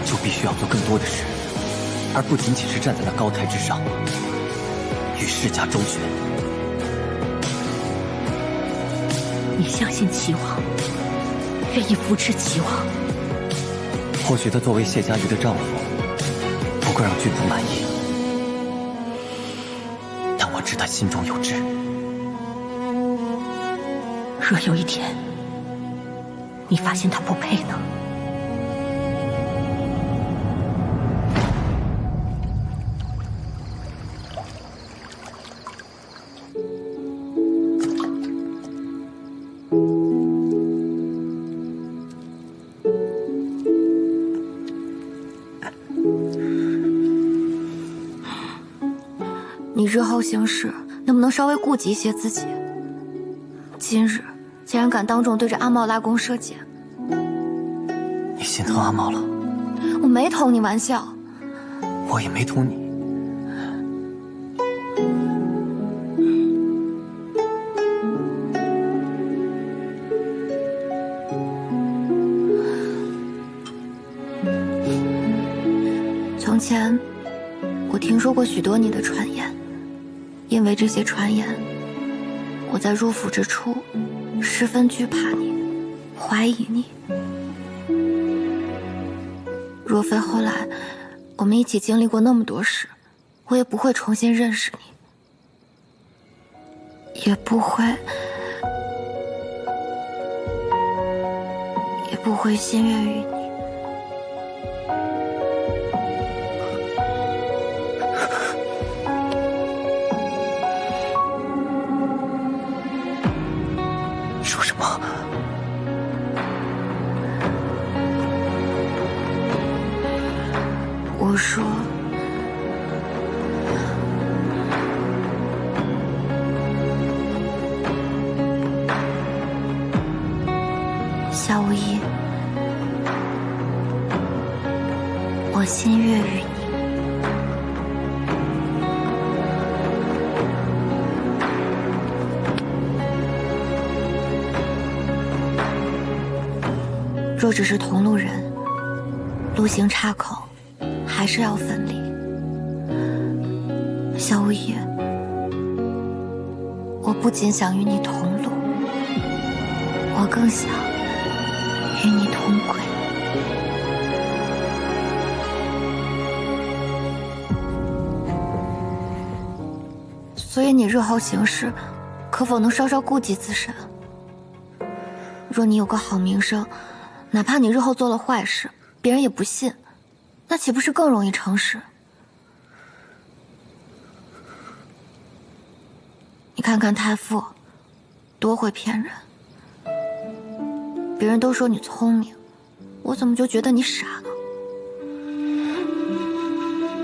就必须要做更多的事，而不仅仅是站在那高台之上，与世家周旋。你相信齐王，愿意扶持齐王。或许他作为谢家瑜的丈夫，不够让郡主满意，但我知他心中有志。若有一天，你发现他不配呢？你日后行事能不能稍微顾及一些自己？今日竟然敢当众对着阿茂拉弓射箭，你心疼阿茂了？我没逗你玩笑。我也没捅你。从前，我听说过许多你的传言。因为这些传言，我在入府之初十分惧怕你，怀疑你。若非后来我们一起经历过那么多事，我也不会重新认识你，也不会心悦于你。说什么？我说，夏无义，我心悦于你。若只是同路人，路行岔口，还是要分离。小无义，我不仅想与你同路，我更想与你同轨。所以你日后行事，可否能稍稍顾及自身？若你有个好名声，哪怕你日后做了坏事，别人也不信，那岂不是更容易成事？你看看太傅，多会骗人。别人都说你聪明，我怎么就觉得你傻呢？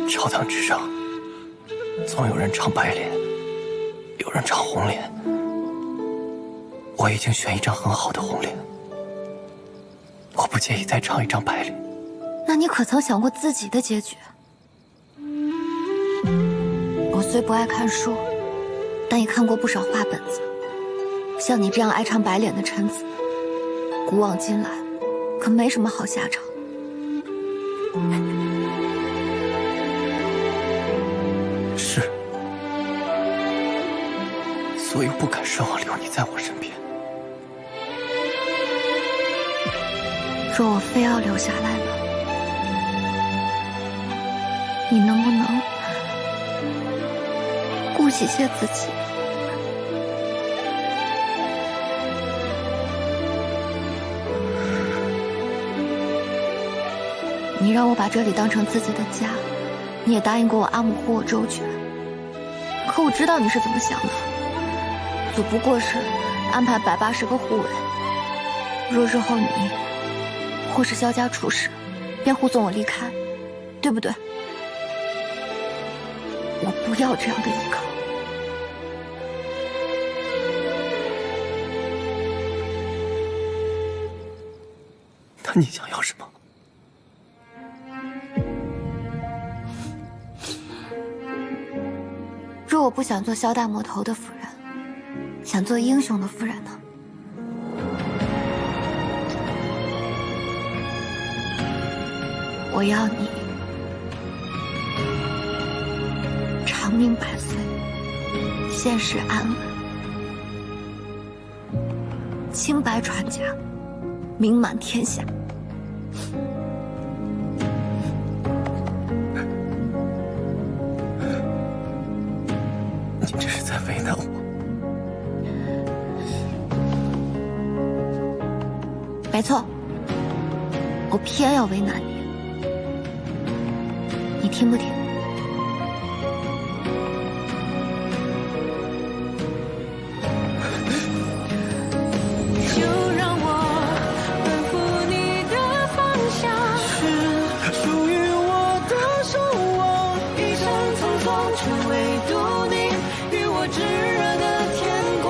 朝堂之上，总有人唱白脸，有人唱红脸。我已经选一张很好的红脸，我不介意再唱一张白脸。那你可曾想过自己的结局？我虽不爱看书，但也看过不少画本子。像你这样爱唱白脸的臣子，古往今来，可没什么好下场。是，所以不敢奢望留你在我身边。若我非要留下来了，你能不能顾及些自己？你让我把这里当成自己的家，你也答应过我阿母护我周全。可我知道你是怎么想的，只不过是安排180个护卫。若日后你或是萧家出事，便护送我离开，对不对？我不要这样的依靠。那你想要什么？若我不想做萧大魔头的夫人，想做英雄的夫人呢？我要你长命百岁，现世安稳，清白传家，名满天下。你这是在为难我。没错，我偏要为难你。你听不听？就让我奔赴你的方向，是属于我的守望。一生匆匆，只为渡你与我炙热的天光。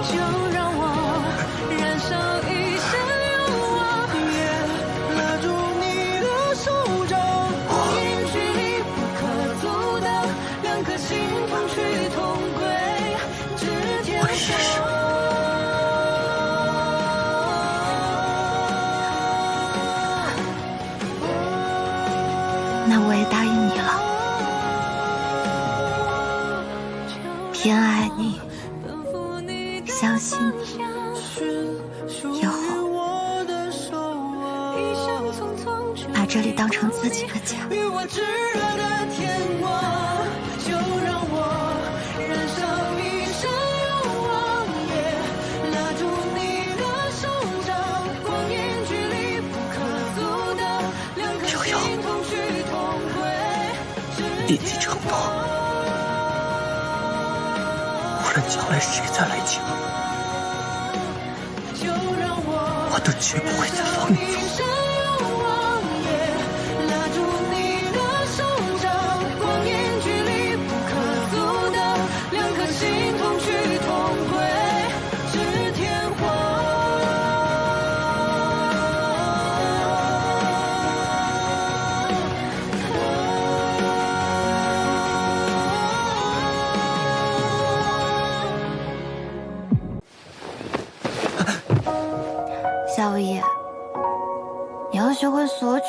就让我燃烧一线愿望，也拉住你的手掌。光阴距离不可阻挡，两颗心同去同归，至天荒。那我也答应你了，偏爱你，相信你，以后把这里当成自己的家。与我炙热的天光，就让我燃烧一生愿望，也拉住你的手掌。光阴距离不可阻挡，两颗心同去同归，立即承诺，无论将来谁再来抢，我都绝不会再放你走。拉住你的手掌，光阴距离不可阻挡，两颗心同去同归，至天荒。夏无义，你要学会索取。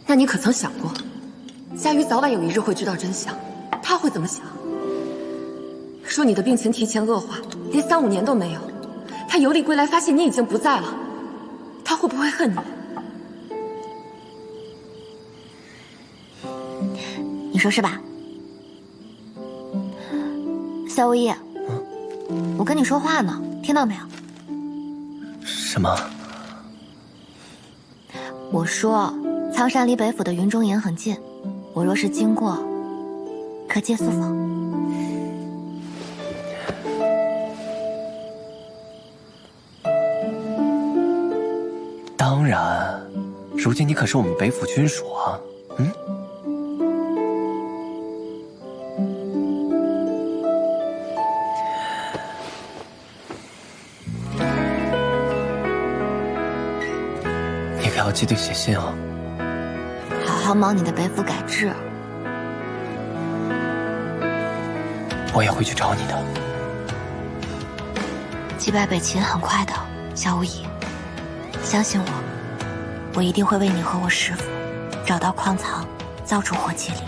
那你可曾想过，夏雨早晚有一日会知道真相，他会怎么想？说你的病情提前恶化，连3、5年都没有，他游历归来发现你已经不在了，他会不会恨你？你说是吧？夏无义，我跟你说话呢，听到没有？什么？我说，苍山离北府的云中岩很近，我若是经过，可借宿否？当然，如今你可是我们北府君属啊。你可要记得写信啊。好好忙你的北府改制。我也会去找你的。击败北秦很快的，小无疑，相信我，我一定会为你和我师父找到矿藏，造出火麒麟。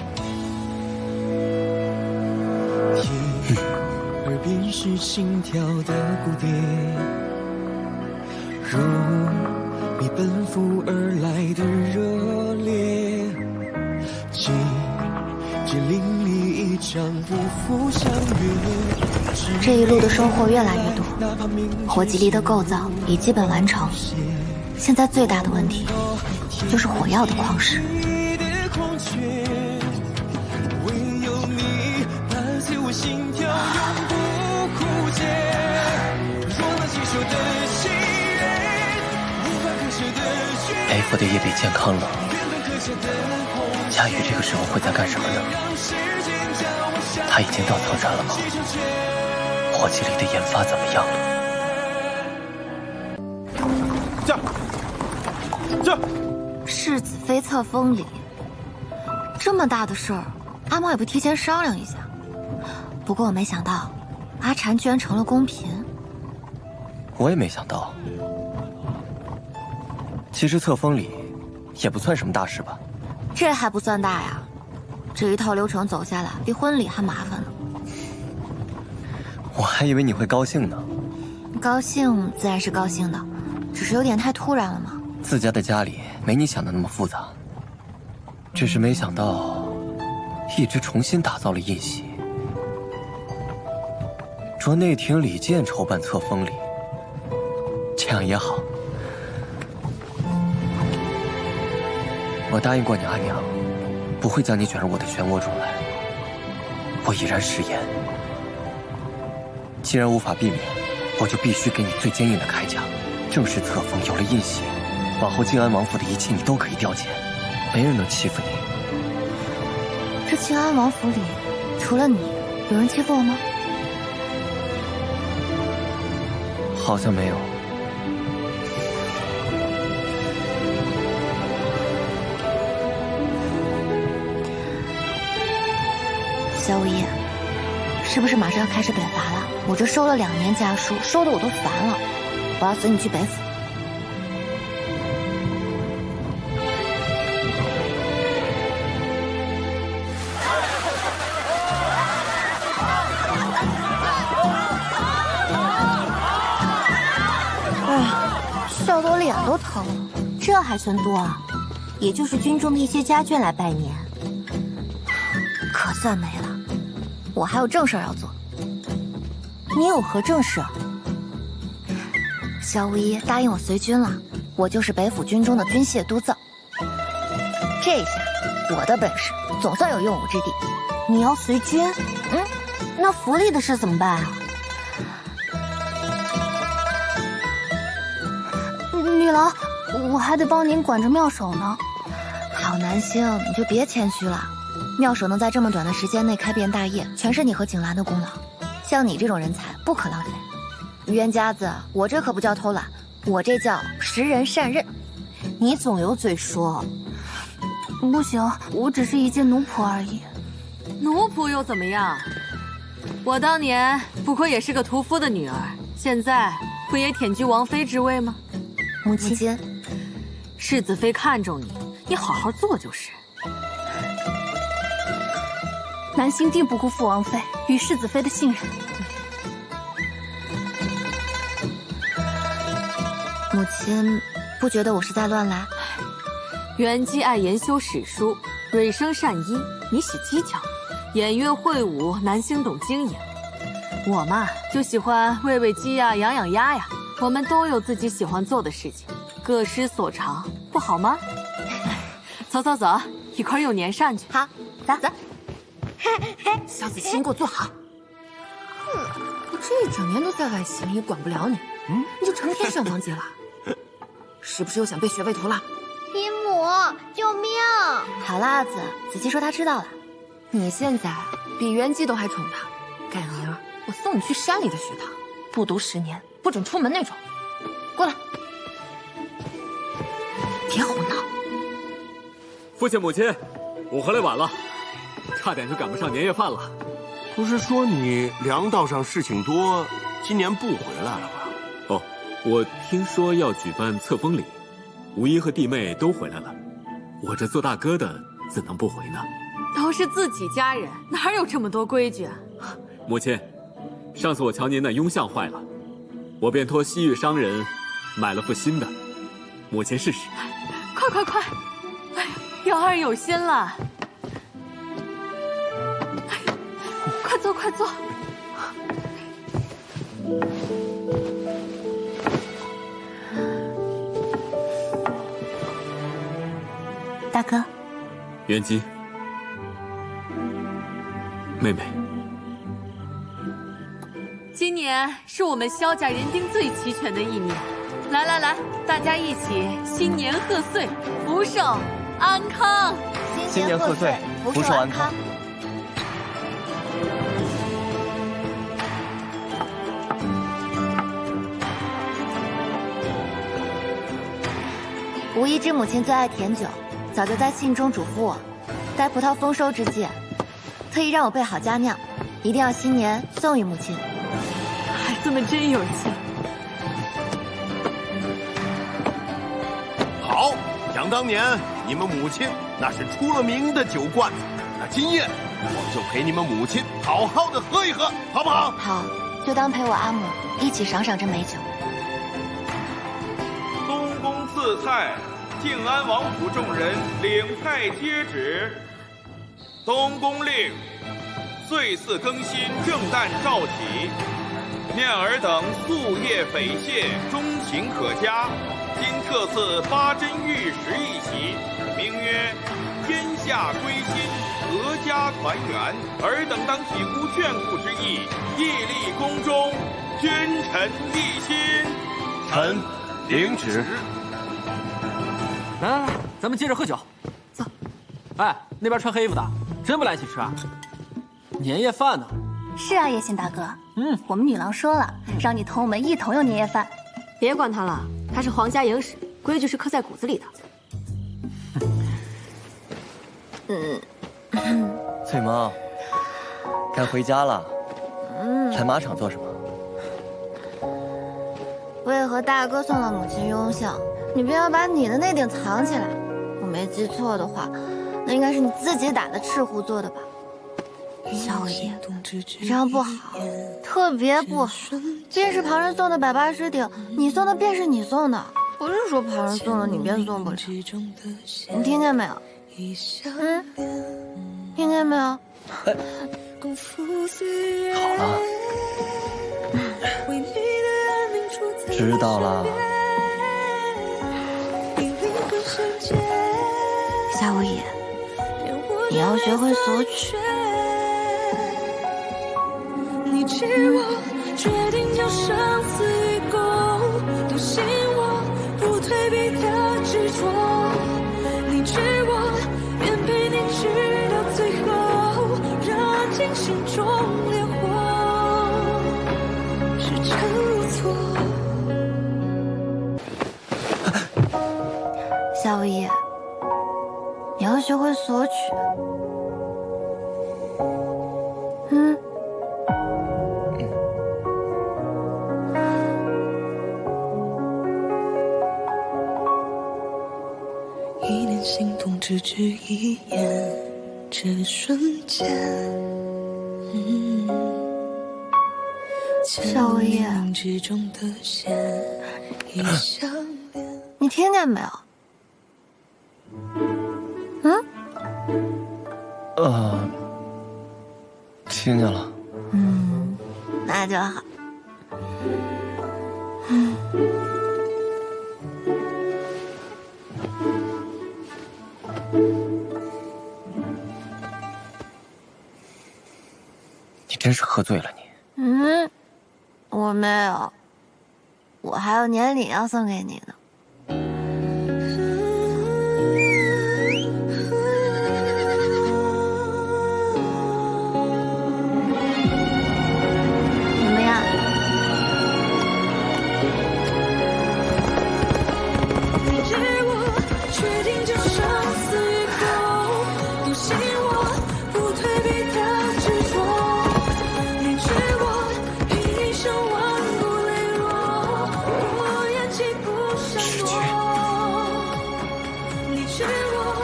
耳边是心跳的鼓点，如你奔赴而来的热烈，季节淋漓一场不负相约。这一路的收获越来越多，火麒麟的构造也基本完成。现在最大的问题就是火药的矿石。北府的夜比健康了，佳宇这个时候会在干什么呢？他已经到苍山了吗？火麒麟的研发怎么样了？世子妃册封礼，这么大的事儿，阿毛也不提前商量一下。不过我没想到，阿禅居然成了宫嫔。我也没想到。其实册封礼也不算什么大事吧？这还不算大呀，这一套流程走下来，比婚礼还麻烦呢。我还以为你会高兴呢。高兴自然是高兴的，只是有点太突然了嘛。自家的家里没你想的那么复杂，只是没想到一直重新打造了印玺，着内廷李健筹办册封礼，这样也好。我答应过你阿娘，不会将你卷入我的漩涡中来。我已然食言，既然无法避免，我就必须给你最坚硬的铠甲。正式册封，有了印玺，往后靖安王府的一切你都可以调遣，没人能欺负你。这靖安王府里，除了你，有人欺负我吗？好像没有。小五爷，是不是马上要开始北伐了？我这收了2年家书，收的我都烦了。我要随你去北府。笑得我脸都疼了。这还算多啊？也就是军中的一些家眷来拜年。可算没了，我还有正事要做。你有何正事？萧无一答应我随军了，我就是北府军中的军械督造。这下我的本事总算有用武之地。你要随军？那府里的事怎么办啊？女郎，我还得帮您管着妙手呢。好南星，你就别谦虚了。妙手能在这么短的时间内开遍大业，全是你和景兰的功劳。像你这种人才，不可浪费。冤家子，我这可不叫偷懒，我这叫识人善任。你总有嘴说。不行，我只是一介奴仆而已。奴仆又怎么样？我当年不过也是个屠夫的女儿，现在不也忝居王妃之位吗？母亲，世子妃看重你，你好好做就是。南星定不辜负王妃与世子妃的信任。母亲不觉得我是在乱来？元姬爱研修史书，蕊生善医，你喜技巧，演乐会舞，南星懂经营。我嘛就喜欢喂喂鸡呀，养养鸭呀。我们都有自己喜欢做的事情，各施所长，不好吗？走走走，一块用年上去。好，走走。小子心给我坐好。我这一整年都在外勤，也管不了你。你就成天上房姐了。是不是又想背学位图了？姨母，救命！好了，阿紫，子期说她知道了。你现在比元姬都还宠她，改明儿我送你去山里的学堂，不读10年不准出门那种。过来，别胡闹。父亲母亲，我回来晚了，差点就赶不上年夜饭了。不是说你粮道上事情多，今年不回来了吗？哦，我听说要举办册封礼，吴姨和弟妹都回来了，我这做大哥的怎能不回呢？都是自己家人，哪有这么多规矩啊？母亲，上次我瞧您那雍像坏了，我便托西域商人买了副新的，母亲试试。快快快！哎呀，瑶儿有心了。哎呀，快坐快坐。大哥，元姬，妹妹，今年是我们萧家人丁最齐全的一年，来来来，大家一起新年贺岁，福寿安康。新年贺岁，福寿安康。吴一之母亲最爱甜酒，早就在信中嘱咐我，待葡萄丰收之际，特意让我备好佳酿，一定要新年送与母亲。孩子们真有气。好，想当年你们母亲那是出了名的酒罐子，那今夜我就陪你们母亲好好的喝一喝，好不好？好，就当陪我阿母一起赏赏这美酒。东宫赐菜，靖安王府众人领菜接旨。东宫令：岁祀更新，正旦召起。念儿等夙夜匪懈，忠勤可嘉。今特赐8珍玉石一席，名曰“天下归心，阖家团圆”。尔等当喜乎眷顾之意，屹立宫中，君臣一心。臣领旨。来来来，咱们接着喝酒。走。哎，那边穿黑衣服的，真不来一起吃啊？年夜饭呢？是啊，叶信大哥。我们女郎说了，让你同我们一同用年夜饭。别管他了，他是皇家营使，规矩是刻在骨子里的。翠萌，该回家了。来马场做什么？我也和大哥送了母亲雍像，你不要把你的那顶藏起来。我没记错的话，那应该是你自己打的赤狐做的吧？小爷，这样不好，特别不好。便是旁人送的180顶，你送的便是你送的，不是说旁人送了你便送不了。你听见没有？听见没有？好了，知道了。夏无野，你要学会索取。你知我决定将生死与共，笃信我不退避的执着。你知我愿陪你直到最后，燃尽心中烈火，是真如错。夏无野，你要学会索取。一念心动，只只一眼，这瞬间。夏无野，你听见没有？听见了。那就好。你真是喝醉了你。我没有，我还有年礼要送给你呢。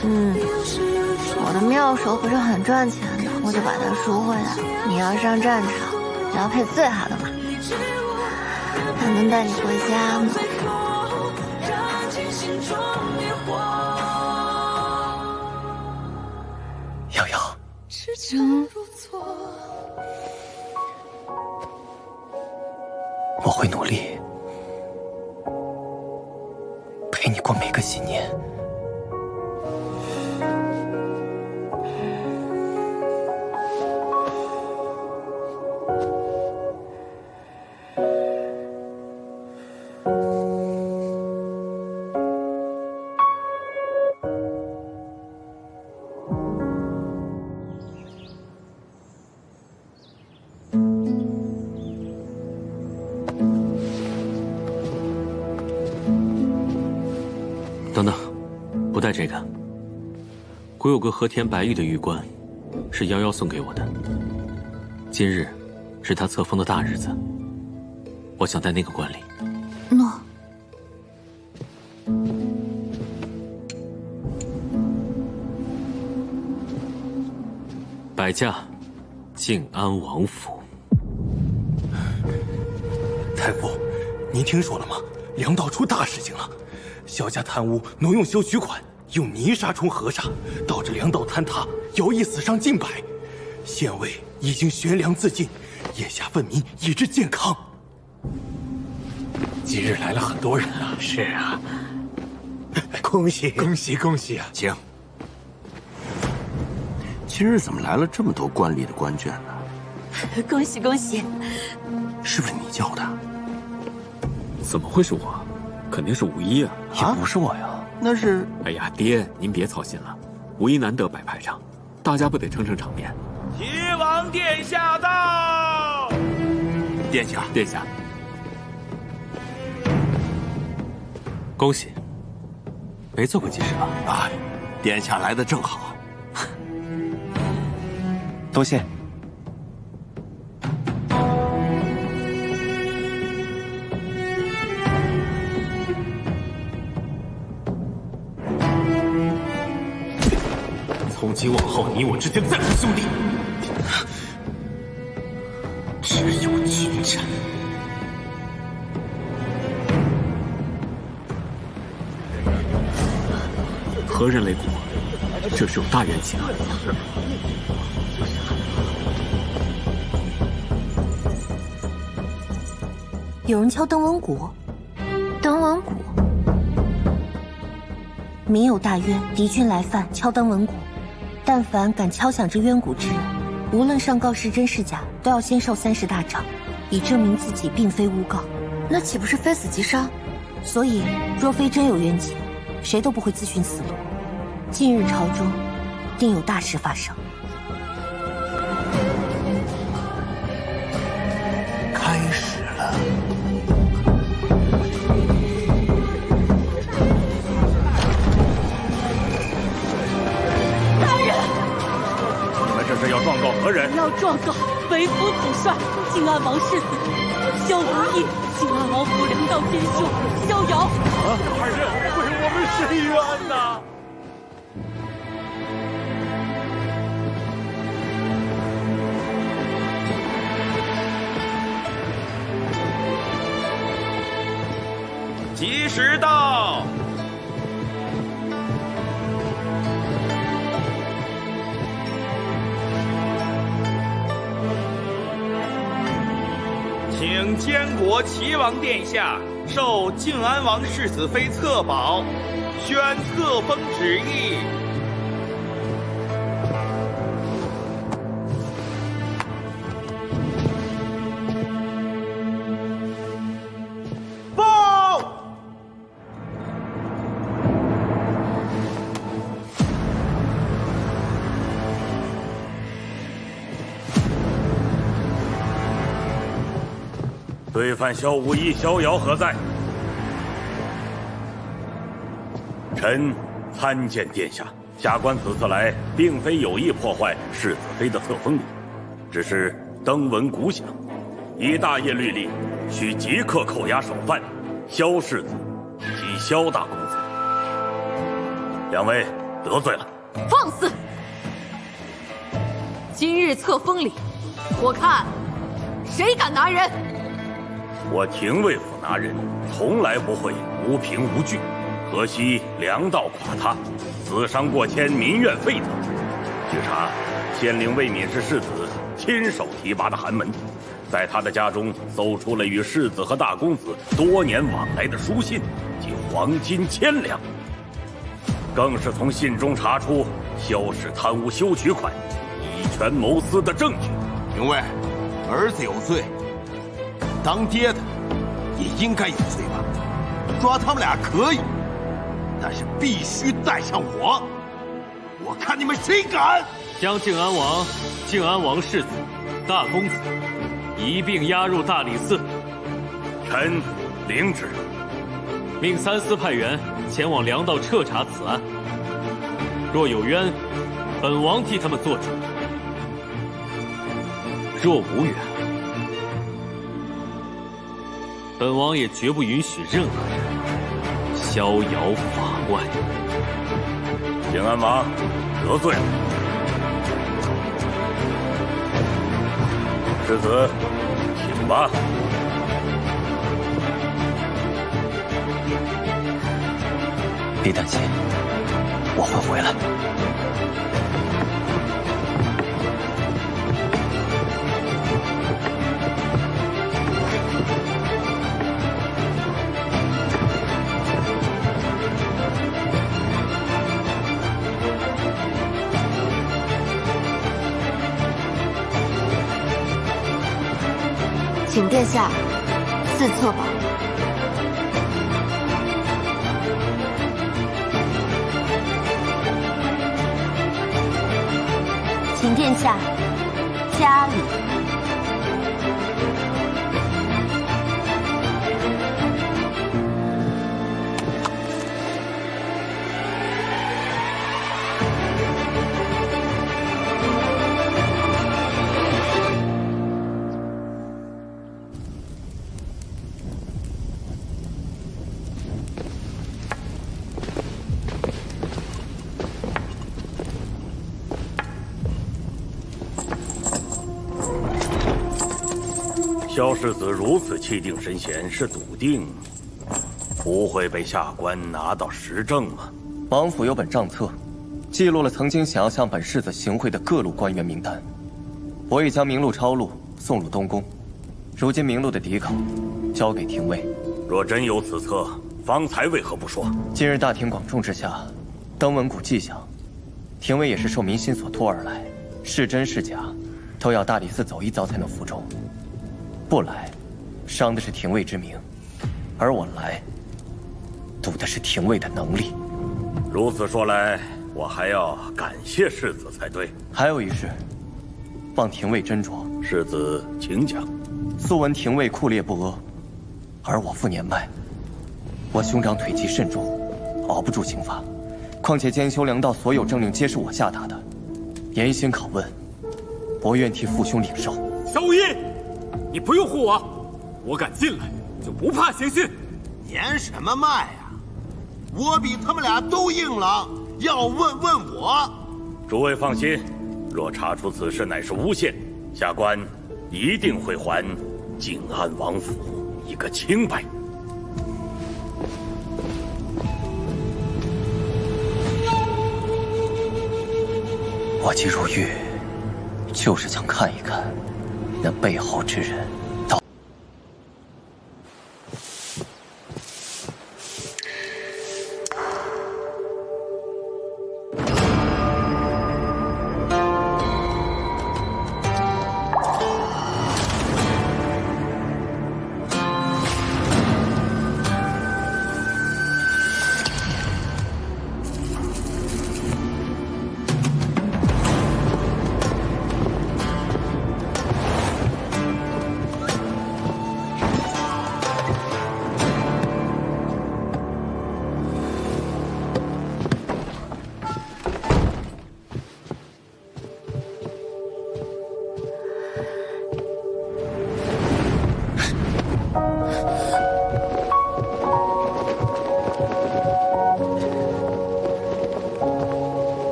我的妙手不是很赚钱的，我就把它赎回来。你要上战场，就要配最好的马，还能带你回家吗？瑶瑶，我会努力陪你过每个新年。等等，不带这个。古有个和田白玉的玉冠，是瑶瑶送给我的。今日是她册封的大日子，我想戴那个冠礼。诺。摆驾，静安王府。太傅，您听说了吗？粮道出大事情了。萧家贪污挪用修取款，用泥沙冲河沙，导致粮道坍塌，徭役死伤近百。县尉已经悬梁自尽，眼下愤民以治健康。今日来了很多人呐。是啊，恭喜恭喜恭喜啊！请。今日怎么来了这么多官吏的官眷呢？恭喜恭喜！是不是你叫的？怎么会是我？肯定是五一啊！也不是我呀，那是……哎呀，爹，您别操心了，五一难得摆排场，大家不得撑撑场面？齐王殿下到！殿下，殿下，恭喜，没做过祭事吧？哎，殿下来的正好，多谢。从今往后，你我之间再无兄弟，只有君臣。何人擂鼓？这是有大冤情啊！有人敲登闻鼓，登闻鼓，民有大冤，敌军来犯，敲登闻鼓。但凡敢敲响这冤鼓之人，无论上告是真是假，都要先受30大杖，以证明自己并非诬告。那岂不是非死即伤？所以，若非真有冤情，谁都不会自寻死路。近日朝中定有大事发生。开始了。这是要状告何人？要状告为府统帅靖安王世子萧无义、靖安王府粮道监修萧瑶。二人为我们伸冤呐！及时到。请监国齐王殿下授靖安王世子妃册宝，宣册封旨意。报！罪犯萧无义、萧瑶何在？臣参见殿下。下官此次来，并非有意破坏世子妃的册封礼，只是登闻鼓响，依大业律例，需即刻扣押首犯萧世子及萧大公子。两位得罪了。放肆！今日册封礼，我看谁敢拿人？我廷尉府拿人，从来不会无凭无据。可惜粮道垮塌，死伤过千，民怨沸腾。据查，县令魏敏是世子亲手提拔的寒门，在他的家中搜出了与世子和大公子多年往来的书信及黄金1000两，更是从信中查出萧氏贪污修渠款、以权谋私的证据。廷尉，儿子有罪，当爹的也应该有罪吧？抓他们俩可以，但是必须带上我。我看你们谁敢！将靖安王、靖安王世子、大公子一并押入大理寺。臣领旨。命3司派员前往粮道彻查此案，若有冤，本王替他们做主；若无冤，本王也绝不允许任何人逍遥法外。靖安王得罪了，世子，请吧。别担心，我会回来。请殿下赐册吧。请殿下加礼。萧世子如此气定神闲，是笃定不会被下官拿到实证吗？王府有本账册，记录了曾经想要向本世子行贿的各路官员名单。我已将名录抄录送入东宫，如今名录的底稿交给廷尉。若真有此册，方才为何不说？今日大庭广众之下，登闻古迹象，廷尉也是受民心所托而来，是真是假，都要大理寺走一遭才能服众。不来，伤的是廷尉之名；而我来，赌的是廷尉的能力。如此说来，我还要感谢世子才对。还有一事，望廷尉斟酌。世子请讲。素闻廷尉酷烈不阿，而我复年迈，我兄长腿疾甚重，熬不住刑罚。况且监修粮道所有政令皆是我下达的，严刑拷问，我愿替父兄领受。萧无义，你不用护我，我敢进来就不怕刑讯。年什么迈呀？我比他们俩都硬朗，要问问我。诸位放心，若查出此事乃是诬陷，下官一定会还靖安王府一个清白。我既入狱，就是想看一看那背后之人到。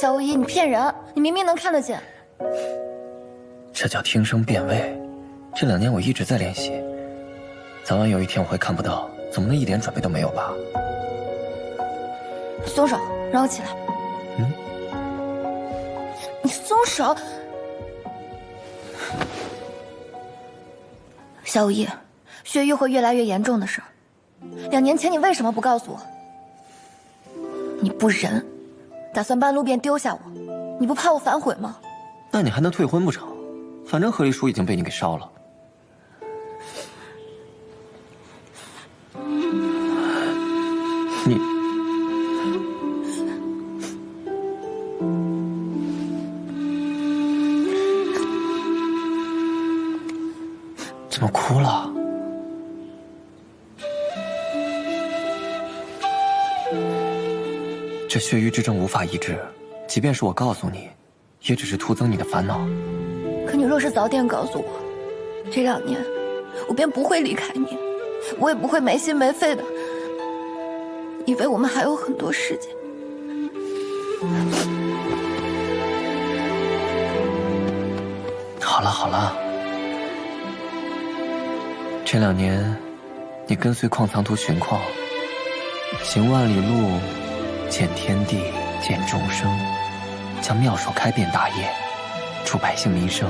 小无一，你骗人！你明明能看得见。这叫听声辨位。这2年我一直在练习，早晚有一天我会看不到，总不能一点准备都没有吧？松手，让我起来。你松手！小无一，血瘀会越来越严重的事儿。2年前你为什么不告诉我？你不仁，打算半路便丢下我，你不怕我反悔吗？那你还能退婚不成？反正和离书已经被你给烧了。你怎么哭了？这血瘀之症无法医治，即便是我告诉你，也只是徒增你的烦恼。可你若是早点告诉我，这2年我便不会离开你，我也不会没心没肺的以为我们还有很多时间。好了好了，这2年你跟随矿藏图寻矿，行万里路，见天地，见众生，将妙手开遍大业，助百姓民生，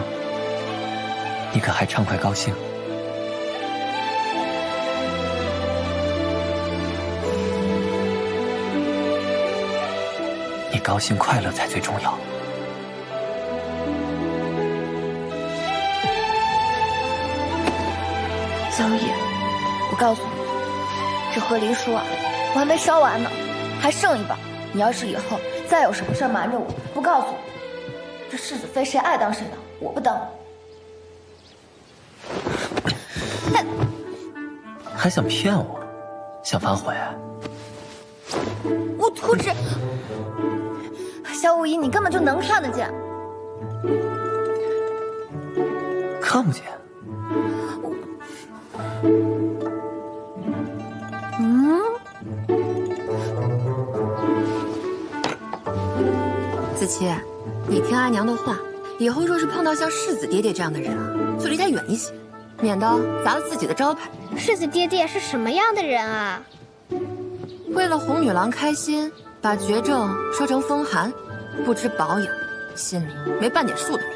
你可还畅快高兴？你高兴快乐才最重要。小雨，我告诉你，这和离书啊，我还没烧完呢，还剩一半。你要是以后再有什么事瞒着我，不告诉我，这世子妃谁爱当谁当，我不当。还想骗我，想反悔？我图纸，小五姨，你根本就能看得见。看不见。子期，你听阿娘的话，以后若是碰到像世子爹爹这样的人啊，就离他远一些，免得砸了自己的招牌。世子爹爹是什么样的人啊？为了哄女郎开心，把绝症说成风寒，不知保养，心里没半点数的人。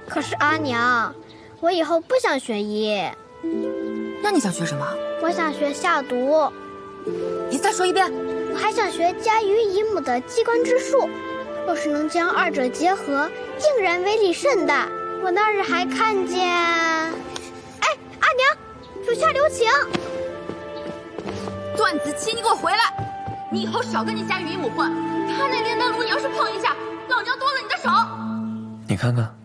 可是阿娘，我以后不想学医。那你想学什么？我想学下毒。你再说一遍。我还想学家于姨母的机关之术，若是能将二者结合，竟然威力甚大。我那日还看见，哎，阿娘，手下留情！段子期，你给我回来！你以后少跟你家于姨母混，她那炼丹炉你要是碰一下，老娘剁了你的手！你看看，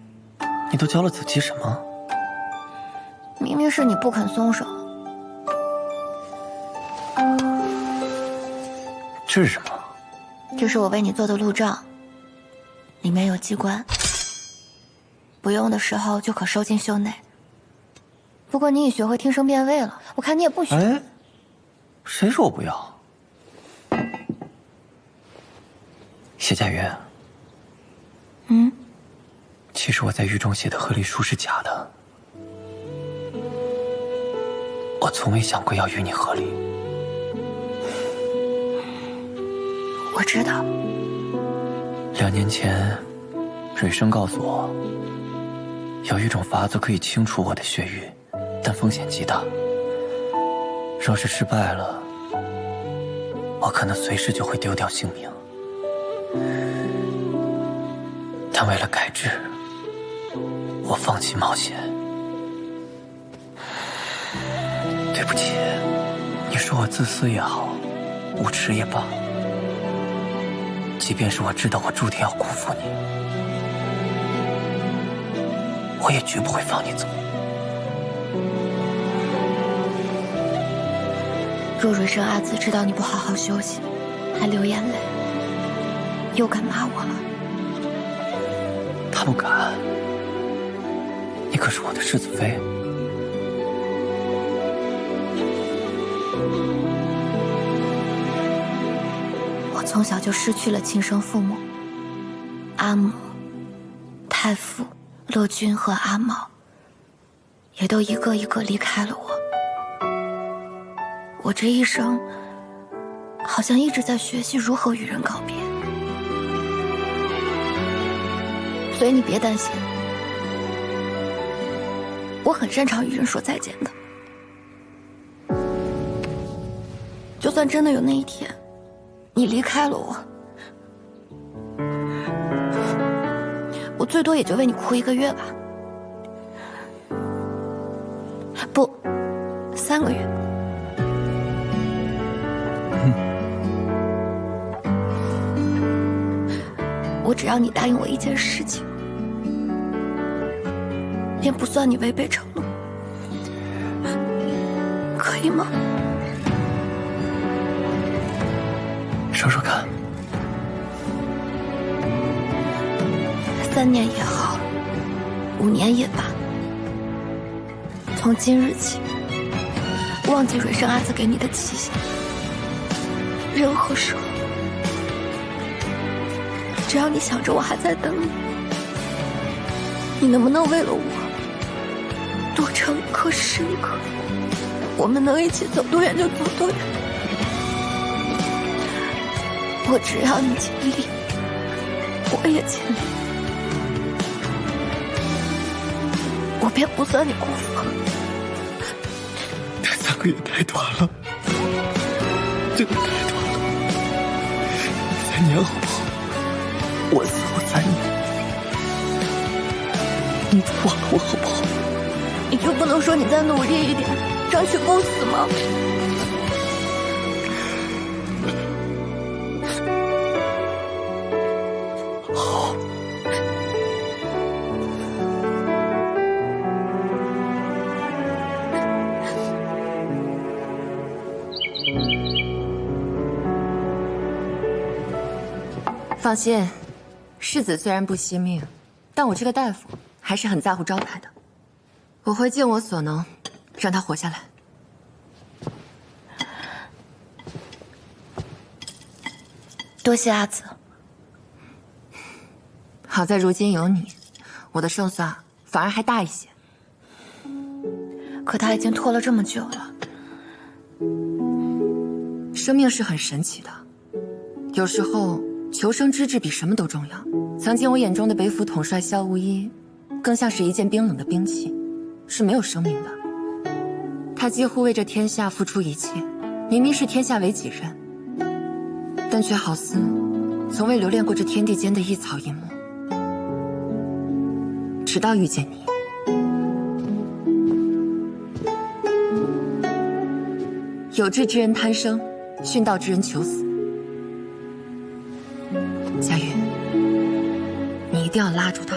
你都教了子期什么？明明是你不肯松手。这是什么？这是我为你做的路障，里面有机关，不用的时候就可收进袖内。不过你已学会听声辨位了，我看你也不学。哎，谁说我不要？谢家园。其实我在狱中写的和离书是假的，我从未想过要与你和离。我知道2年前，蕊生告诉我，有一种法子可以清除我的血瘀，但风险极大。若是失败了，我可能随时就会丢掉性命。但为了改制，我放弃冒险。对不起，你说我自私也好，无耻也罢。即便是我知道我注定要辜负你，我也绝不会放你走。若蕊生阿紫知道你不好好休息，还流眼泪，又敢骂我了？他不敢，你可是我的世子妃。我从小就失去了亲生父母，阿母、太傅、乐君和阿茂，也都一个一个离开了我。我这一生，好像一直在学习如何与人告别。所以你别担心，我很擅长与人说再见的。就算真的有那一天，你离开了我，我最多也就为你哭1个月吧，不，3个月。我只要你答应我一件事情，便不算你违背承诺，可以吗？说说看。3年也好，5年也罢，从今日起，忘记蕊生阿紫给你的期限。任何时候，只要你想着我还在等你，你能不能为了我多撑一刻是一刻？我们能一起走多远就走多远。我只要你尽力，我也尽力，我便不算你辜负。这3个月太短了，真的太短了。3年好不好？我死后3年，你就忘了我好不好？你就不能说你再努力一点，争取不死吗？好。放心，世子虽然不惜命，但我这个大夫还是很在乎招牌的。我会尽我所能，让他活下来。多谢阿紫。好在如今有你，我的胜算反而还大一些。可他已经拖了这么久了。生命是很神奇的，有时候求生之志比什么都重要。曾经我眼中的北府统帅萧无一，更像是一件冰冷的兵器，是没有生命的。他几乎为这天下付出一切，明明是天下为己任，但却好似从未留恋过这天地间的一草一木。直到遇见你，有志之人贪生，殉道之人求死。佳玉，你一定要拉住他。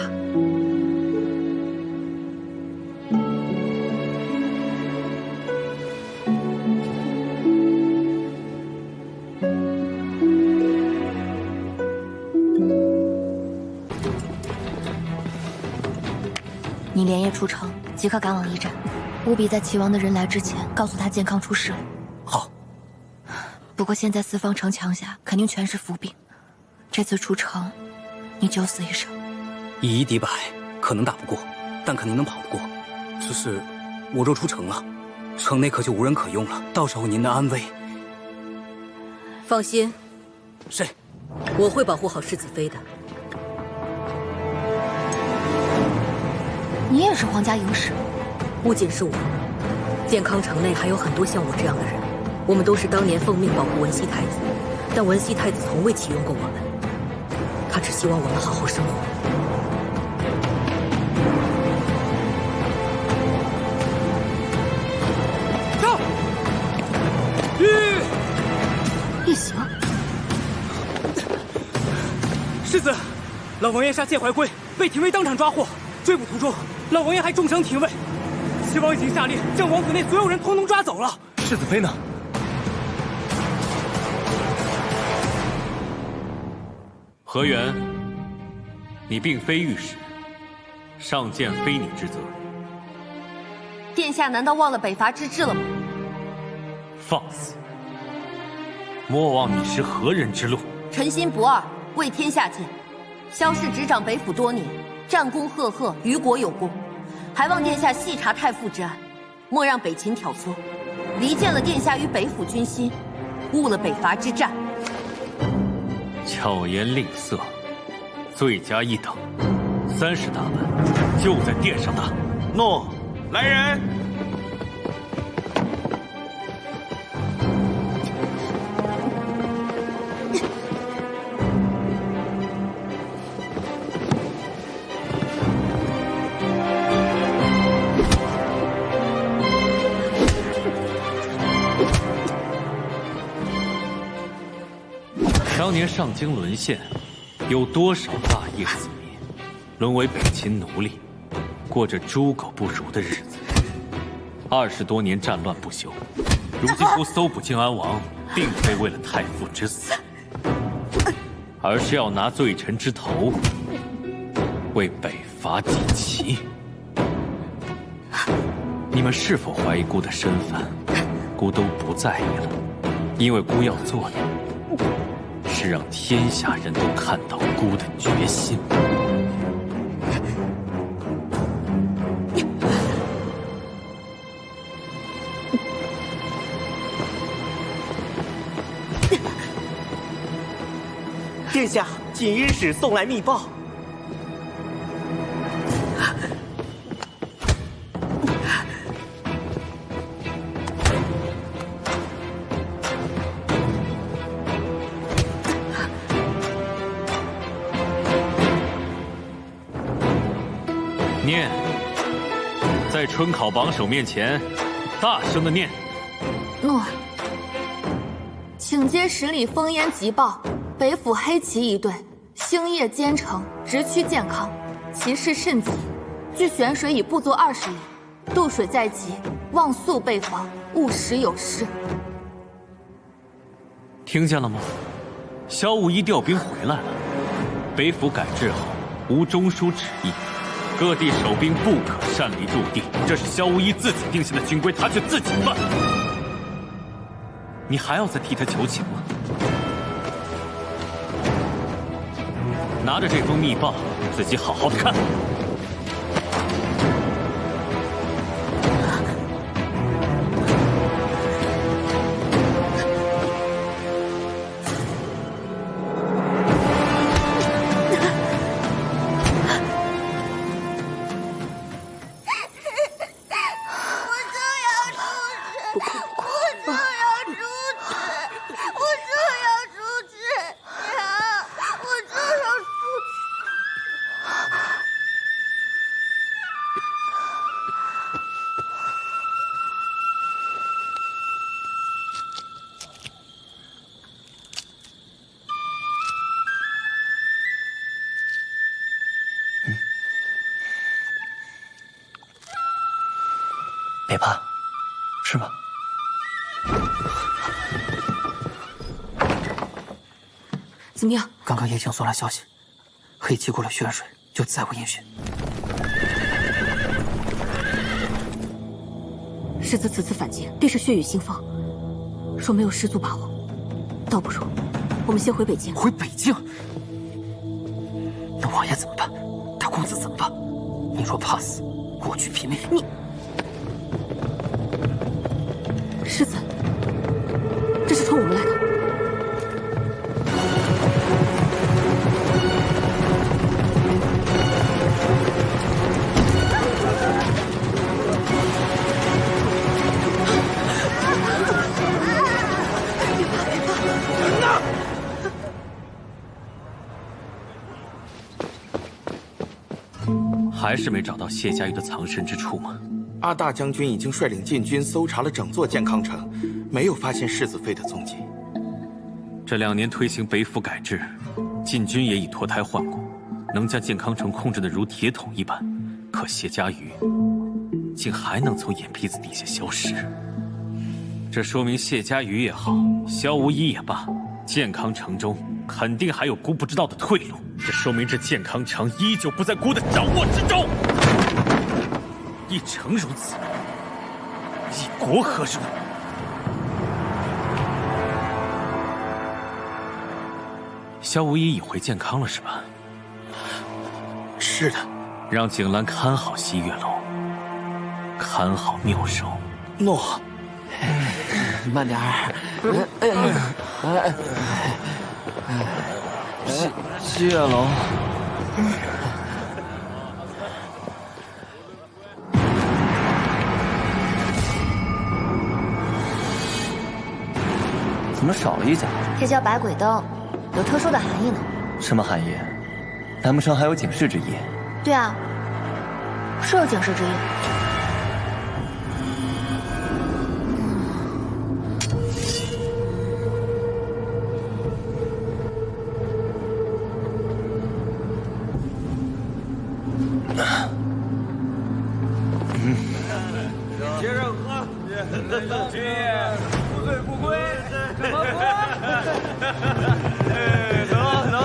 你连夜出城，即刻赶往驿站，务必在齐王的人来之前告诉他健康出事了。好。不过现在四方城墙下肯定全是伏兵，这次出城，你9死1伤。以一敌百，可能打不过，但肯定能跑得过。只是我若出城了，城内可就无人可用了，到时候您的安危……放心，是，我会保护好世子妃的。你也是皇家营士？不仅是我，健康城内还有很多像我这样的人。我们都是当年奉命保护文熙太子，但文熙太子从未启用过我们，他只希望我们好好生活。上！一行。世子，老王爷杀谢怀圭，被廷尉当场抓获。追捕途中，老王爷还重伤廷尉。齐王已经下令将王府内所有人统统抓走了。世子妃呢？何源，你并非御史，上谏非你之责。殿下难道忘了北伐之志了吗？放肆！莫忘你是何人之路。臣心不二，为天下见。萧氏执掌北府多年，战功赫赫，于国有功，还望殿下细查太傅之案，莫让北秦挑唆，离间了殿下与北府军心，误了北伐之战。巧言令色，罪加一等。30大板就在殿上打。诺，来人！当年上京沦陷，有多少大业子民沦为北秦奴隶，过着猪狗不如的日子。20多年战乱不休，如今不搜捕靖安王，并非为了太傅之死，而是要拿罪臣之头为北伐祭旗。你们是否怀疑姑的身份？姑都不在意了，因为姑要做的是让天下人都看到姑的决心。殿下，锦衣使送来密报。念，在春考榜首面前，大声的念。诺。请接10里烽烟急报，北府黑旗一队星夜兼程，直趋健康，其势甚急。距玄水已不足20里，渡水在即，望速备防，勿使有失。听见了吗？萧无一调兵回来了。北府改制后，无中书旨意，各地守兵不可擅离驻地，这是萧无一自己定下的军规，他却自己犯。你还要再替他求情吗？拿着这封密报，自己好好的看。别怕，吃吧。怎么样？刚刚叶青送来消息，黑旗过了玄水，就再无音讯。世子此次反击，必是血雨腥风。若没有十足把握，倒不如我们先回北京。回北京？那王爷怎么办？大公子怎么办？你若怕死，过去拼命。你。世子，这是冲我们来的。还是没找到谢家玉的藏身之处吗？阿大将军已经率领禁军搜查了整座健康城，没有发现世子妃的踪迹。这2年推行北府改制，禁军也已脱胎换骨，能将健康城控制得如铁桶一般。可谢家瑜竟还能从眼皮子底下消失，这说明谢家瑜也好，萧无一也罢，健康城中肯定还有姑不知道的退路。这说明这健康城依旧不在姑的掌握之中。一城如此，一国何如？萧无一已回健康了是吧？是的。让景兰看好西月楼，看好妙手。诺。慢点儿。西月楼。怎么少了一家？这叫百鬼灯，有特殊的含义呢。什么含义？难不成还有警示之意？对啊，是有警示之意。接着喝，不醉不归，怎么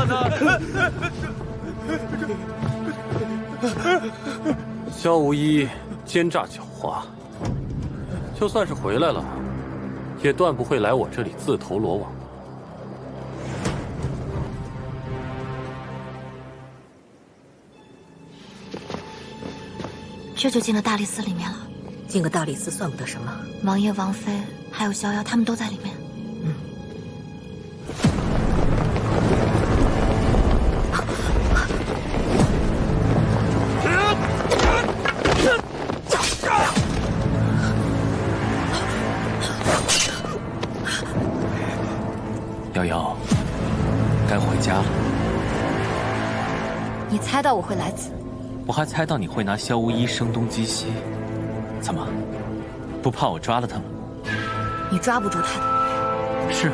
走。萧无一奸诈狡猾，就算是回来了，也断不会来我这里自投罗网。这就进了大理寺里面了。进个大理寺算不得什么。王爷、王妃还有逍遥，他们都在里面。瑶瑶，该回家了。你猜到我会来此？我还猜到你会拿萧无一声东击西，怎么，不怕我抓了他吗？你抓不住他的。是，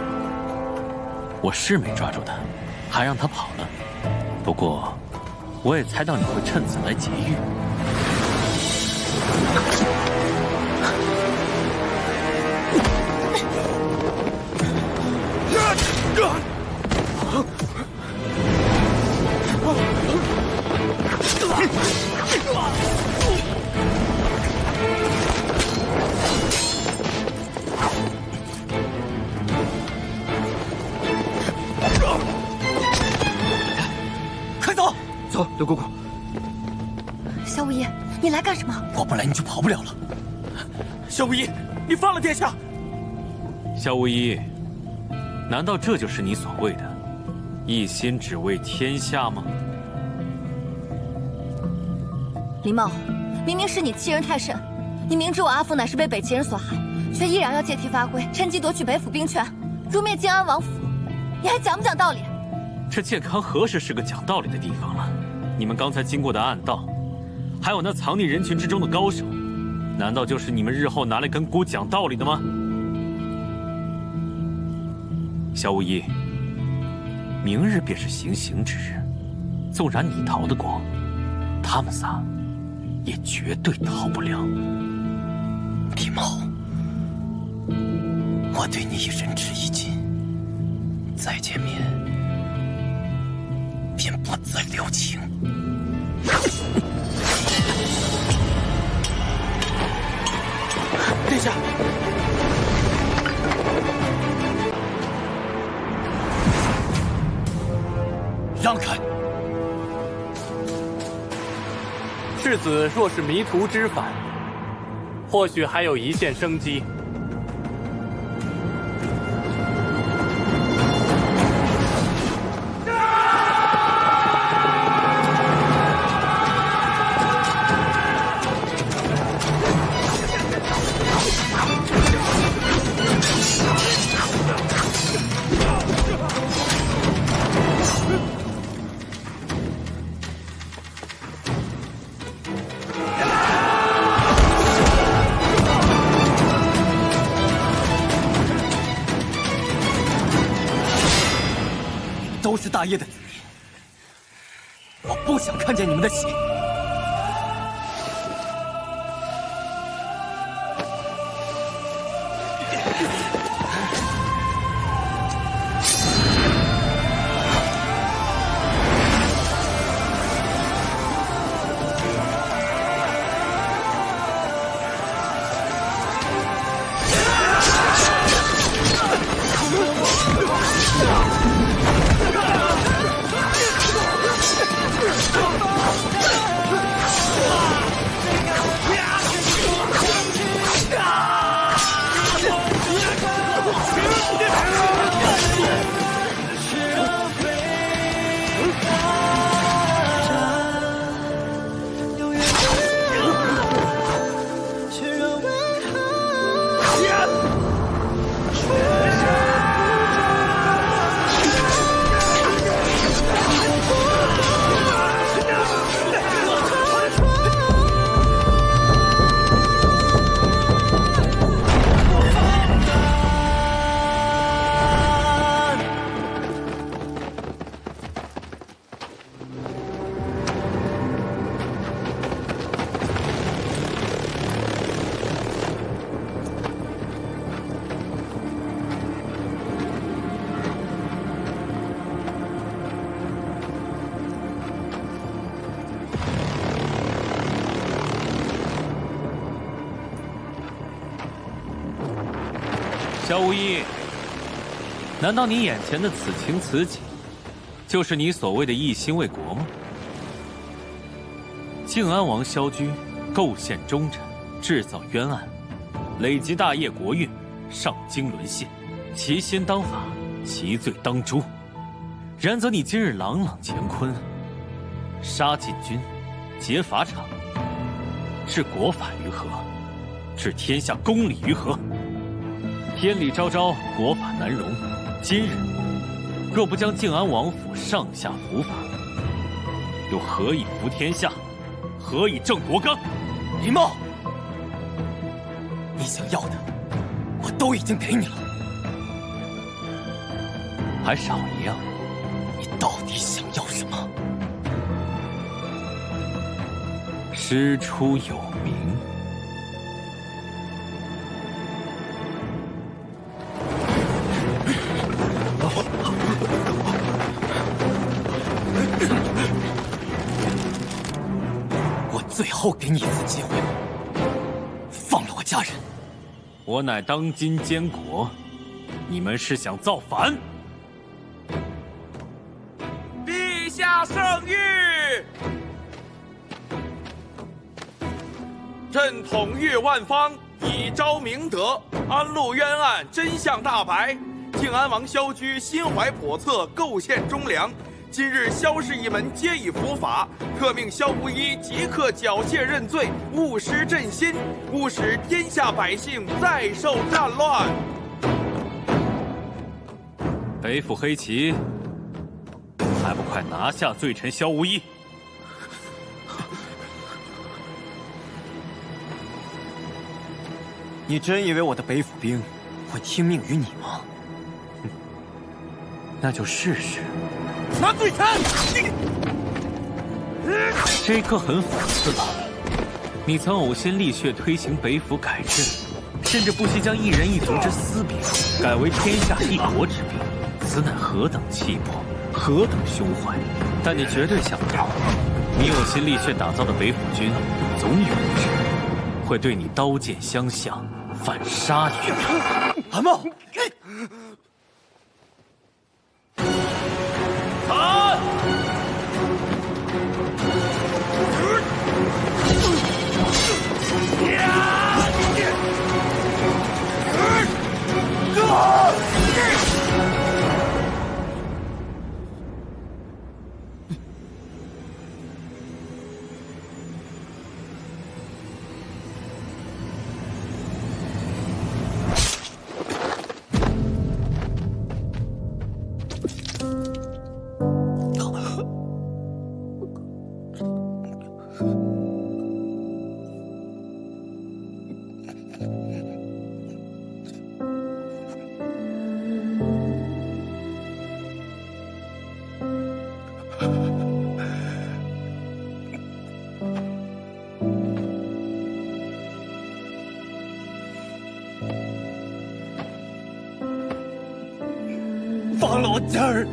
我是没抓住他，还让他跑了。不过，我也猜到你会趁此来劫狱。快走！走，刘姑姑。萧无一，你来干什么？我不来你就跑不了了。萧无一，你放了殿下！萧无一，难道这就是你所谓的一心只为天下吗？林茂，明明是你欺人太甚，你明知我阿父乃是被北齐人所害，却依然要借题发挥，趁机夺取北府兵权，诛灭靖安王府，你还讲不讲道理？这健康何时是个讲道理的地方了？你们刚才经过的暗道，还有那藏匿人群之中的高手，难道就是你们日后拿来跟孤讲道理的吗？萧无一，明日便是行刑之日，纵然你逃得过，他们仨也绝对逃不了。李茂，我对你已仁至义尽，再见面便不再留情。殿下，让开！世子若是迷途知返，或许还有一线生机。都是大业的子民，我不想看见你们的血。萧无义，难道你眼前的此情此景，就是你所谓的一心为国吗？靖安王萧居构陷忠臣，制造冤案，累及大业国运，上京沦陷，其心当法，其罪当诛。然则你今日朗朗乾坤，杀禁军，劫法场，治国法于何？治天下公理于何？天理昭昭，国法难容。今日若不将靖安王府上下伏法，又何以服天下？何以正国纲？林茂，你想要的，我都已经给你了，还少一样。你到底想要什么？师出有名。我最后给你一次机会，放了我家人。我乃当今监国，你们是想造反？陛下圣谕，朕统御万方，以昭明德，安陆冤案真相大白。靖安王萧居心怀叵测，构陷忠良。今日萧氏一门皆已伏法，特命萧无一即刻缴械认罪，务实振兴，勿使天下百姓再受战乱。北府黑旗，还不快拿下罪臣萧无一！你真以为我的北府兵会听命于你吗？那就试试。拿罪臣！这颗很讽刺了。你曾呕心沥血推行北府改制，甚至不惜将一人一族之私兵改为天下一国之兵，此乃何等气魄，何等胸怀！但你绝对想不到，你呕心沥血打造的北府军，总有一日会对你刀剑相向，反杀你。韩茂，砍！放了我家人！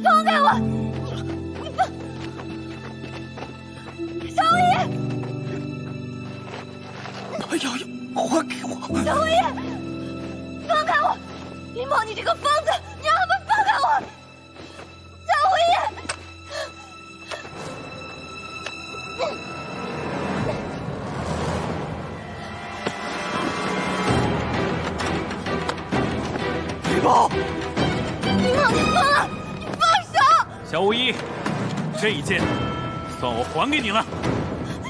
放开我！你放！萧无一！还要还给我！萧无一，放开我！林某，你这个疯子，你让他们放开我！萧无一！李宝，林某，你疯了！你放手！萧无一，这一剑算我还给你了。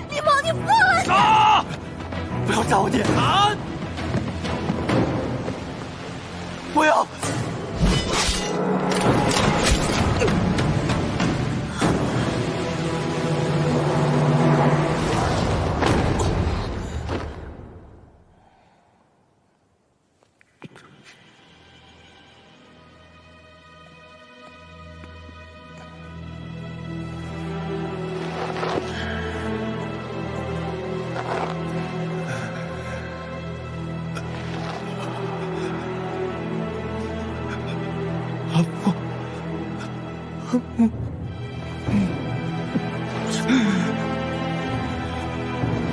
林某，你放了！杀！不要扎我剑！砍！不要！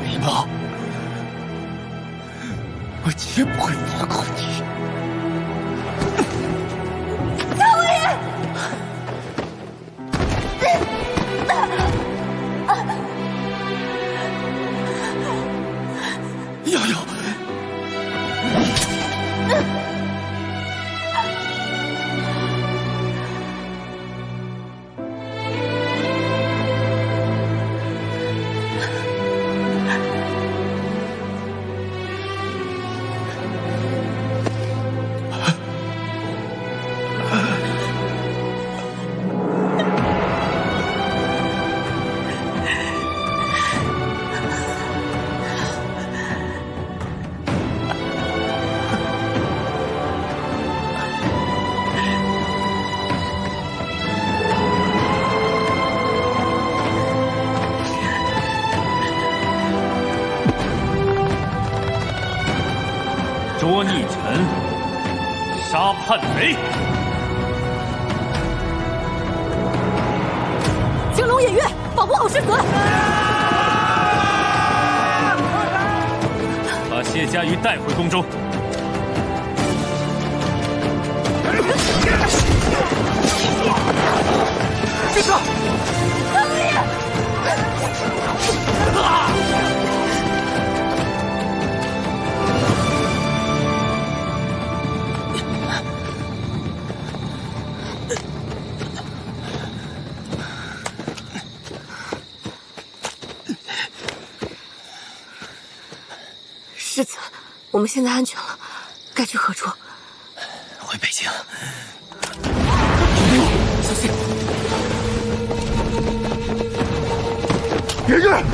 李茂，我绝不会放过你。乔王爷！瑶瑶，捉逆臣，杀叛贼。青龙偃月，保护好世子。把谢家瑜带回宫中。师哥，唐王爷！世子，我们现在安全了，该去何处？回北京。小心！圆圆，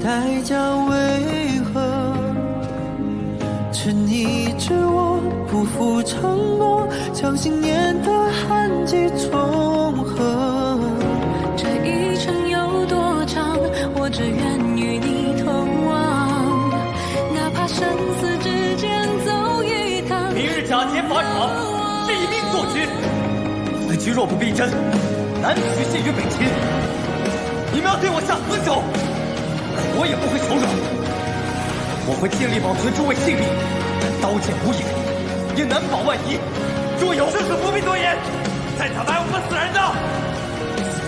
代价为何？是你知我不负承诺，将信念的痕迹重合。这一程有多长，我只愿与你同往，哪怕生死之间走一趟。明日假节法场，立命作决。此局若不逼真，难取信于北秦。你们要对我下死手，我也不会手软。我会尽力保存诸位性命，刀剑无影，也难保万一。若有，世子不必多言，在场来我们死人的。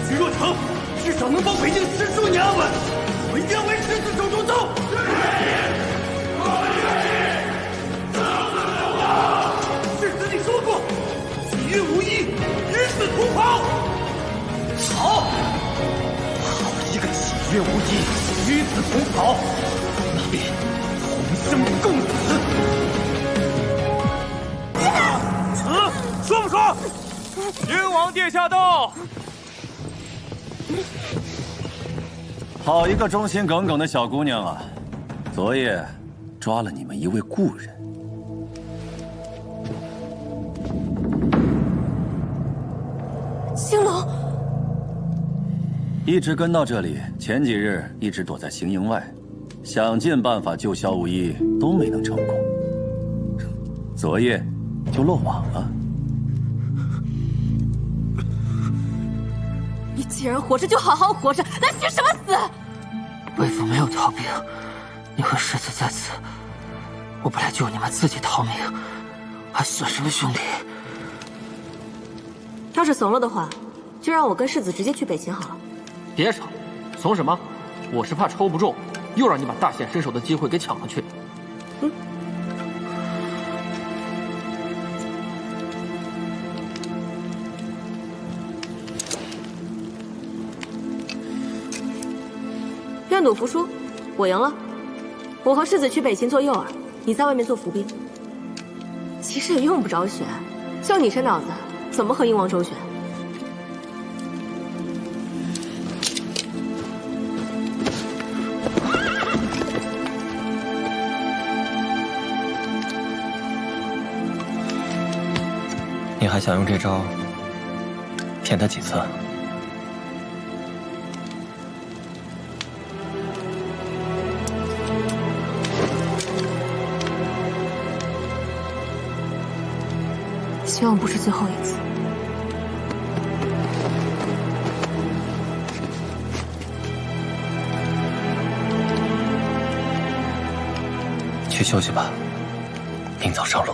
此局若成，至少能帮北京10数年安稳。我一定要为世子手中刀。世子，你说过，喜悦无一，与死同袍。好。一个喜悦无一，与子同袍，那便同生共死。死，说不说？英王殿下到。好一个忠心耿耿的小姑娘啊！昨夜抓了你们一位故人。青龙。一直跟到这里，前几日一直躲在行营外，想尽办法救萧无一，都没能成功。昨夜就落网了。你既然活着，就好好活着，那许什么死？魏父没有逃兵，你和世子在此，我不来救你们，自己逃命，还算什么兄弟？要是怂了的话，就让我跟世子直接去北秦好了。别吵，怂什么？我是怕抽不中，又让你把大显身手的机会给抢了去。愿赌服输，我赢了。我和世子去北秦做诱饵，你在外面做伏兵。其实也用不着选，就你这脑子，怎么和鹰王周旋？你还想用这招骗他几次？希望不是最后一次。去休息吧，明早上路。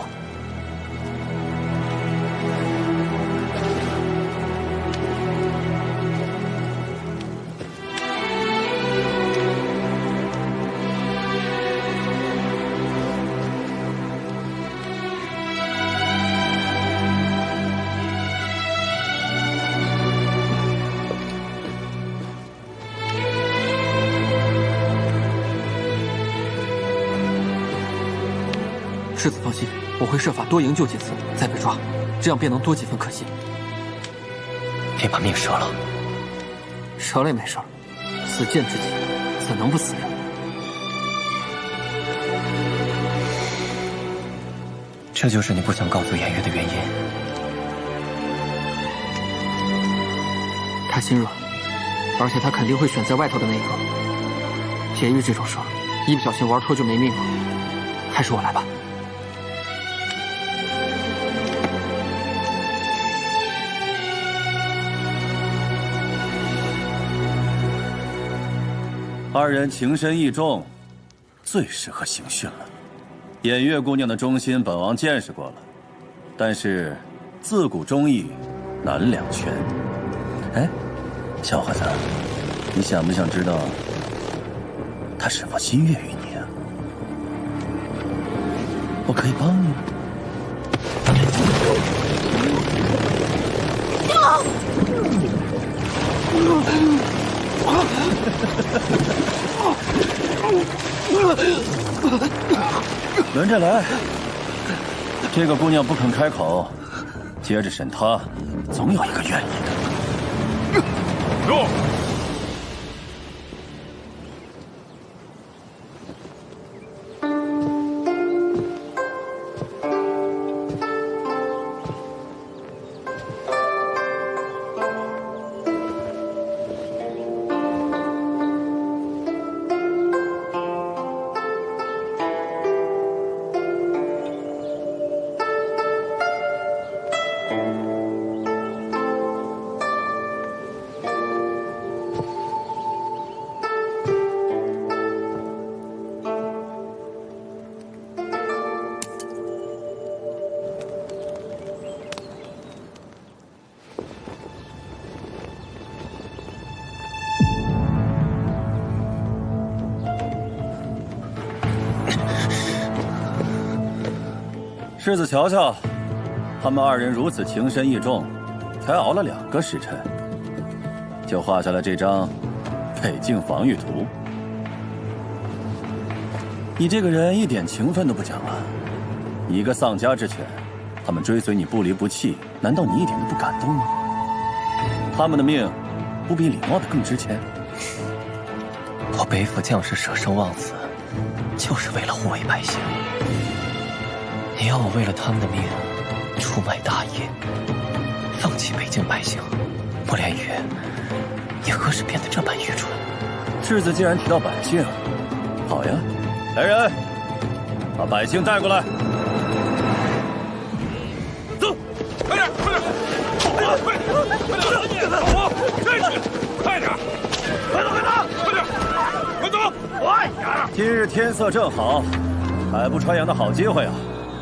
世子放心，我会设法多营救几次，再被抓，这样便能多几分可信。别把命折了。折了也没事儿，死谏之际，怎能不死人？这就是你不想告诉颜月的原因。他心软，而且他肯定会选在外头的那个。铁玉这种事儿，一不小心玩脱就没命了。还是我来吧。二人情深意重，最适合行训了。偃月姑娘的忠心，本王见识过了，但是自古忠义难两全。哎，小伙子，你想不想知道他是否心悦于你啊？我可以帮你。轮着来，这个姑娘不肯开口，接着审她，总有一个愿意的。入。世子瞧瞧，他们二人如此情深意重，才熬了2个时辰，就画下了这张北境防御图。你这个人一点情分都不讲啊！你一个丧家之犬，他们追随你不离不弃，难道你一点都不感动吗？他们的命，不比李茂的更值钱？我背负将士舍生忘死，就是为了护卫百姓。你要我为了他们的命出卖大业，放弃北境百姓，莫连羽，你何时变得这般愚蠢？世子既然提到百姓，好呀，来人，把百姓带过来。走，快点，快点，快点，老婆，站起，快点，快走，快走，快点，快走，快点！今日天色正好，海不穿杨的好机会啊！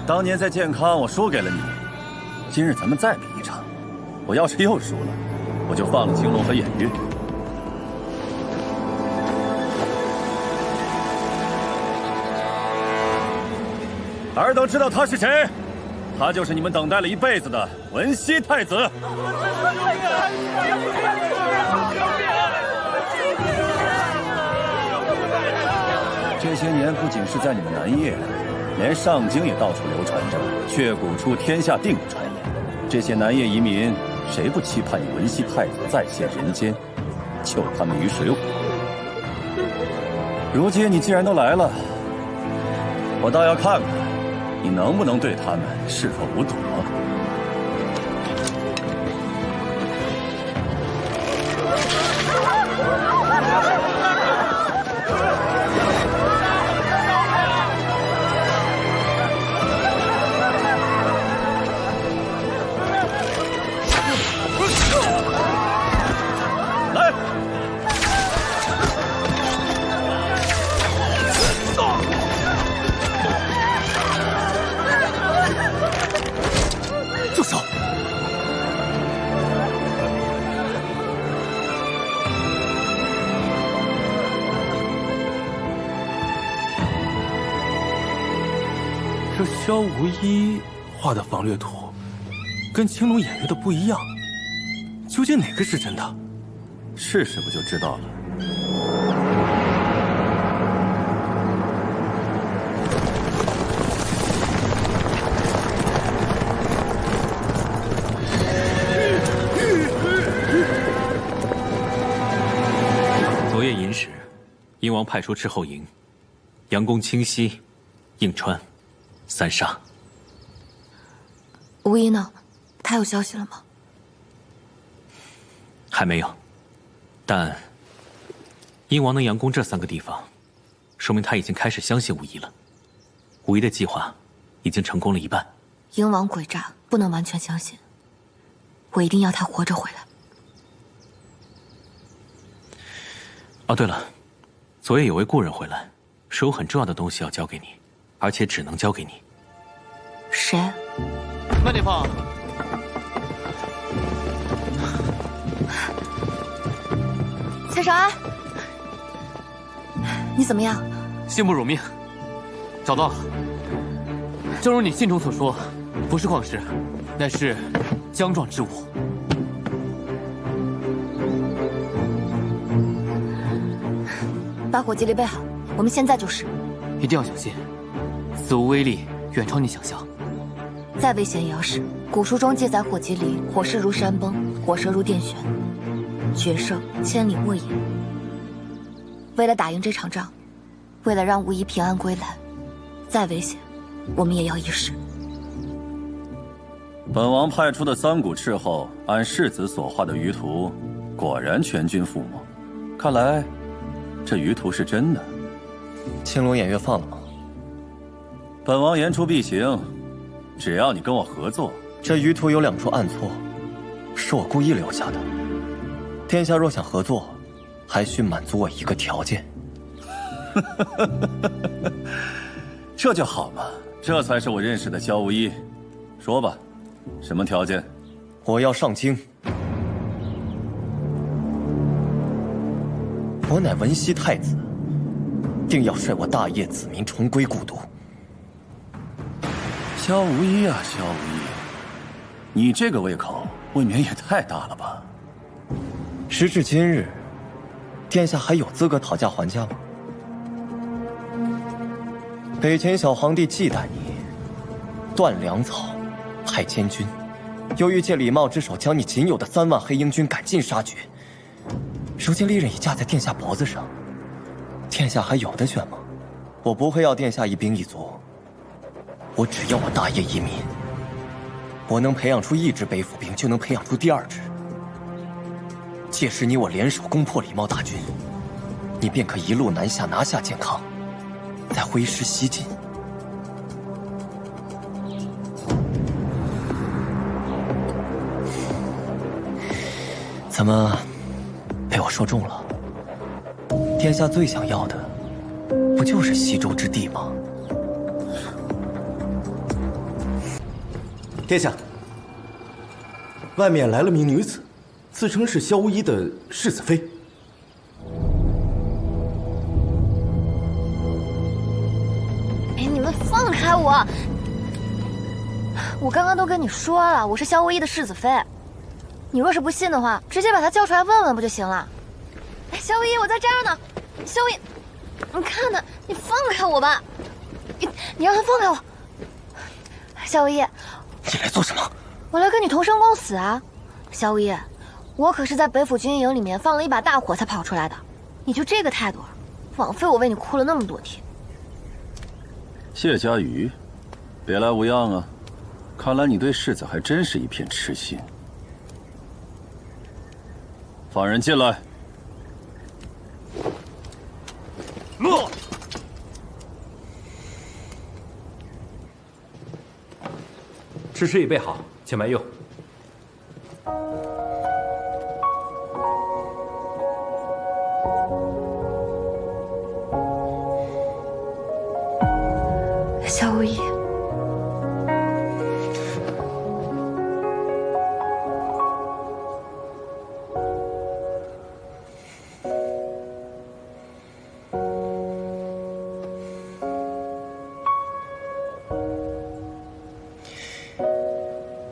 当年在健康我输给了你，今日咱们再比一场，我要是又输了，我就放了青龙和偃月。尔等知道他是谁？他就是你们等待了一辈子的文熙太子。这些年不仅是在你们南叶，连上京也到处流传着“却骨出天下定”的传言。这些南叶遗民，谁不期盼有文熙太子再现人间，救他们于水火？如今你既然都来了，我倒要看看你能不能对他们视若无睹。这萧无一画的防掠图，跟青龙偃月的不一样，究竟哪个是真的？试试不就知道了。昨夜寅时，殷王派出斥候营，佯攻清溪、颍川、三沙。无一呢？他有消息了吗？还没有，但殷王能佯攻这3个地方，说明他已经开始相信无一了。无一的计划已经成功了一半。鹰王诡诈，不能完全相信。我一定要他活着回来。哦，对了，昨夜有位故人回来，说有很重要的东西要交给你，而且只能交给你。谁？慢点放。蔡少安，你怎么样？幸不辱命，找到了。正如你信中所说，不是矿石，乃是浆状之物。把火机离备好，我们现在就是。一定要小心，此物威力远超你想象。再危险也要试。古书中记载，火机里火势如山崩，火舌如电旋，决胜千里沃野。为了打赢这场仗，为了让无一平安归来，再危险，我们也要一试。本王派出的3股斥候，按世子所画的鱼图，果然全军覆没。看来，这鱼图是真的。青龙偃月放了吗？本王言出必行，只要你跟我合作。这鱼图有2处暗错，是我故意留下的。殿下若想合作，还需满足我一个条件。这就好嘛，这才是我认识的萧无一。说吧，什么条件？我要上京。我乃文熙太子，定要率我大业子民重归故都。萧无一啊，萧无一，你这个胃口未免也太大了吧？时至今日，殿下还有资格讨价还价吗？北前小皇帝忌惮你，断粮草，派监军，又欲借李茂之手将你仅有的3万黑鹰军赶尽杀绝。如今利刃已架在殿下脖子上，殿下还有的选吗？我不会要殿下一兵一卒，我只要我大业一民。我能培养出1支北府兵，就能培养出第2支。届时你我联手攻破李茂大军，你便可一路南下，拿下建康，再挥师西进。怎么被我说中了？殿下最想要的，不就是西周之地吗？殿下，外面来了名女子，自称是萧无一的世子妃。哎，你们放开我！我刚刚都跟你说了，我是萧无一的世子妃。你若是不信的话，直接把她叫出来问问不就行了？哎，萧无一，我在这儿呢。萧无一，你看他，你放开我吧！你让他放开我！夏无义，你来做什么？我来跟你同生共死啊！夏无义，我可是在北府军营里面放了一把大火才跑出来的，你就这个态度，枉费我为你哭了那么多天。谢家瑜，别来无恙啊！看来你对世子还真是一片痴心。放人进来。诺。吃食已备好，请慢用。夏无义，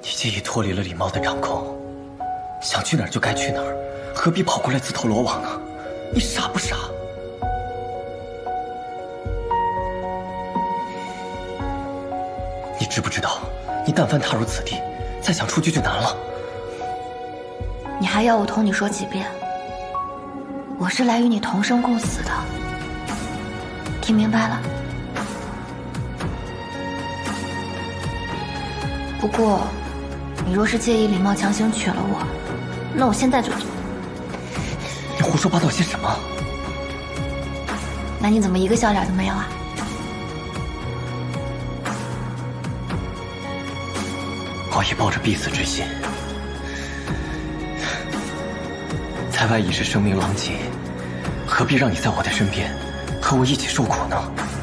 你既已脱离了李茂的掌控，想去哪儿就该去哪儿，何必跑过来自投罗网呢？你傻不傻？你知不知道，你但凡踏入此地，再想出去就难了。你还要我同你说几遍？我是来与你同生共死的，听明白了？不过，你若是介意李茂强行娶了我，那我现在就走。你胡说八道些什么？那你怎么一个笑脸都没有啊？我也抱着必死之心，在外已是声名狼藉，何必让你在我的身边，和我一起受苦呢？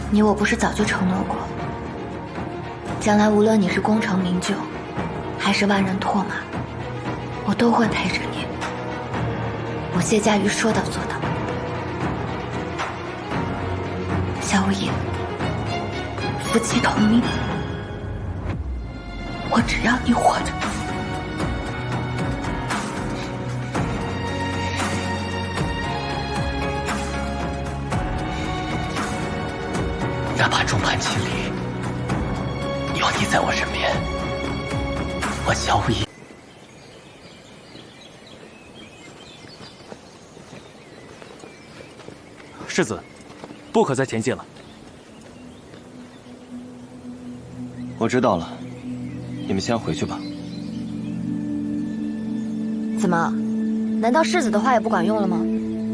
你我不是早就承诺过，将来无论你是功成名就，还是万人唾骂，我都会陪着你。我谢家瑜说到做到。夏无义，夫妻同命，我只要你活着。哪怕众叛亲离，有你在我身边，我夏无义。世子，不可再前进了。我知道了，你们先回去吧。怎么？难道世子的话也不管用了吗？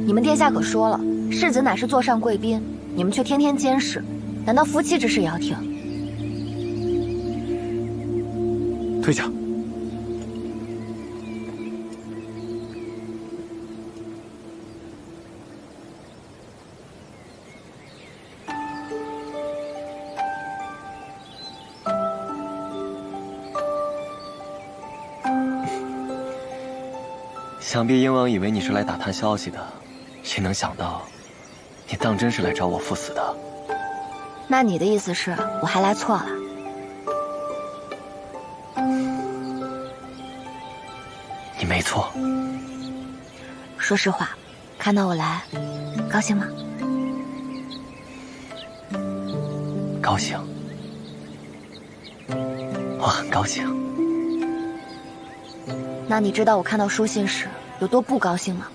你们殿下可说了，世子乃是座上贵宾，你们却天天监视，难道夫妻之事也要听？退下。想必燕王以为你是来打探消息的，谁能想到，你当真是来找我赴死的。那你的意思是我还来错了？你没错。说实话，看到我来，高兴吗？高兴，我很高兴。那你知道我看到书信时有多不高兴吗？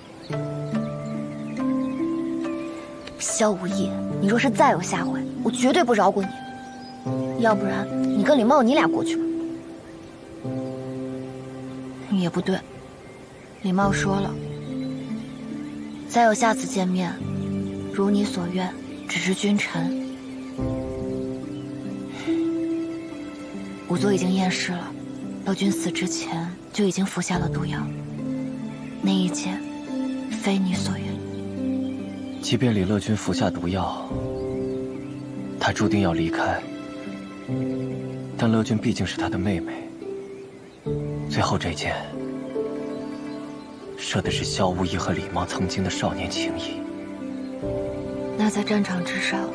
萧无义，你若是再有下回，我绝对不饶过你。要不然，你跟李茂你俩过去吧。也不对，李茂说了，再有下次见面，如你所愿，只是君臣。仵作已经验尸了，乐君死之前就已经服下了毒药，那一剑非你所愿。即便李乐君服下毒药，他注定要离开，但乐君毕竟是他的妹妹。最后这剑，射的是萧无义和李茂曾经的少年情谊。那在战场之上，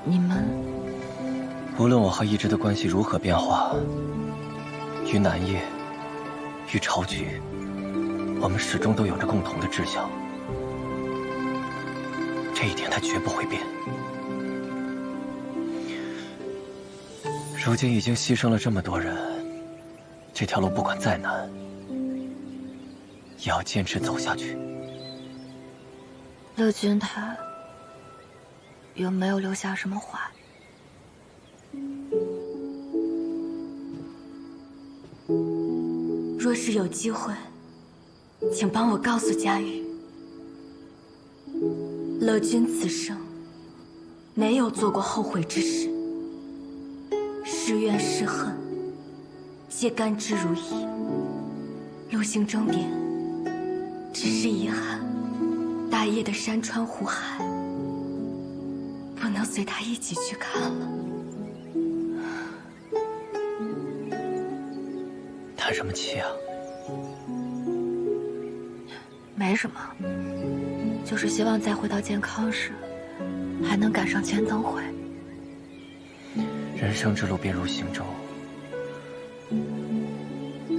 你们……无论我和一之的关系如何变化，于南叶，于朝局，我们始终都有着共同的志向。这这一点他绝不会变。如今已经牺牲了这么多人，这条路不管再难，也要坚持走下去。乐君他有没有留下什么话？若是有机会，请帮我告诉佳玉，乐君此生没有做过后悔之事，是怨是恨，皆甘之如饴。陆行争点，只是遗憾，大业的山川湖海，不能随他一起去看了。叹什么气啊？没什么，就是希望再回到健康时，还能赶上千灯会。人生之路便如行舟，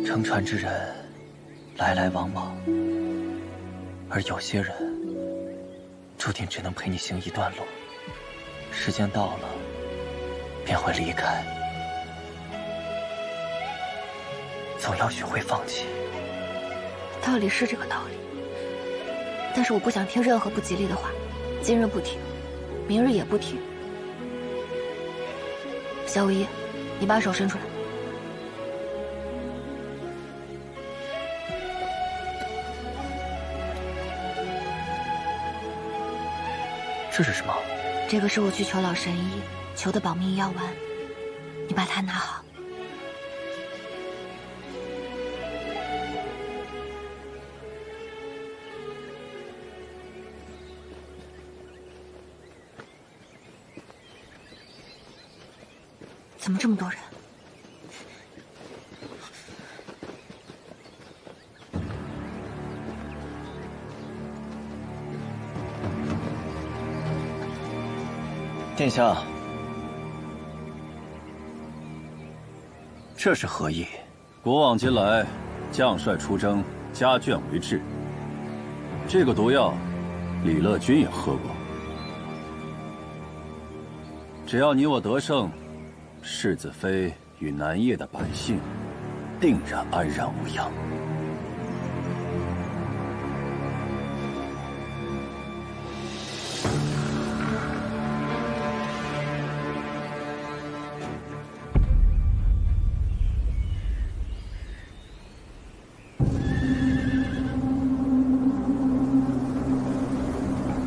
乘船之人来来往往，而有些人注定只能陪你行一段路，时间到了便会离开。总要学会放弃。道理是这个道理，但是我不想听任何不吉利的话，今日不听，明日也不听。小五一，你把手伸出来。这是什么？这个是我去求老神医求的保命药丸，你把它拿好。怎么这么多人？殿下，这是何意？国往今来，将帅出征，家眷为质。这个毒药，李乐君也喝过。只要你我得胜，世子妃与南叶的百姓，定然安然无恙。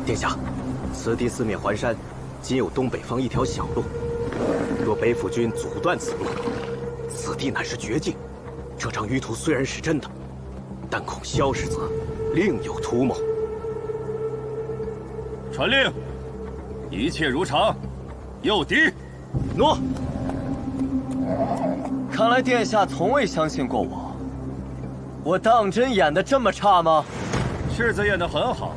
殿下，此地四面环山，仅有东北方一条小路。若北府军阻断此路，此地乃是绝境。这张舆图虽然是真的，但恐萧氏则另有图谋。传令，一切如常。诱敌。诺。看来殿下从未相信过我。我当真演得这么差吗？世子演得很好，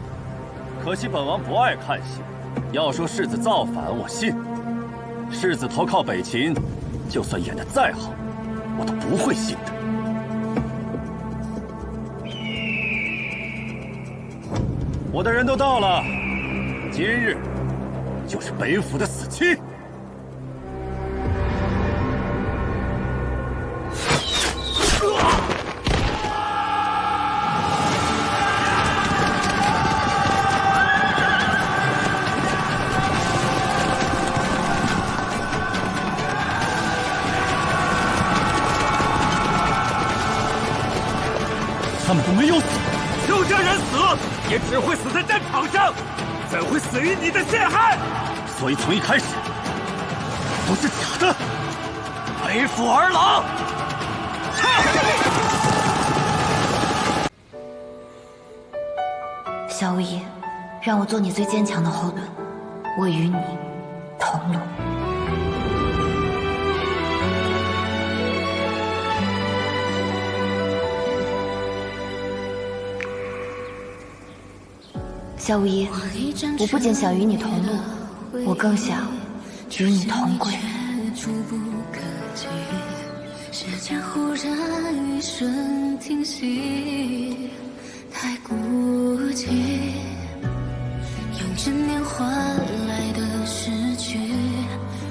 可惜本王不爱看戏。要说世子造反，我信。世子投靠北秦，就算演得再好，我都不会信的。我的人都到了，今日就是北府的死期。他们都没有死，就这人死，也只会死在战场上，怎会死于你的陷害？所以从一开始都是假的。北府儿郎，萧无疑，让我做你最坚强的后盾，我与你同路。萧无疑，我不仅想与你同路，我更想与你同归。时间忽然一瞬停息，太孤寂，用1000年换来的失去，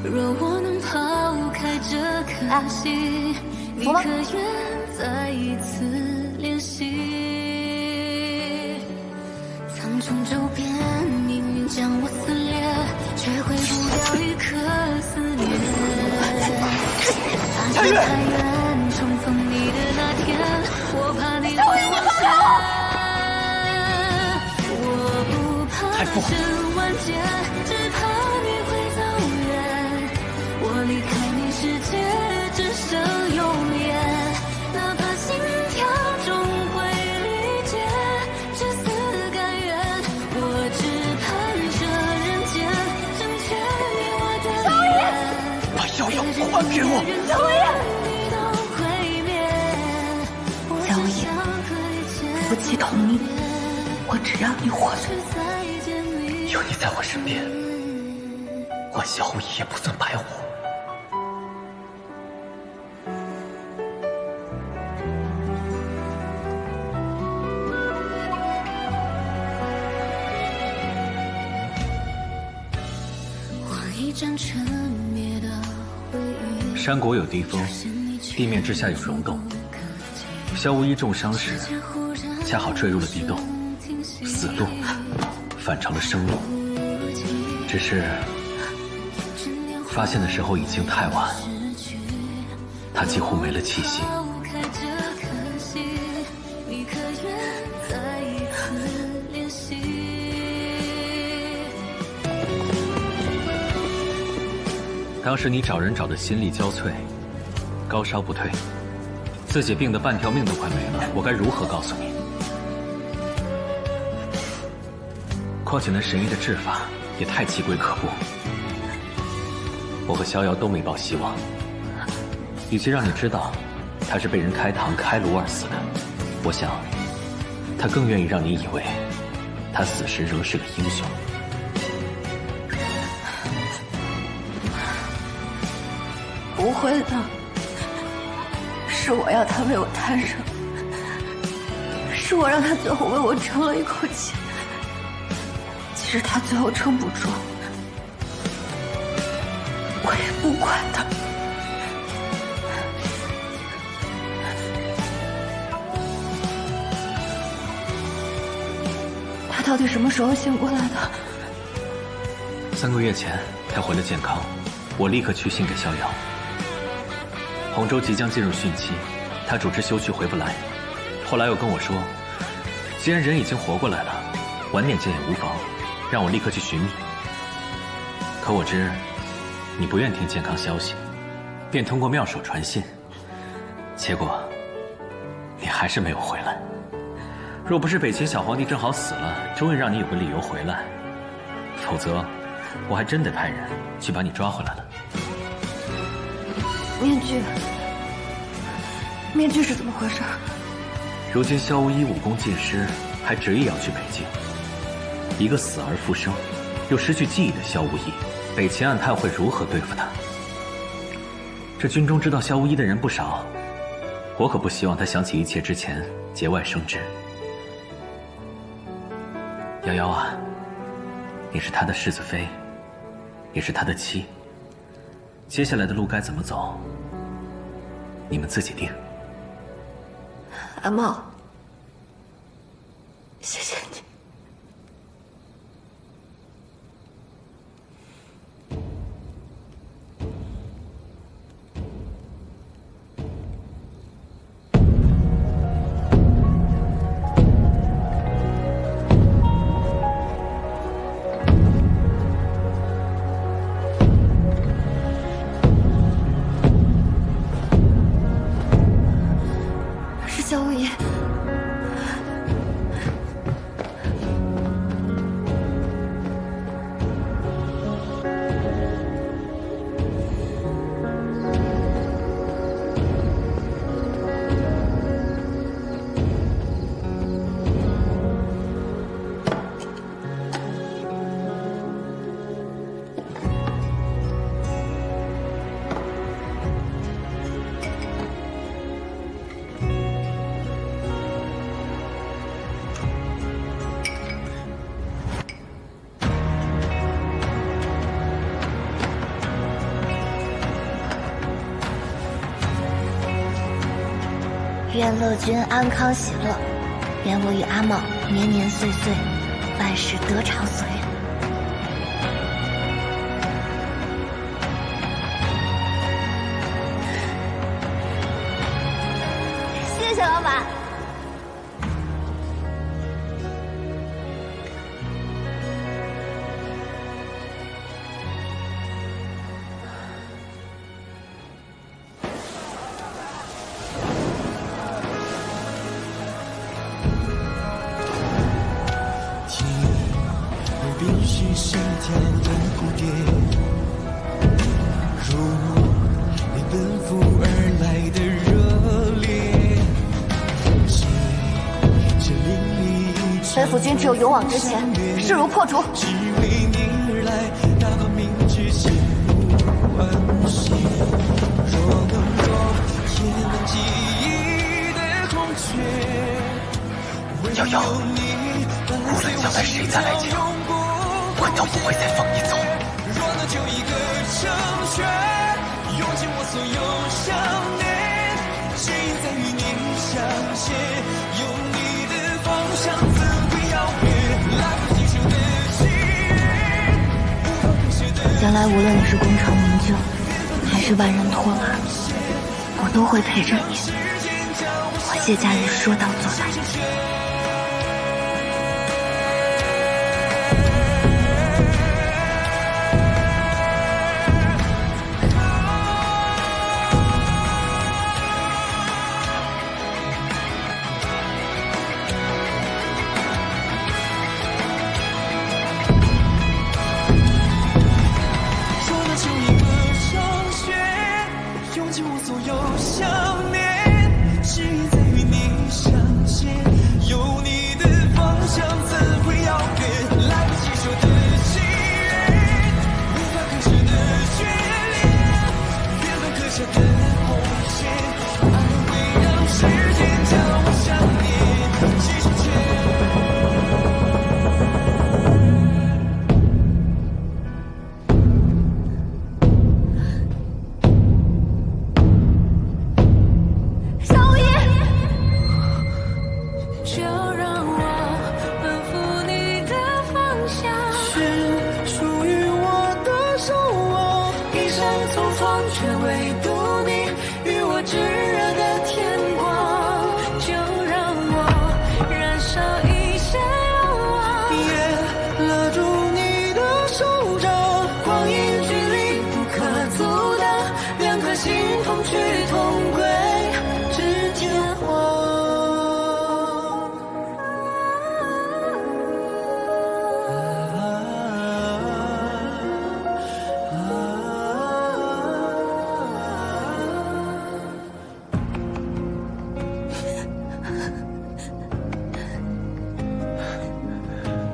若我能抛开这颗心，你可愿再一次联系？苍穹周边，命运将我撕裂，却毁不掉一颗思念。踏上太远，重逢你的那天，我怕你会忘却。我不怕人生完结，只怕你会走远。我离开你世界，只剩永远。哪怕心跳终会理解，至死甘愿。我只盼这人间成全你我的缘。把瑶瑶还给我！萧无言，萧无言，夫妻同命，我只要你活着。有你在我身边，我萧无言也不算白活。山国有地风，地面之下有溶洞。萧无一重伤时，恰好坠入了地洞，死路反成了生路。只是发现的时候已经太晚，他几乎没了气息。当时你找人找得心力交瘁，高烧不退，自己病得半条命都快没了，我该如何告诉你？况且那神医的治法也太奇诡可怖，我和逍遥都没抱希望。与其让你知道他是被人开膛开颅而死的，我想他更愿意让你以为他死时仍是个英雄。不会的，是我要他为我摊上，是我让他最后为我争了一口气。即使他最后撑不住，我也不管他。他到底什么时候醒过来的？3个月前，他回了健康，我立刻去信给逍遥。洪州即将进入汛期，他主治休去回不来。后来又跟我说，既然人已经活过来了，晚点见也无妨，让我立刻去寻你。可我知你不愿听健康消息，便通过妙手传信。结果你还是没有回来。若不是北秦小皇帝正好死了，终于让你有个理由回来，否则我还真得派人去把你抓回来了。面具是怎么回事？如今萧无一武功尽失，还执意要去北境。一个死而复生，又失去记忆的萧无一，北秦暗探会如何对付他？这军中知道萧无一的人不少，我可不希望他想起一切之前节外生枝。瑶瑶啊，你是他的世子妃，也是他的妻。接下来的路该怎么走，你们自己定。阿茂，谢谢你。愿乐君安康喜乐，愿我与阿茂年年岁岁，万事得偿所愿。谢谢老板。必须心跳的蝴蝶，如你奔赴而来的热烈，北府军只有勇往直前，势如破竹。只为你而来，哪怕明知心无欢喜，若能够也能记忆的空缺。瑶瑶，无论将来谁再来抢，我都不会再放你走。若能就一个成全，用尽我所有想念，只因在与你相见，有你的方向怎会遥远？来不及说的契约，无法割舍的。将来无论你是功成名就，还是万人唾骂，我都会陪着你。我谢家瑜说到做到。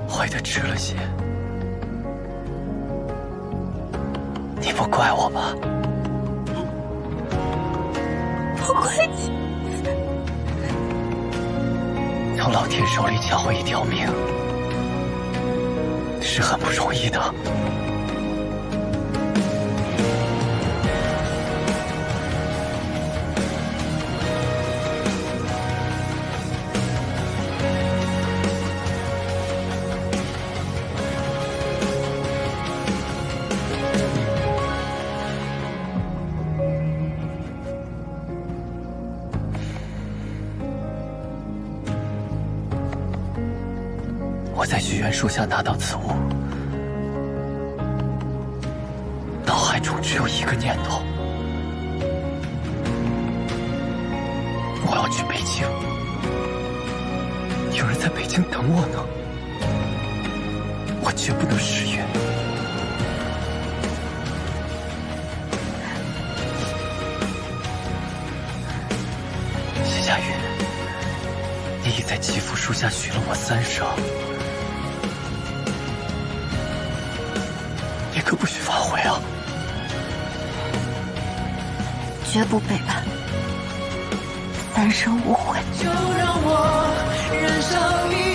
坏的迟了些，你不怪我吧？不怪你。从老天手里抢回一条命，是很不容易的。我在许愿树下拿到此物，脑海中只有一个念头：我要去北京，有人在北京等我呢，我绝不能失约。谢佳玉，你已在祈福树下许了我3声。可不许反悔啊！绝不背叛，3生无悔。就让我燃上一